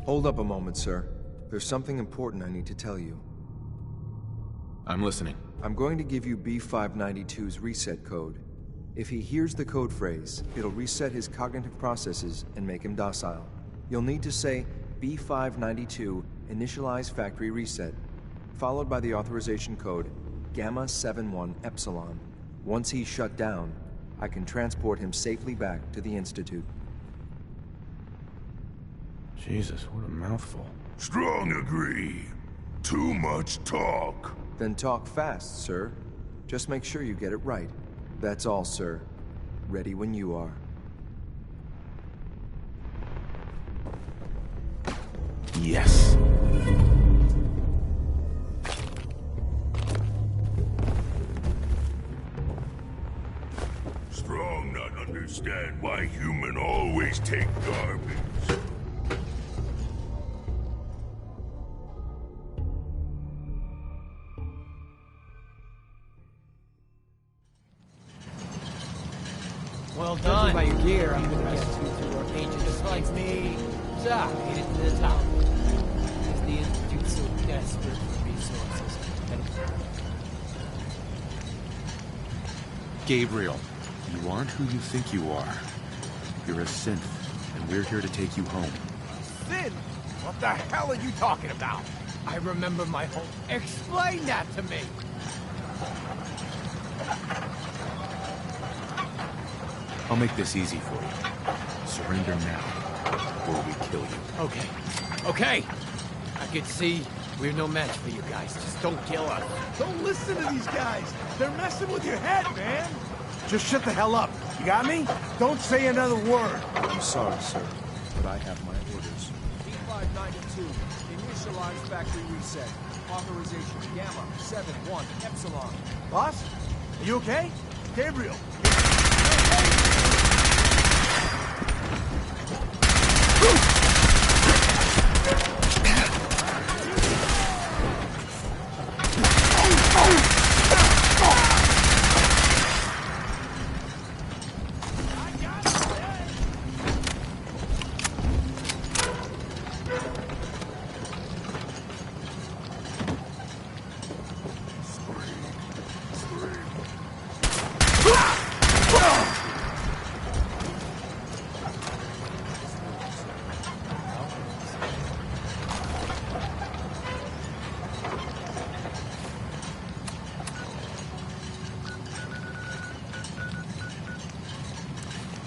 [SPEAKER 11] Hold up a moment, sir. There's something important I need to tell you.
[SPEAKER 6] I'm listening.
[SPEAKER 11] I'm going to give you B592's reset code. If he hears the code phrase, it'll reset his cognitive processes and make him docile. You'll need to say B592 initialize factory reset, followed by the authorization code Gamma 71 Epsilon. Once he's shut down, I can transport him safely back to the Institute.
[SPEAKER 6] Jesus, what a mouthful.
[SPEAKER 10] Strong agree. Too much talk.
[SPEAKER 11] Then talk fast, sir. Just make sure you get it right. That's all, sir. Ready when you are.
[SPEAKER 6] Yes.
[SPEAKER 10] Strong not understand why human always take garbage.
[SPEAKER 4] Well done. By your gear, I'm gonna get to agent just like me. So, made it to the top. Is the Institute so desperate for resources? And
[SPEAKER 12] Gabriel, you aren't who you think you are. You're a synth, and we're here to take you home.
[SPEAKER 14] Sin? What the hell are you talking about?
[SPEAKER 4] I remember my whole... Explain that to me!
[SPEAKER 12] I'll make this easy for you. Surrender now, or we kill you.
[SPEAKER 4] Okay. Okay! I can see we're no match for you guys. Just don't kill us.
[SPEAKER 14] Don't listen to these guys. They're messing with your head, man. Just shut the hell up. You got me? Don't say another word.
[SPEAKER 11] I'm sorry, sir, but I have my orders.
[SPEAKER 16] P592, initialize factory reset. Authorization Gamma 71 Epsilon.
[SPEAKER 14] Boss? Are you okay? Gabriel.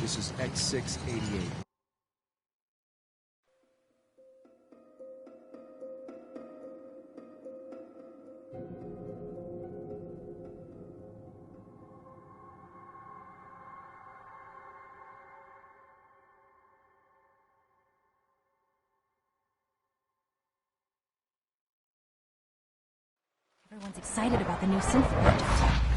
[SPEAKER 11] This is X688.
[SPEAKER 18] Everyone's excited about the new synth project.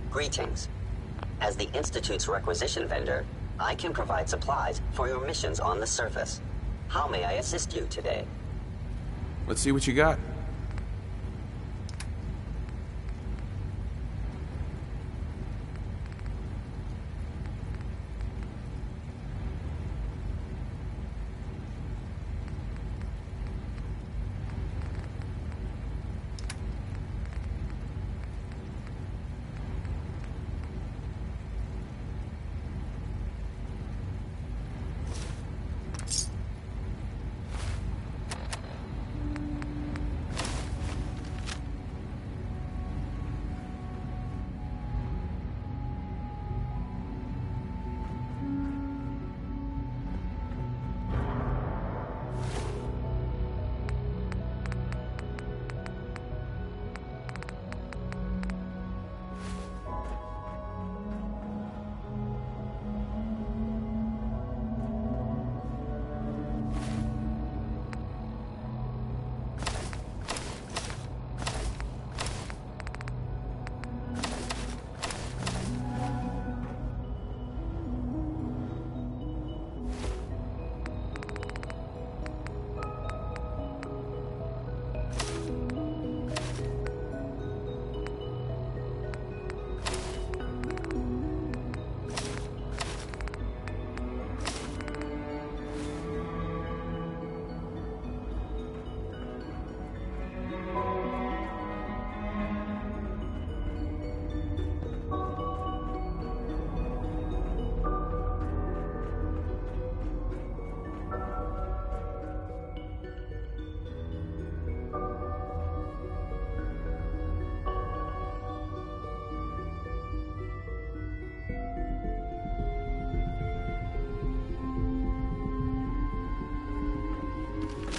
[SPEAKER 25] Greetings. As the Institute's requisition vendor, I can provide supplies for your missions on the surface. How may I assist you today?
[SPEAKER 12] Let's see what you got.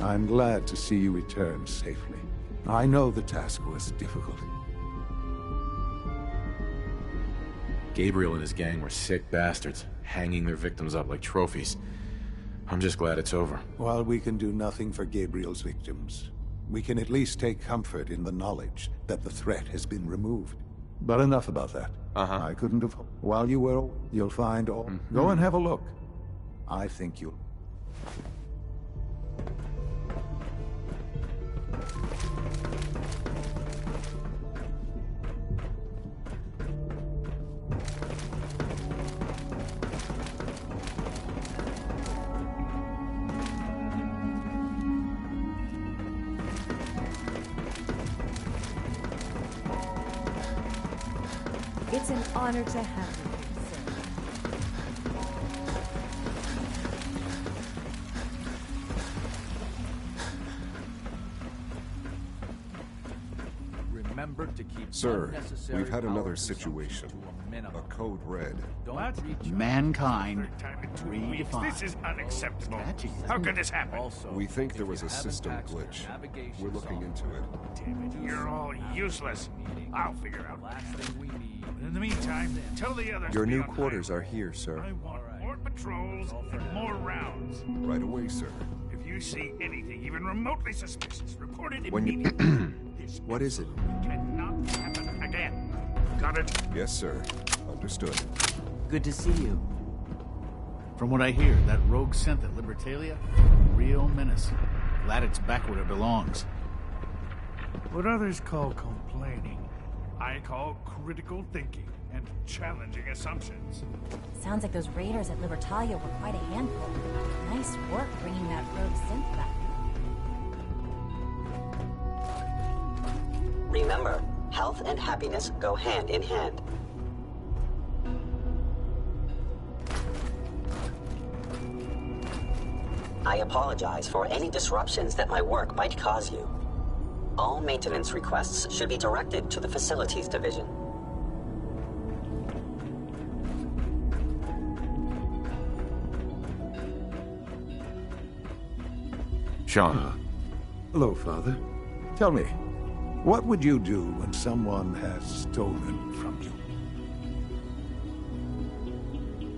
[SPEAKER 8] I'm glad to see you return safely. I know the task was difficult.
[SPEAKER 12] Gabriel and his gang were sick bastards, hanging their victims up like trophies. I'm just glad it's over.
[SPEAKER 8] While we can do nothing for Gabriel's victims, we can at least take comfort in the knowledge that the threat has been removed. But enough about that. I couldn't have... While you were... You'll find all... Go and have a look. I think you'll...
[SPEAKER 9] It's an honor to have you, sir.
[SPEAKER 16] Remember to keep
[SPEAKER 10] Sir,
[SPEAKER 16] unnecessary
[SPEAKER 10] we've had
[SPEAKER 16] power
[SPEAKER 10] another
[SPEAKER 16] consumption
[SPEAKER 10] situation.
[SPEAKER 16] to a minimum.
[SPEAKER 10] A code red.
[SPEAKER 16] Don't reach
[SPEAKER 7] Mankind
[SPEAKER 10] This
[SPEAKER 7] redefined.
[SPEAKER 10] is unacceptable. How could this happen? We think there was a system glitch. We're looking into it.
[SPEAKER 17] You're all useless. I'll figure out. In the meantime, tell the others.
[SPEAKER 11] Your
[SPEAKER 17] to be
[SPEAKER 11] new
[SPEAKER 17] on
[SPEAKER 11] quarters are here, sir.
[SPEAKER 17] I want more patrols and more rounds.
[SPEAKER 10] Right away, sir.
[SPEAKER 17] If you see anything even remotely suspicious, report it
[SPEAKER 11] When you...
[SPEAKER 17] immediately. This
[SPEAKER 11] What is it?
[SPEAKER 17] cannot happen again. Got it?
[SPEAKER 10] Yes, sir. Understood.
[SPEAKER 7] Good to see you. From what I hear, that rogue synth at Libertalia, real menace. Glad it's back where it belongs.
[SPEAKER 17] What others call complaining, I call critical thinking and challenging assumptions.
[SPEAKER 18] Sounds like those raiders at Libertalia were quite a handful. Nice work bringing that rogue synth back.
[SPEAKER 25] Remember, health and happiness go hand in hand. I apologize for any disruptions that my work might cause you. All maintenance requests should be directed to the Facilities Division.
[SPEAKER 12] Sean.
[SPEAKER 8] Hello, Father. Tell me, what would you do when someone has stolen from you?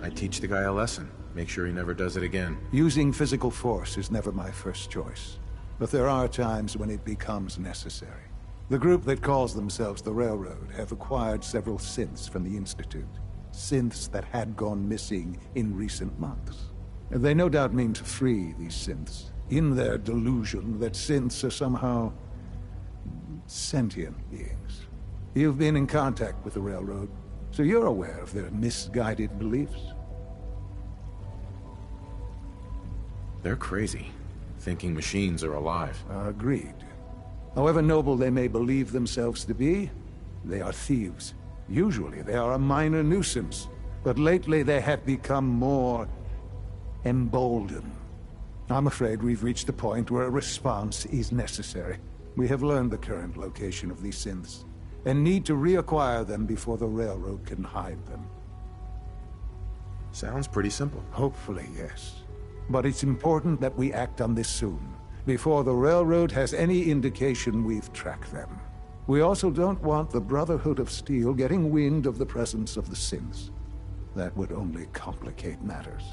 [SPEAKER 12] I teach the guy a lesson. Make sure he never does it again.
[SPEAKER 8] Using physical force is never my first choice. But there are times when it becomes necessary. The group that calls themselves the Railroad have acquired several synths from the Institute. Synths that had gone missing in recent months. They no doubt mean to free these synths, in their delusion that synths are somehow sentient beings. You've been in contact with the Railroad, so you're aware of their misguided beliefs.
[SPEAKER 12] They're crazy, thinking machines are alive.
[SPEAKER 8] Agreed. However noble they may believe themselves to be, they are thieves. Usually they are a minor nuisance, but lately they have become more emboldened. I'm afraid we've reached a point where a response is necessary. We have learned the current location of these synths, and need to reacquire them before the Railroad can hide them.
[SPEAKER 12] Sounds pretty simple.
[SPEAKER 8] Hopefully, yes. But it's important that we act on this soon, before the Railroad has any indication we've tracked them. We also don't want the Brotherhood of Steel getting wind of the presence of the synths. That would only complicate matters.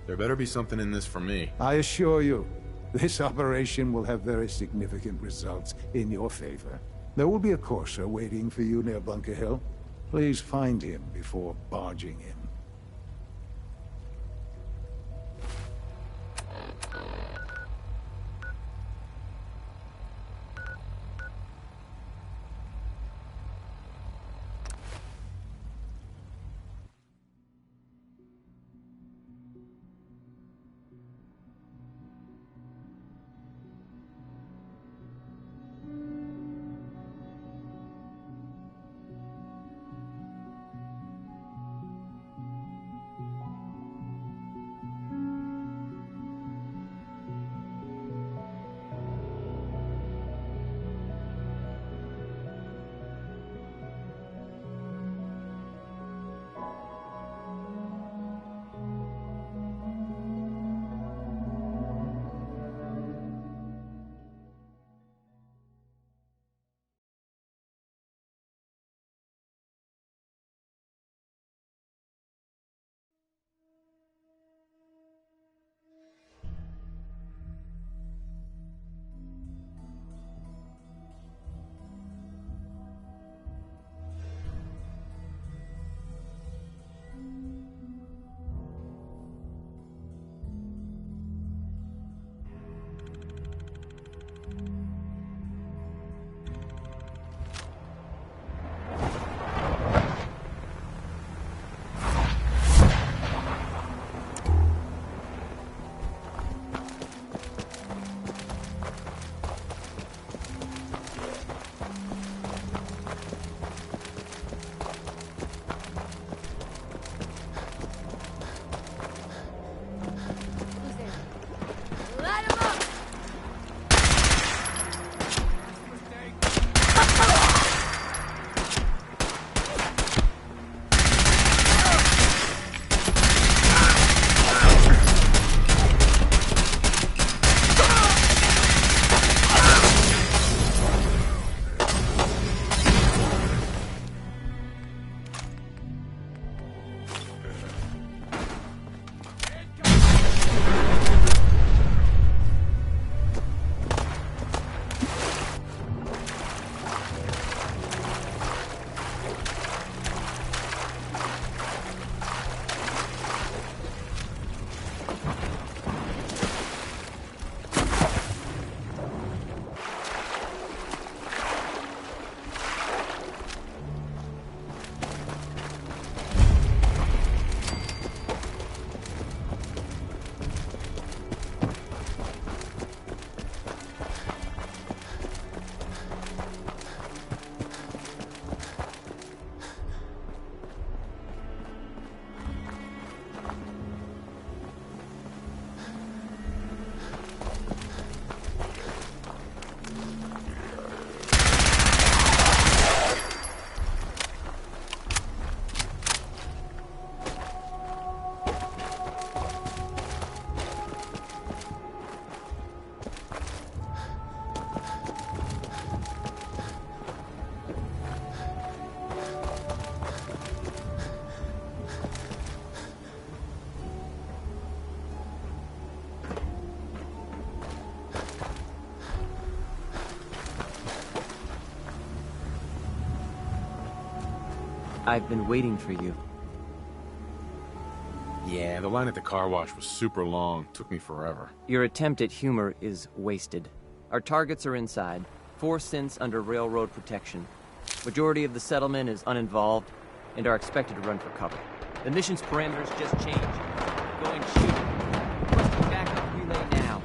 [SPEAKER 12] There better be something in this for me.
[SPEAKER 8] I assure you, this operation will have very significant results in your favor. There will be a courser waiting for you near Bunker Hill. Please find him before barging in.
[SPEAKER 3] I've been waiting for you.
[SPEAKER 12] Yeah, the line at the car wash was super long. Took me forever.
[SPEAKER 3] Your attempt at humor is wasted. Our targets are inside. 4 synths under railroad protection. Majority of the settlement is uninvolved and are expected to run for cover. The mission's parameters just changed. Going shooting. Requesting backup relay now.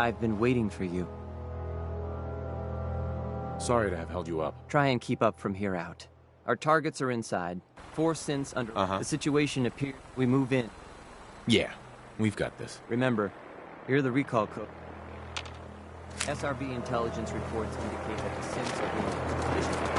[SPEAKER 3] I've been waiting for you.
[SPEAKER 12] Sorry to have held you up.
[SPEAKER 3] Try and keep up from here out. Our targets are inside. 4 synths under... The situation appears... We move in.
[SPEAKER 12] Yeah, we've got this.
[SPEAKER 3] Remember, you're the recall code. SRB intelligence reports indicate that the synths are being...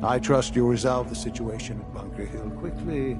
[SPEAKER 8] I trust you'll resolve the situation at Bunker Hill quickly